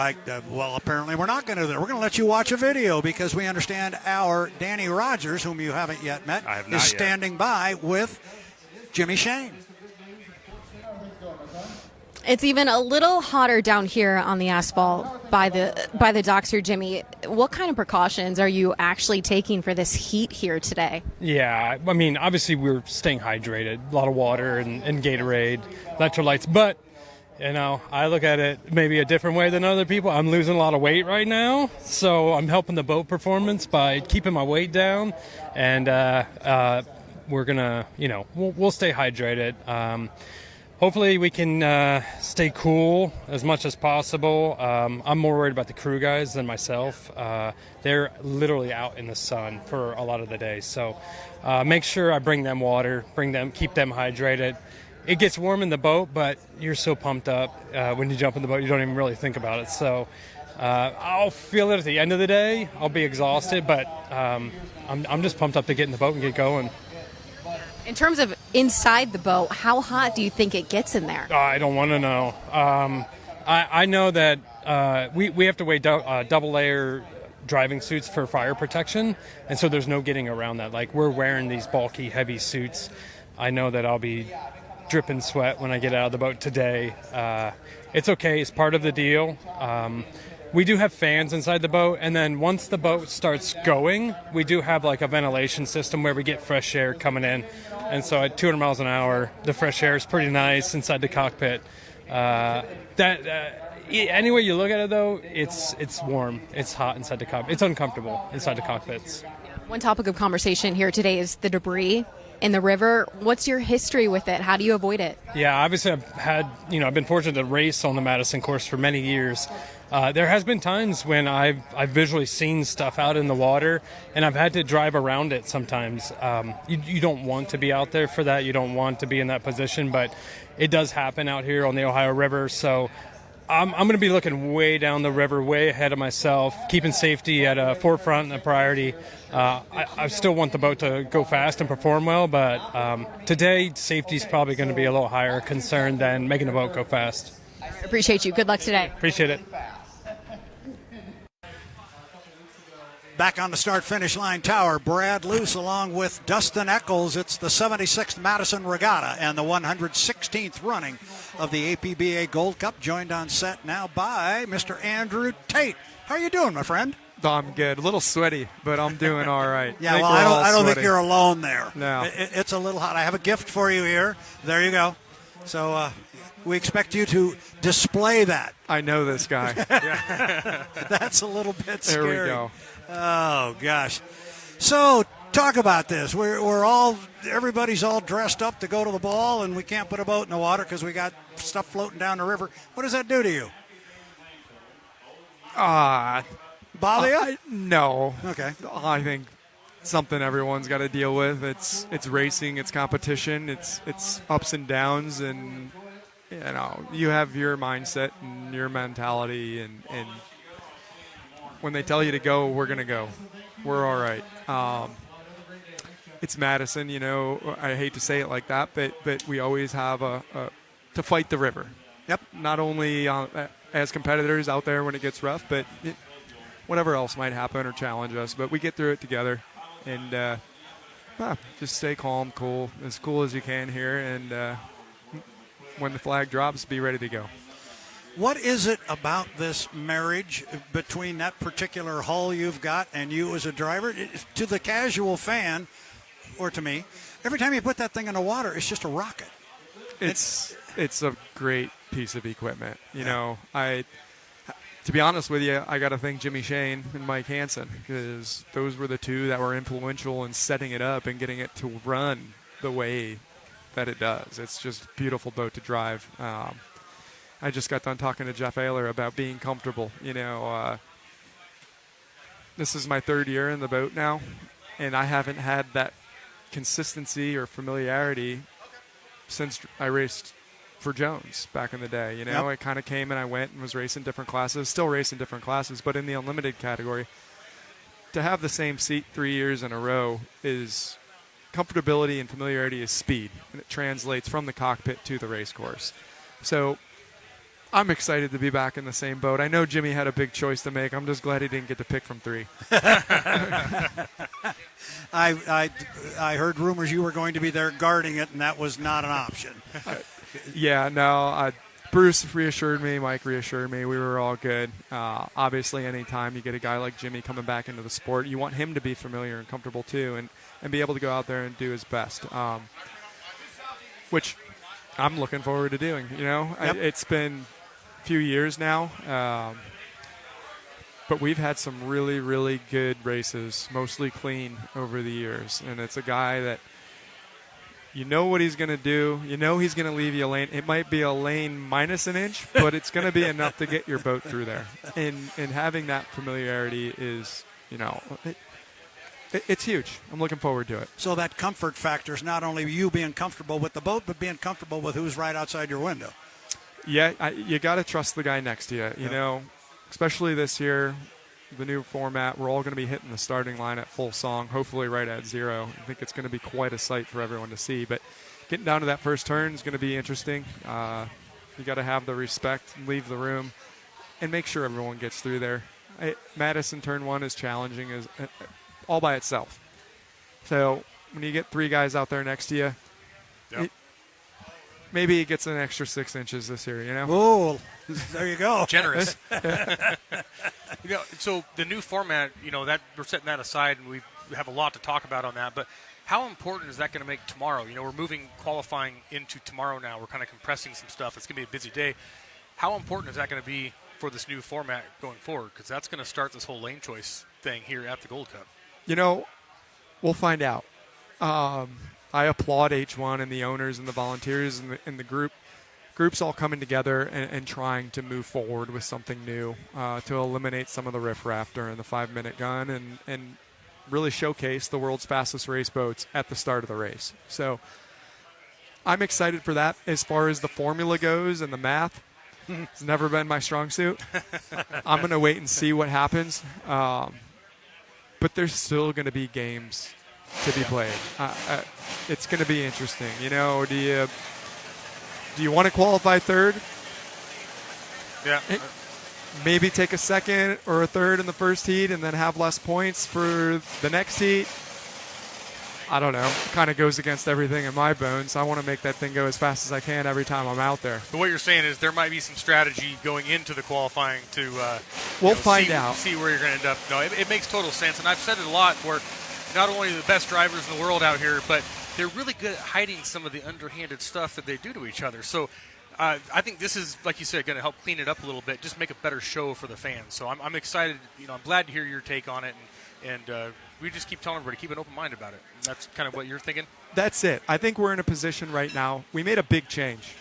well, apparently we're not going to. We're going to let you watch a video because we understand our Danny Rogers, whom you haven't yet met, is standing by with Jimmy Shane. It's even a little hotter down here on the asphalt by the docks here, Jimmy. What kind of precautions are you actually taking for this heat here today? Yeah, I mean, obviously we're staying hydrated, a lot of water and Gatorade, electrolytes, but you know, I look at it maybe a different way than other people. I'm losing a lot of weight right now, so I'm helping the boat performance by keeping my weight down, and we're gonna, you know, we'll stay hydrated. Hopefully we can stay cool as much as possible. I'm more worried about the crew guys than myself. They're literally out in the sun for a lot of the day, so make sure I bring them water, keep them hydrated. It gets warm in the boat, but you're so pumped up when you jump in the boat, you don't even really think about it. So I'll feel it at the end of the day. I'll be exhausted, but I'm just pumped up to get in the boat and get going. In terms of inside the boat, how hot do you think it gets in there? I don't want to know. I know that we have to wear double layer driving suits for fire protection, and so there's no getting around that. Like, we're wearing these bulky, heavy suits. I know that I'll be dripping sweat when I get out of the boat today. It's okay. It's part of the deal. We do have fans inside the boat, and then once the boat starts going, we do have like a ventilation system where we get fresh air coming in. And so at 200 miles an hour, the fresh air is pretty nice inside the cockpit. Any way you look at it, though, it's warm. It's hot inside the cockpit. It's uncomfortable inside the cockpits. One topic of conversation here today is the debris in the river. What's your history with it? How do you avoid it? Yeah, obviously I've been fortunate to race on the Madison course for many years. There has been times when I've visually seen stuff out in the water, and I've had to drive around it sometimes. You don't want to be out there for that. You don't want to be in that position, but it does happen out here on the Ohio River. So I'm going to be looking way down the river, way ahead of myself, keeping safety at a forefront and a priority. I still want the boat to go fast and perform well, but today safety is probably going to be a little higher concern than making the boat go fast. Appreciate you. Good luck today. Appreciate it. Back on the start-finish line tower, Brad Luce along with Dustin Eccles. It's the 76th Madison Regatta and the 116th running of the APBA Gold Cup, joined on set now by Mr. Andrew Tate. How are you doing, my friend? I'm good. A little sweaty, but I'm doing all right. Yeah, well, I don't think you're alone there. No. It's a little hot. I have a gift for you here. There you go. So we expect you to display that. I know this guy. That's a little bit scary. There we go. Oh, gosh. So talk about this. Everybody's all dressed up to go to the ball, and we can't put a boat in the water because we got stuff floating down the river. What does that do to you? Bother you? No. Okay. I think something everyone's got to deal with. It's racing, it's competition, it's ups and downs, and you have your mindset and your mentality, and when they tell you to go, we're going to go. We're all right. It's Madison, I hate to say it like that, but we always have to fight the river. Yep. Not only as competitors out there when it gets rough, but whatever else might happen or challenge us. But we get through it together, and just stay calm, cool, as cool as you can here, and when the flag drops, be ready to go. What is it about this marriage between that particular hull you've got and you as a driver? To the casual fan, or to me, every time you put that thing in the water, it's just a rocket. It's a great piece of equipment. To be honest with you, I got to thank Jimmy Shane and Mike Hansen, because those were the two that were influential in setting it up and getting it to run the way that it does. It's just a beautiful boat to drive. I just got done talking to Jeff Ayler about being comfortable. This is my third year in the boat now. and I haven't had that consistency or familiarity since I raced for Jones back in the day. You know, I kind of came and I went and was racing different classes, still racing different classes, but in the unlimited category, to have the same seat 3 years in a row is comfortability, and familiarity is speed, and it translates from the cockpit to the race course. So I'm excited to be back in the same boat. I know Jimmy had a big choice to make. I'm just glad he didn't get to pick from 3. I heard rumors you were going to be there guarding it, and that was not an option. Bruce reassured me. Mike reassured me. We were all good. Obviously, anytime you get a guy like Jimmy coming back into the sport, you want him to be familiar and comfortable too, and be able to go out there and do his best, which I'm looking forward to doing. You know, it's been a few years now, but we've had some really, really good races, mostly clean over the years, and it's a guy that you know what he's going to do. You know he's going to leave you a lane. It might be a lane minus an inch, but it's going to be enough to get your boat through there. And having that familiarity is, you know, it's huge. I'm looking forward to it. So that comfort factor is not only you being comfortable with the boat, but being comfortable with who's right outside your window. Yeah, you got to trust the guy next to you. You know, especially this year, the new format, we're all going to be hitting the starting line at full song, hopefully right at 0. I think it's going to be quite a sight for everyone to see. But getting down to that first turn is going to be interesting. You got to have the respect, leave the room, and make sure everyone gets through there. Madison turn 1 is challenging all by itself. So when you get 3 guys out there next to you, maybe it gets an extra 6 inches this year, you know? Oh, there you go. Generous. You know, so the new format, you know, that we're setting that aside, and we have a lot to talk about on that. But how important is that going to make tomorrow? You know, we're moving qualifying into tomorrow now. We're kind of compressing some stuff. It's going to be a busy day. How important is that going to be for this new format going forward? Because that's going to start this whole lane choice thing here at the Gold Cup. You know, we'll find out. I applaud H1 and the owners and the volunteers and the groups all coming together and trying to move forward with something new to eliminate some of the riffraff during the 5-minute gun and really showcase the world's fastest race boats at the start of the race. So I'm excited for that. As far as the formula goes and the math, it's never been my strong suit. I'm going to wait and see what happens. But there's still going to be games to be played. It's going to be interesting. You know, do you want to qualify third? Yeah. Maybe take a second or a third in the first heat and then have less points for the next heat. I don't know. It kind of goes against everything in my bones. I want to make that thing go as fast as I can every time I'm out there. But what you're saying is there might be some strategy going into the qualifying to we'll find out. See where you're going to end up. No, it makes total sense. And I've said it a lot where not only the best drivers in the world out here, but they're really good at hiding some of the underhanded stuff that they do to each other. So I think this is, like you said, going to help clean it up a little bit, just make a better show for the fans. So I'm excited. You know, I'm glad to hear your take on it, and we just keep telling everybody, keep an open mind about it. And that's kind of what you're thinking? That's it. I think we're in a position right now. We made a big change.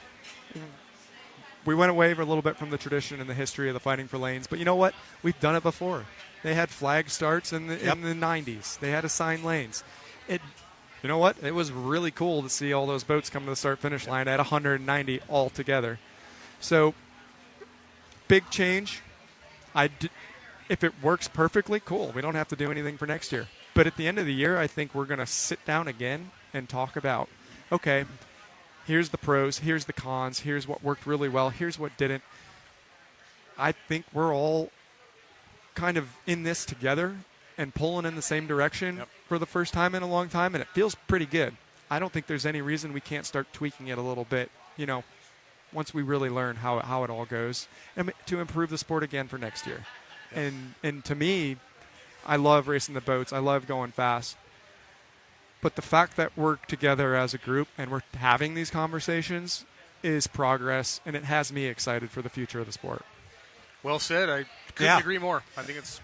We went away a little bit from the tradition and the history of the fighting for lanes. But you know what? We've done it before. They had flag starts in the 90s. They had assigned lanes. You know what? It was really cool to see all those boats come to the start-finish line at 190 all together. So, big change. If it works perfectly, cool. We don't have to do anything for next year. But at the end of the year, I think we're going to sit down again and talk about, okay, here's the pros, here's the cons, here's what worked really well, here's what didn't. I think we're all kind of in this together and pulling in the same direction for the first time in a long time, and it feels pretty good. I don't think there's any reason we can't start tweaking it a little bit, you know, once we really learn how it all goes, and to improve the sport again for next year. And to me, I love racing the boats. I love going fast. But the fact that we're together as a group and we're having these conversations is progress, and it has me excited for the future of the sport. Well said. I couldn't agree more. I think it's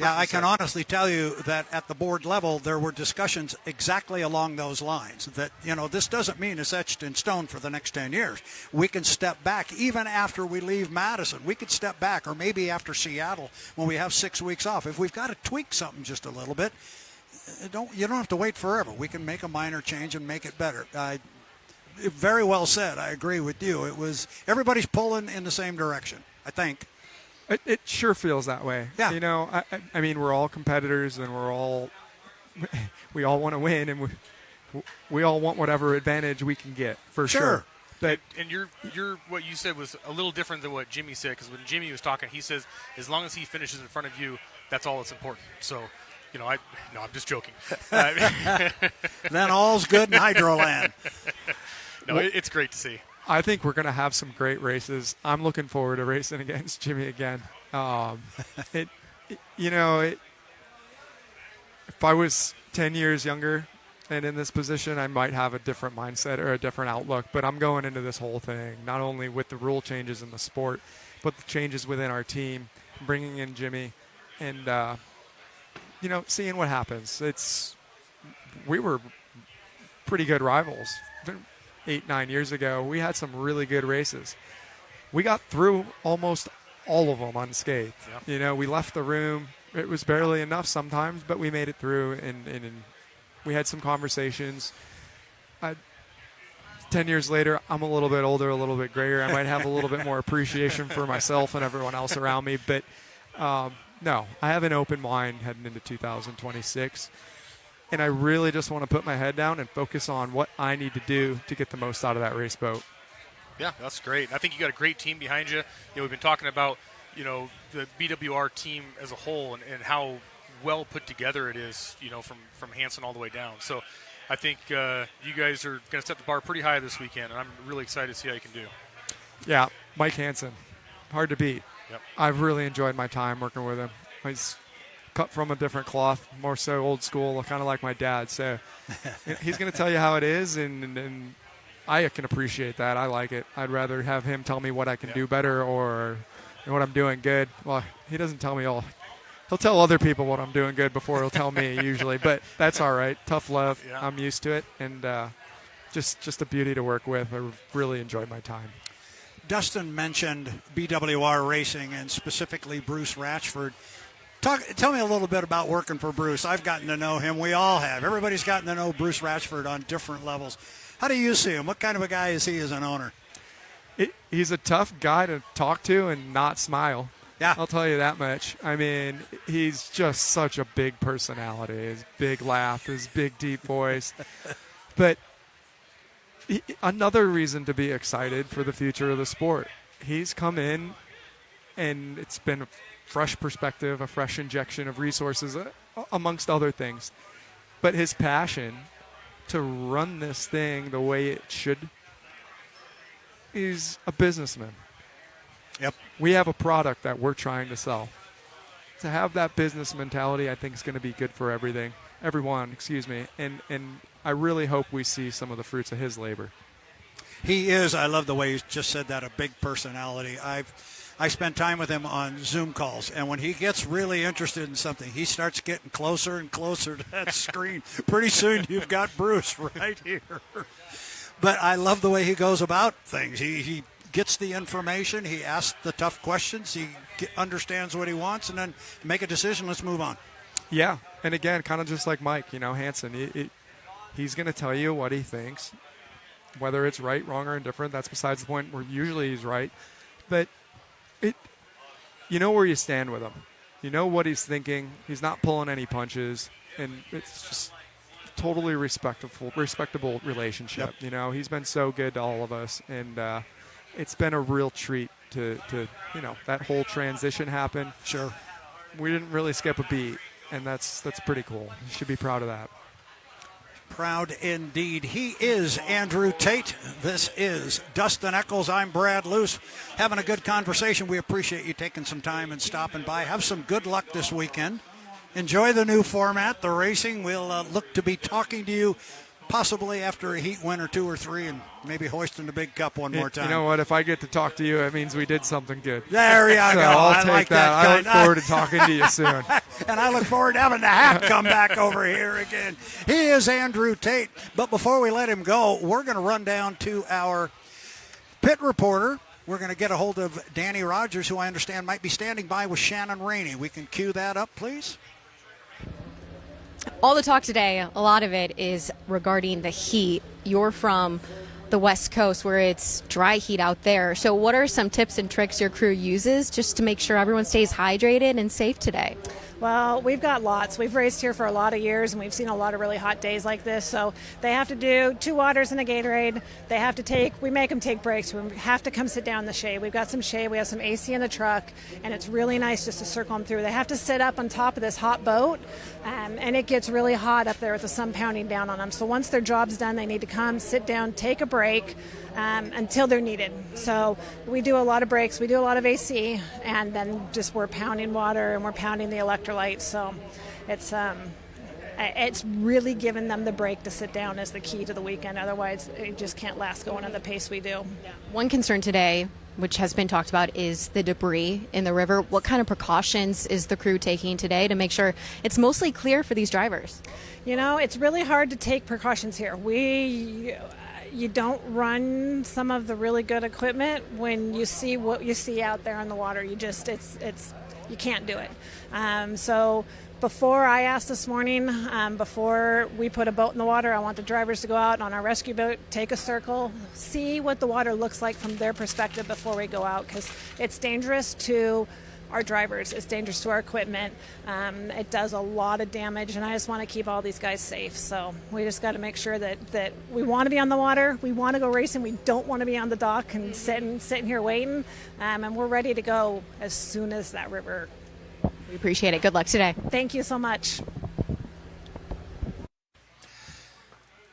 I can honestly tell you that at the board level, there were discussions exactly along those lines. That, you know, this doesn't mean it's etched in stone for the next 10 years. We can step back even after we leave Madison. We could step back, or maybe after Seattle when we have 6 weeks off. If we've got to tweak something just a little bit, you don't have to wait forever. We can make a minor change and make it better. Very well said. I agree with you. It was everybody's pulling in the same direction, I think. It sure feels that way. Yeah. You know, I mean, we're all competitors, and we all want to win, and we all want whatever advantage we can get, for sure. But and you're what you said was a little different than what Jimmy said, because when Jimmy was talking, he says as long as he finishes in front of you, that's all that's important. So, you know, I'm just joking. Then all's good in Hydroland. No, it's great to see. I think we're going to have some great races. I'm looking forward to racing against Jimmy again. If I was 10 years younger and in this position, I might have a different mindset or a different outlook. But I'm going into this whole thing, not only with the rule changes in the sport, but the changes within our team, bringing in Jimmy, and, seeing what happens. We were pretty good rivals 8-9 years ago. We had some really good races. We got through almost all of them unscathed. Yep. You know, we left the room. It was barely enough sometimes, but we made it through, and we had some conversations. 10 years later, I'm a little bit older, a little bit grayer. I might have a little bit more appreciation for myself and everyone else around me. But, no, I have an open mind heading into 2026. And I really just want to put my head down and focus on what I need to do to get the most out of that race boat. Yeah, that's great. I think you got a great team behind you. We've been talking about, the BWR team as a whole and how well put together it is, from Hansen all the way down. So I think you guys are going to set the bar pretty high this weekend, and I'm really excited to see how you can do. Yeah, Mike Hansen, hard to beat. Yep. I've really enjoyed my time working with him. He's cut from a different cloth, more so old school, kind of like my dad. So he's going to tell you how it is, and I can appreciate that. I like it. I'd rather have him tell me what I can do better or what I'm doing good. Well, he doesn't tell me all. He'll tell other people what I'm doing good before he'll tell me usually, but that's all right. Tough love. Yeah. I'm used to it, and just a beauty to work with. I really enjoyed my time. Dustin mentioned BWR Racing and specifically Bruce Ratchford. Tell me a little bit about working for Bruce. I've gotten to know him. We all have. Everybody's gotten to know Bruce Ratchford on different levels. How do you see him? What kind of a guy is he as an owner? He's a tough guy to talk to and not smile. Yeah. I'll tell you that much. I mean, he's just such a big personality. His big laugh, his big, deep voice. But another reason to be excited for the future of the sport. He's come in, and it's been a fresh perspective, a fresh injection of resources, amongst other things. But his passion to run this thing the way it should, he's a businessman. Yep. We have a product that we're trying to sell. To have that business mentality, I think, is going to be good for everyone, and I really hope we see some of the fruits of his labor. He is. I love the way you just said that, a big personality. I spent time with him on Zoom calls, and when he gets really interested in something, he starts getting closer and closer to that screen. Pretty soon you've got Bruce right here. But I love the way he goes about things. He gets the information, he asks the tough questions, he understands what he wants, and then make a decision. Let's move on. Yeah, and again, kind of just like Mike, Hansen, he's going to tell you what he thinks. Whether it's right, wrong, or indifferent, that's besides the point. Where usually he's right. But you know where you stand with him. You know what he's thinking. He's not pulling any punches, and it's just totally respectable relationship. Yep. He's been so good to all of us, and it's been a real treat to that whole transition happen. Sure. We didn't really skip a beat, and that's pretty cool. You should be proud of that. Proud indeed. He is Andrew Tate. This is Dustin Eccles. I'm Brad Luce. Having a good conversation. We appreciate you taking some time and stopping by. Have some good luck this weekend. Enjoy the new format, the racing. We'll look to be talking to you possibly after a heat win or 2 or 3 and maybe hoisting the big cup one more time. You know what? If I get to talk to you, it means we did something good. There you go. I'll take like that. I look kind. forward to talking to you soon. And I look forward to having the hat come back over here again. He is Andrew Tate. But before we let him go, we're going to run down to our pit reporter. We're going to get a hold of Danny Rogers, who I understand might be standing by with Shannon Rainey. We can cue that up, please. All the talk today, a lot of it is regarding the heat. You're from the West Coast where it's dry heat out there. So what are some tips and tricks your crew uses just to make sure everyone stays hydrated and safe today? Well, we've got lots. We've raced here for a lot of years, and we've seen a lot of really hot days like this. So they have to do 2 waters and a Gatorade. They have to we make them take breaks. We have to come sit down in the shade. We've got some shade. We have some AC in the truck, and it's really nice just to circle them through. They have to sit up on top of this hot boat, and it gets really hot up there with the sun pounding down on them. So once their job's done, they need to come, sit down, take a break, until they're needed. So we do a lot of breaks, we do a lot of AC, and then just we're pounding water and we're pounding the electrolytes. So it's really giving them the break to sit down is the key to the weekend. Otherwise, it just can't last going at the pace we do. One concern today, which has been talked about, is the debris in the river. What kind of precautions is the crew taking today to make sure it's mostly clear for these drivers? You know, it's really hard to take precautions here. You don't run some of the really good equipment when you see what you see out there in the water. You can't do it. So before I asked this morning, before we put a boat in the water, I want the drivers to go out on our rescue boat, take a circle, see what the water looks like from their perspective before we go out, because it's dangerous to our drivers, it's dangerous to our equipment. It does a lot of damage, and I just want to keep all these guys safe. So we just got to make sure that we want to be on the water, we want to go racing, we don't want to be on the dock and sitting here waiting, and we're ready to go as soon as that river. We appreciate it. Good luck today. Thank you so much.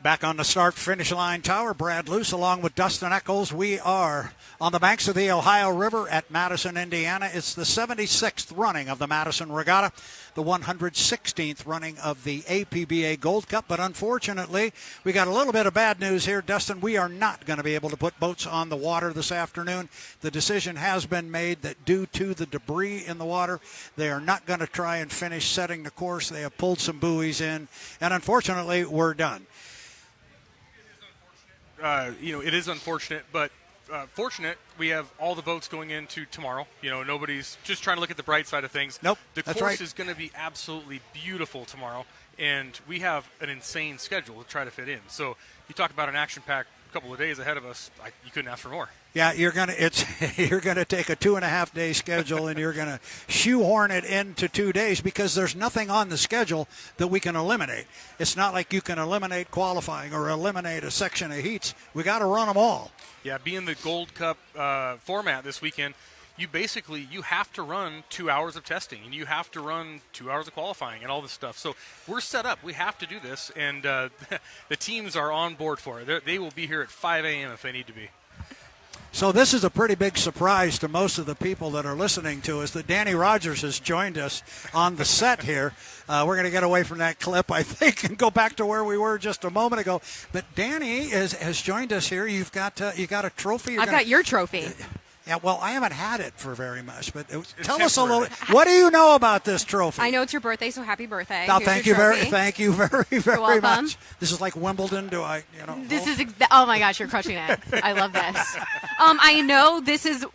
Back on the start-finish line tower, Brad Luce along with Dustin Eccles. We are on the banks of the Ohio River at Madison, Indiana. It's the 76th running of the Madison Regatta, the 116th running of the APBA Gold Cup. But unfortunately, we got a little bit of bad news here. Dustin, we are not going to be able to put boats on the water this afternoon. The decision has been made that due to the debris in the water, they are not going to try and finish setting the course. They have pulled some buoys in, and unfortunately, we're done. It is unfortunate, but fortunate we have all the boats going into tomorrow. Nobody's just trying to look at the bright side of things. Nope, the that's course right. is going to be absolutely beautiful tomorrow, and we have an insane schedule to try to fit in. So you talk about an action-packed couple of days ahead of us. You couldn't ask for more. Yeah, you're gonna take a 2.5 day schedule and you're gonna shoehorn it into 2 days because there's nothing on the schedule that we can eliminate. It's not like you can eliminate qualifying or eliminate a section of heats. We got to run them all. Yeah, being the Gold Cup format this weekend, you have to run 2 hours of testing and you have to run 2 hours of qualifying and all this stuff. So we're set up. We have to do this, and the teams are on board for it. They will be here at 5 a.m. if they need to be. So this is a pretty big surprise to most of the people that are listening to us that Danny Rogers has joined us on the set here. We're going to get away from that clip, I think, and go back to where we were just a moment ago. But Danny has joined us here. You got a trophy. I've got your trophy. Yeah, well, I haven't had it for very much, but tell us a little. What do you know about this trophy? I know it's your birthday, so happy birthday. No, Here's thank your you trophy. thank you very much. This is like Wimbledon. This is oh my gosh, you're crushing it. I love this. I know this is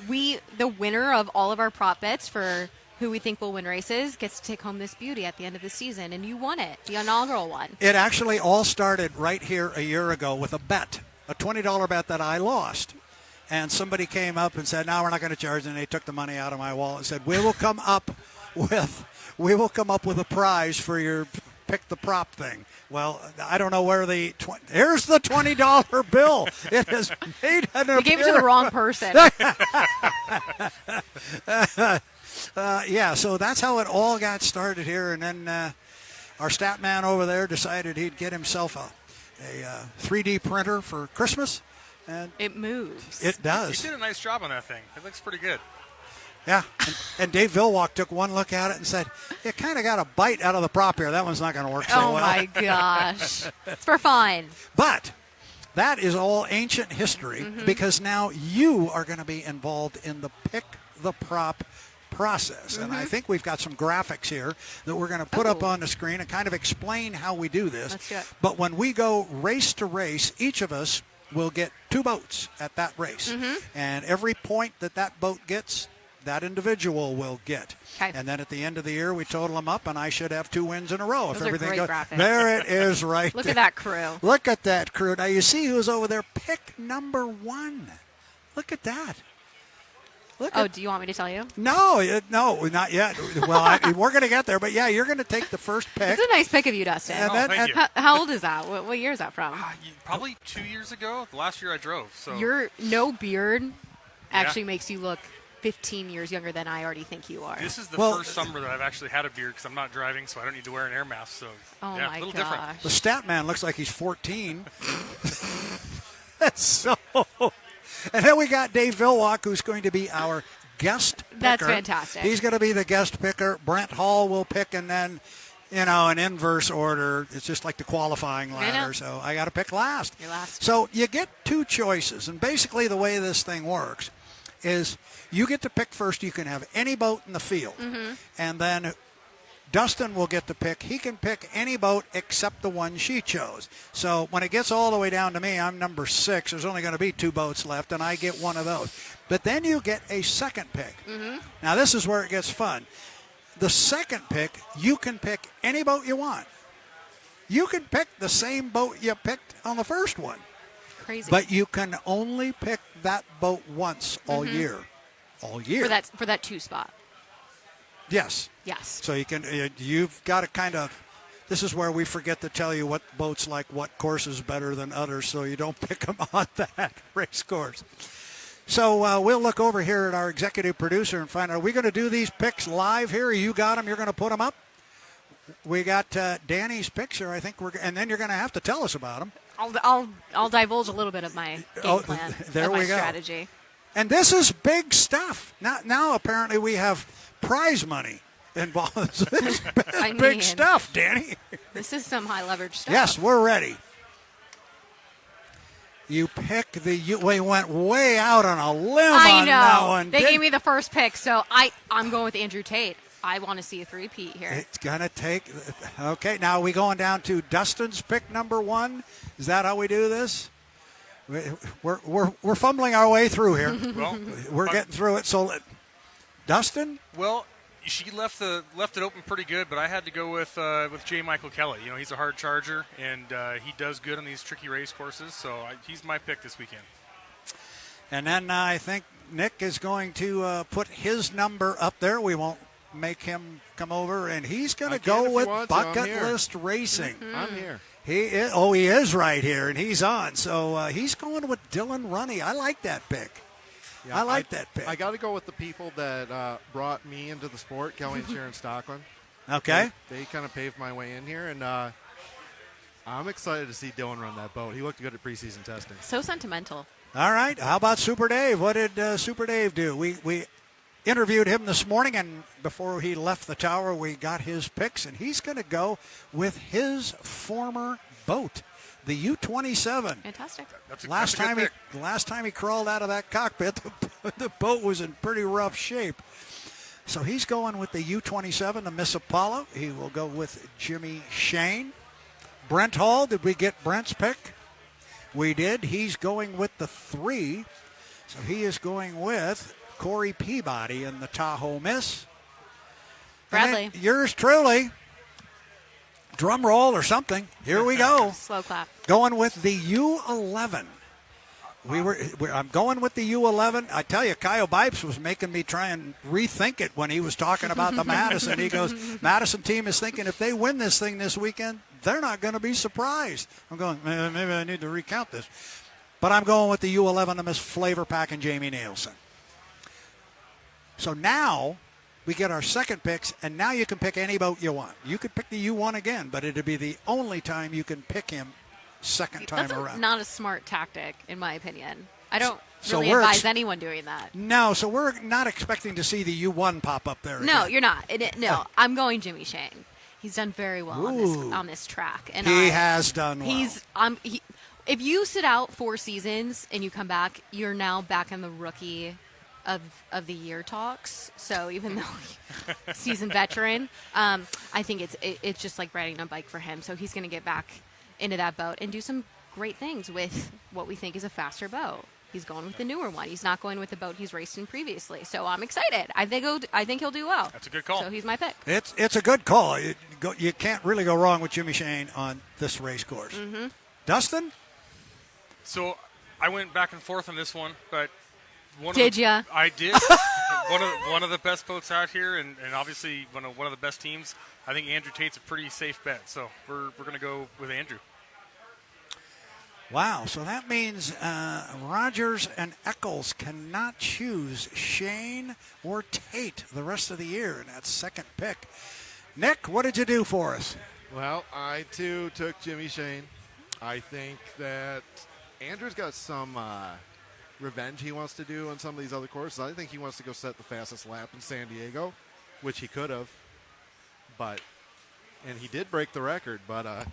the winner of all of our prop bets for who we think will win races gets to take home this beauty at the end of the season, and you won it, the inaugural one. It actually all started right here a year ago with a bet, a $20 bet that I lost. And somebody came up and said, "No, we're not going to charge." And they took the money out of my wallet and said, "We will come up with a prize for your pick the prop thing." Well, I don't know where here's the $20 bill. It has made an appearance. You gave it to the wrong person. Yeah, so that's how it all got started here. And then our stat man over there decided he'd get himself a 3D printer for Christmas. And it moves. It does. You did a nice job on that thing. It looks pretty good. Yeah, and Dave Vilwalk took one look at it and said, "It kind of got a bite out of the prop here. That one's not going to work so well." Oh my gosh, it's for fun. But that is all ancient history because now you are going to be involved in the pick the prop process. And I think we've got some graphics here that we're going to put up on the screen and kind of explain how we do this. Let's do it. But when we go race to race, each of us will get 2 boats at that race. And every point that boat gets, that individual will get. Okay. And then at the end of the year, we total them up, and I should have 2 wins in a row. Those if are everything great goes. graphics. There it is right Look there. at that crew. Look at that crew. Now, you see who's over there? Pick number 1. Look at that. Do you want me to tell you? No, not yet. Well, we're going to get there, but yeah, you're going to take the first pick. It's a nice pick of you, Dustin. And then- thank you. How old is that? What year is that from? Probably 2 years ago. The last year I drove. So Your no beard actually makes you look 15 years younger than I already think you are. This is the first summer that I've actually had a beard because I'm not driving, so I don't need to wear an air mask. So Oh yeah, my a little gosh. different. The stat man looks like he's 14. That's so. And then we got Dave Vilwalk, who's going to be our guest picker. That's fantastic. He's going to be the guest picker. Brent Hall will pick, and then, an inverse order. It's just like the qualifying ladder. So I got to pick last. You're last. So you get 2 choices. And basically the way this thing works is you get to pick first. You can have any boat in the field. Mm-hmm. And then Dustin will get to pick. He can pick any boat except the one she chose. So when it gets all the way down to me, I'm number 6. There's only going to be 2 boats left, and I get one of those. But then you get a second pick. Mm-hmm. Now, this is where it gets fun. The second pick, you can pick any boat you want. You can pick the same boat you picked on the first one. Crazy. But you can only pick that boat once all year. All year. For that 2 spot. Yes. Yes. So you've got to kind of, this is where we forget to tell you what boats like what courses better than others, so you don't pick them on that race course. So we'll look over here at our executive producer and find out, are we going to do these picks live here? You got them, you're going to put them up? We got Danny's picture, I think and then you're going to have to tell us about them. I'll divulge a little bit of my game plan. There of my we go. strategy. And this is big stuff. Now apparently we have prize money involved. This is big stuff, Danny. This is some high leverage stuff. Yes, we're ready. You pick we went way out on a limb on that one. They gave me the first pick, so I'm going with Andrew Tate. I want to see a 3-peat here. It's going to take. Okay, now are we going down to Dustin's pick number 1? Is that how we do this? We're fumbling our way through here. Well, we're getting through it. So, Dustin? Well, she left it open pretty good, but I had to go with J. Michael Kelly. He's a hard charger, and he does good on these tricky race courses, so he's my pick this weekend. And then I think Nick is going to put his number up there. We won't make him come over, and he's going to go with Bucket List Racing. Mm-hmm. I'm here. He is right here, and he's on. So he's going with Dylan Runne. I like that pick. Yeah, I like that pick. I got to go with the people that brought me into the sport, Kelly's here in Stockholm. Okay. They kind of paved my way in here, and I'm excited to see Dylan run that boat. He looked good at preseason testing. So sentimental. All right. How about Super Dave? What did Super Dave do? We interviewed him this morning, and before he left the tower, we got his picks, and he's going to go with his former boat, the U-27. Fantastic. That's a Last time he crawled out of that cockpit, the boat was in pretty rough shape. So he's going with the U-27, the Miss Apollo. He will go with Jimmy Shane. Brent Hall, did we get Brent's pick? We did. He's going with the 3. So he is going with Corey Peabody in the Tahoe Miss. Bradley. Yours truly. Drum roll or something. Here we go. Slow clap. Going with the U11. I'm going with the U11. I tell you, Kyle Bipes was making me try and rethink it when he was talking about the Madison. He goes, Madison team is thinking if they win this thing this weekend, they're not going to be surprised. I'm going, maybe I need to recount this. But I'm going with the U11 to Miss FLAV-R-PAC and Jamie Nilsen. So now we get our second picks, and now you can pick any boat you want. You could pick the U1 again, but it'd be the only time you can pick him second time around. That's not a smart tactic, in my opinion. I don't really advise anyone doing that. No, so we're not expecting to see the U1 pop up there. No, again. you're not. No, I'm going Jimmy Shane. He's done very well on this track, and he has done well. If you sit out 4 seasons and you come back, you're now back in the rookie of the year talks. So even though seasoned veteran, I think it's just like riding a bike for him. So he's going to get back into that boat and do some great things with what we think is a faster boat. He's going with the newer one. He's not going with the boat he's raced in previously. So I'm excited. I think he'll do well. That's a good call. So he's my pick. It's a good call. You can't really go wrong with Jimmy Shane on this race course. Mm-hmm. Dustin? So I went back and forth on this one, but Did ya? I did. one of the best boats out here, and obviously one of the best teams. I think Andrew Tate's a pretty safe bet, so we're going to go with Andrew. Wow, so that means Rogers and Eccles cannot choose Shane or Tate the rest of the year in that second pick. Nick, what did you do for us? Well, I too took Jimmy Shane. I think that Andrew's got some revenge he wants to do on some of these other courses. I think he wants to go set the fastest lap in San Diego, which he could have, and he did break the record, but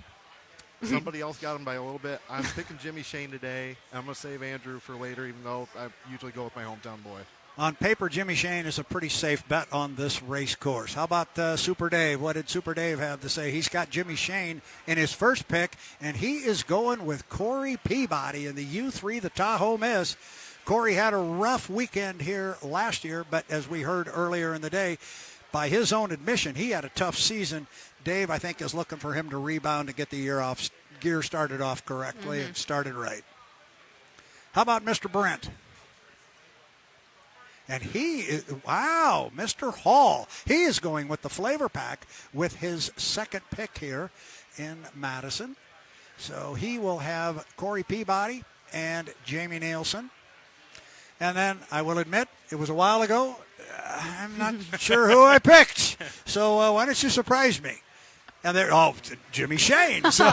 somebody else got him by a little bit. I'm picking Jimmy Shane today. I'm going to save Andrew for later, even though I usually go with my hometown boy. On paper, Jimmy Shane is a pretty safe bet on this race course. How about Super Dave? What did Super Dave have to say? He's got Jimmy Shane in his first pick, and he is going with Corey Peabody in the U3, the Tahoe Miss. Corey had a rough weekend here last year, but as we heard earlier in the day, by his own admission, he had a tough season. Dave, I think, is looking for him to rebound and get the gear started off correctly and started right. How about Mr. Brent? And Mr. Hall. He is going with the FLAV-R-PAC with his second pick here in Madison. So he will have Corey Peabody and Jamie Nilsen. And then I will admit, it was a while ago. I'm not sure who I picked. So why don't you surprise me? And Jimmy Shane. So,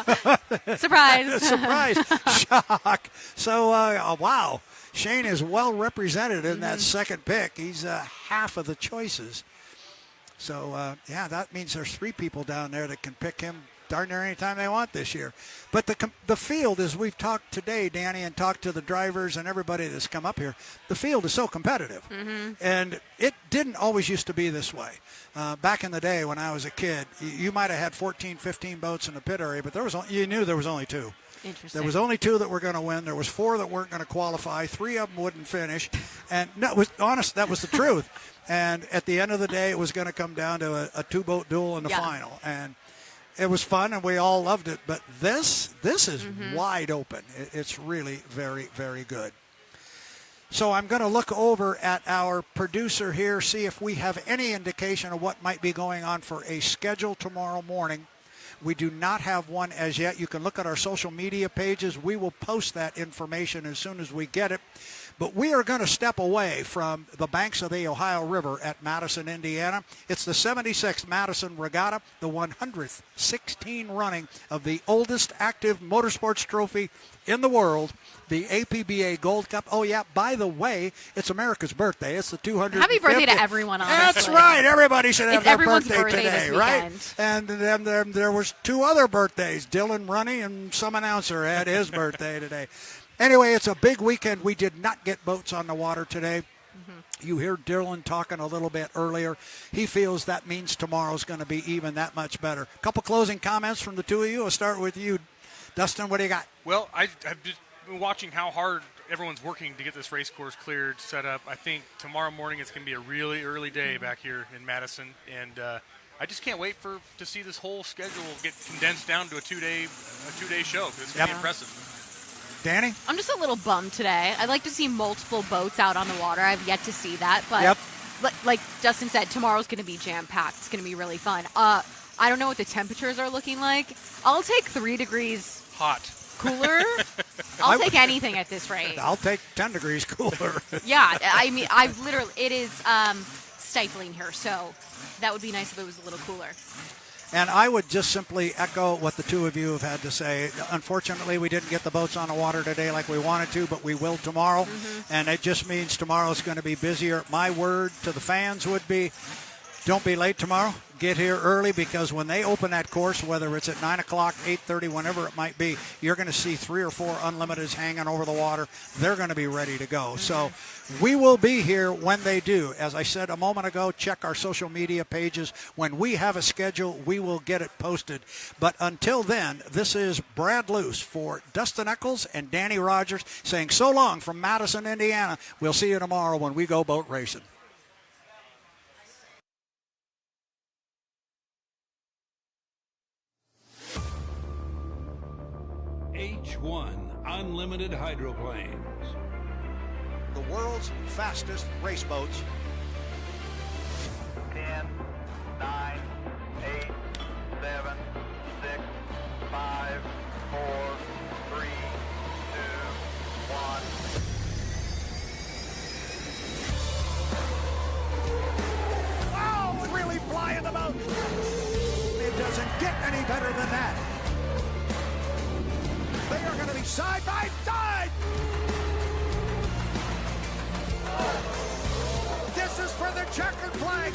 Surprise. Surprise. Shock. So, wow. Shane is well represented in that second pick. He's half of the choices. So, that means there's three people down there that can pick him darn near anytime they want this year. But the field, as we've talked today, Danny, and talked to the drivers and everybody that's come up here, the field is so competitive. Mm-hmm. And it didn't always used to be this way. Back in the day when I was a kid, you might have had 14, 15 boats in the pit area, but you knew there was only two. Interesting. There was only two that were going to win. There was four that weren't going to qualify. Three of them wouldn't finish. And no, it was honest, that was the truth. And at the end of the day, it was going to come down to a two-boat duel in the final. And it was fun, and we all loved it. But this is wide open. It's really very, very good. So I'm going to look over at our producer here, see if we have any indication of what might be going on for a schedule tomorrow morning. We do not have one as yet. You can look at our social media pages. We will post that information as soon as we get it. But we are going to step away from the banks of the Ohio River at Madison, Indiana. It's the 76th Madison Regatta, the 116 running of the oldest active motorsports trophy in the world, the APBA Gold Cup. Oh, yeah, by the way, it's America's birthday. It's the 250th. Happy birthday to everyone, honestly. That's right. Everybody should have their birthday today, right? Weekend. And then there was two other birthdays. Dylan Runne and some announcer had his birthday today. Anyway, it's a big weekend. We did not get boats on the water today. You hear Dylan talking a little bit earlier. He feels that means tomorrow's going to be even that much better. A couple closing comments from the two of you. I'll start with you. Dustin, what do you got? Well, I've just been watching how hard everyone's working to get this race course cleared, set up. I think tomorrow morning it's going to be a really early day back here in Madison, and I just can't wait to see this whole schedule get condensed down to a two-day show. It's going to be impressive. Danny? I'm just a little bummed today. I'd like to see multiple boats out on the water. I've yet to see that. But like Justin said, tomorrow's going to be jam-packed. It's going to be really fun. I don't know what the temperatures are looking like. I'll take 3 degrees hot. Cooler. I'll take anything at this rate. I'll take 10 degrees cooler. Yeah, I mean, it is stifling here, so that would be nice if it was a little cooler. And I would just simply echo what the two of you have had to say. Unfortunately, we didn't get the boats on the water today like we wanted to, but we will tomorrow. And it just means tomorrow's going to be busier. My word to the fans would be, don't be late tomorrow. get here early, because when they open that course, whether it's at 9 o'clock, 8:30, whenever it might be, you're going to see 3 or 4 unlimiteds hanging over the water. They're going to be ready to go. So we will be here when they do. As I said a moment ago, check our social media pages. When we have a schedule, we will get it posted. But until then, this is Brad Luce for Dustin Eccles and Danny Rogers saying so long from Madison, Indiana. We'll see you tomorrow when we go boat racing. H1 Unlimited Hydroplanes. The world's fastest race boats. 10, 9, 8, 7, 6, 5, 4, 3, 2, 1. Wow, really flying the boat. It doesn't get any better than that. They are going to be side by side. This is for the checkered flag.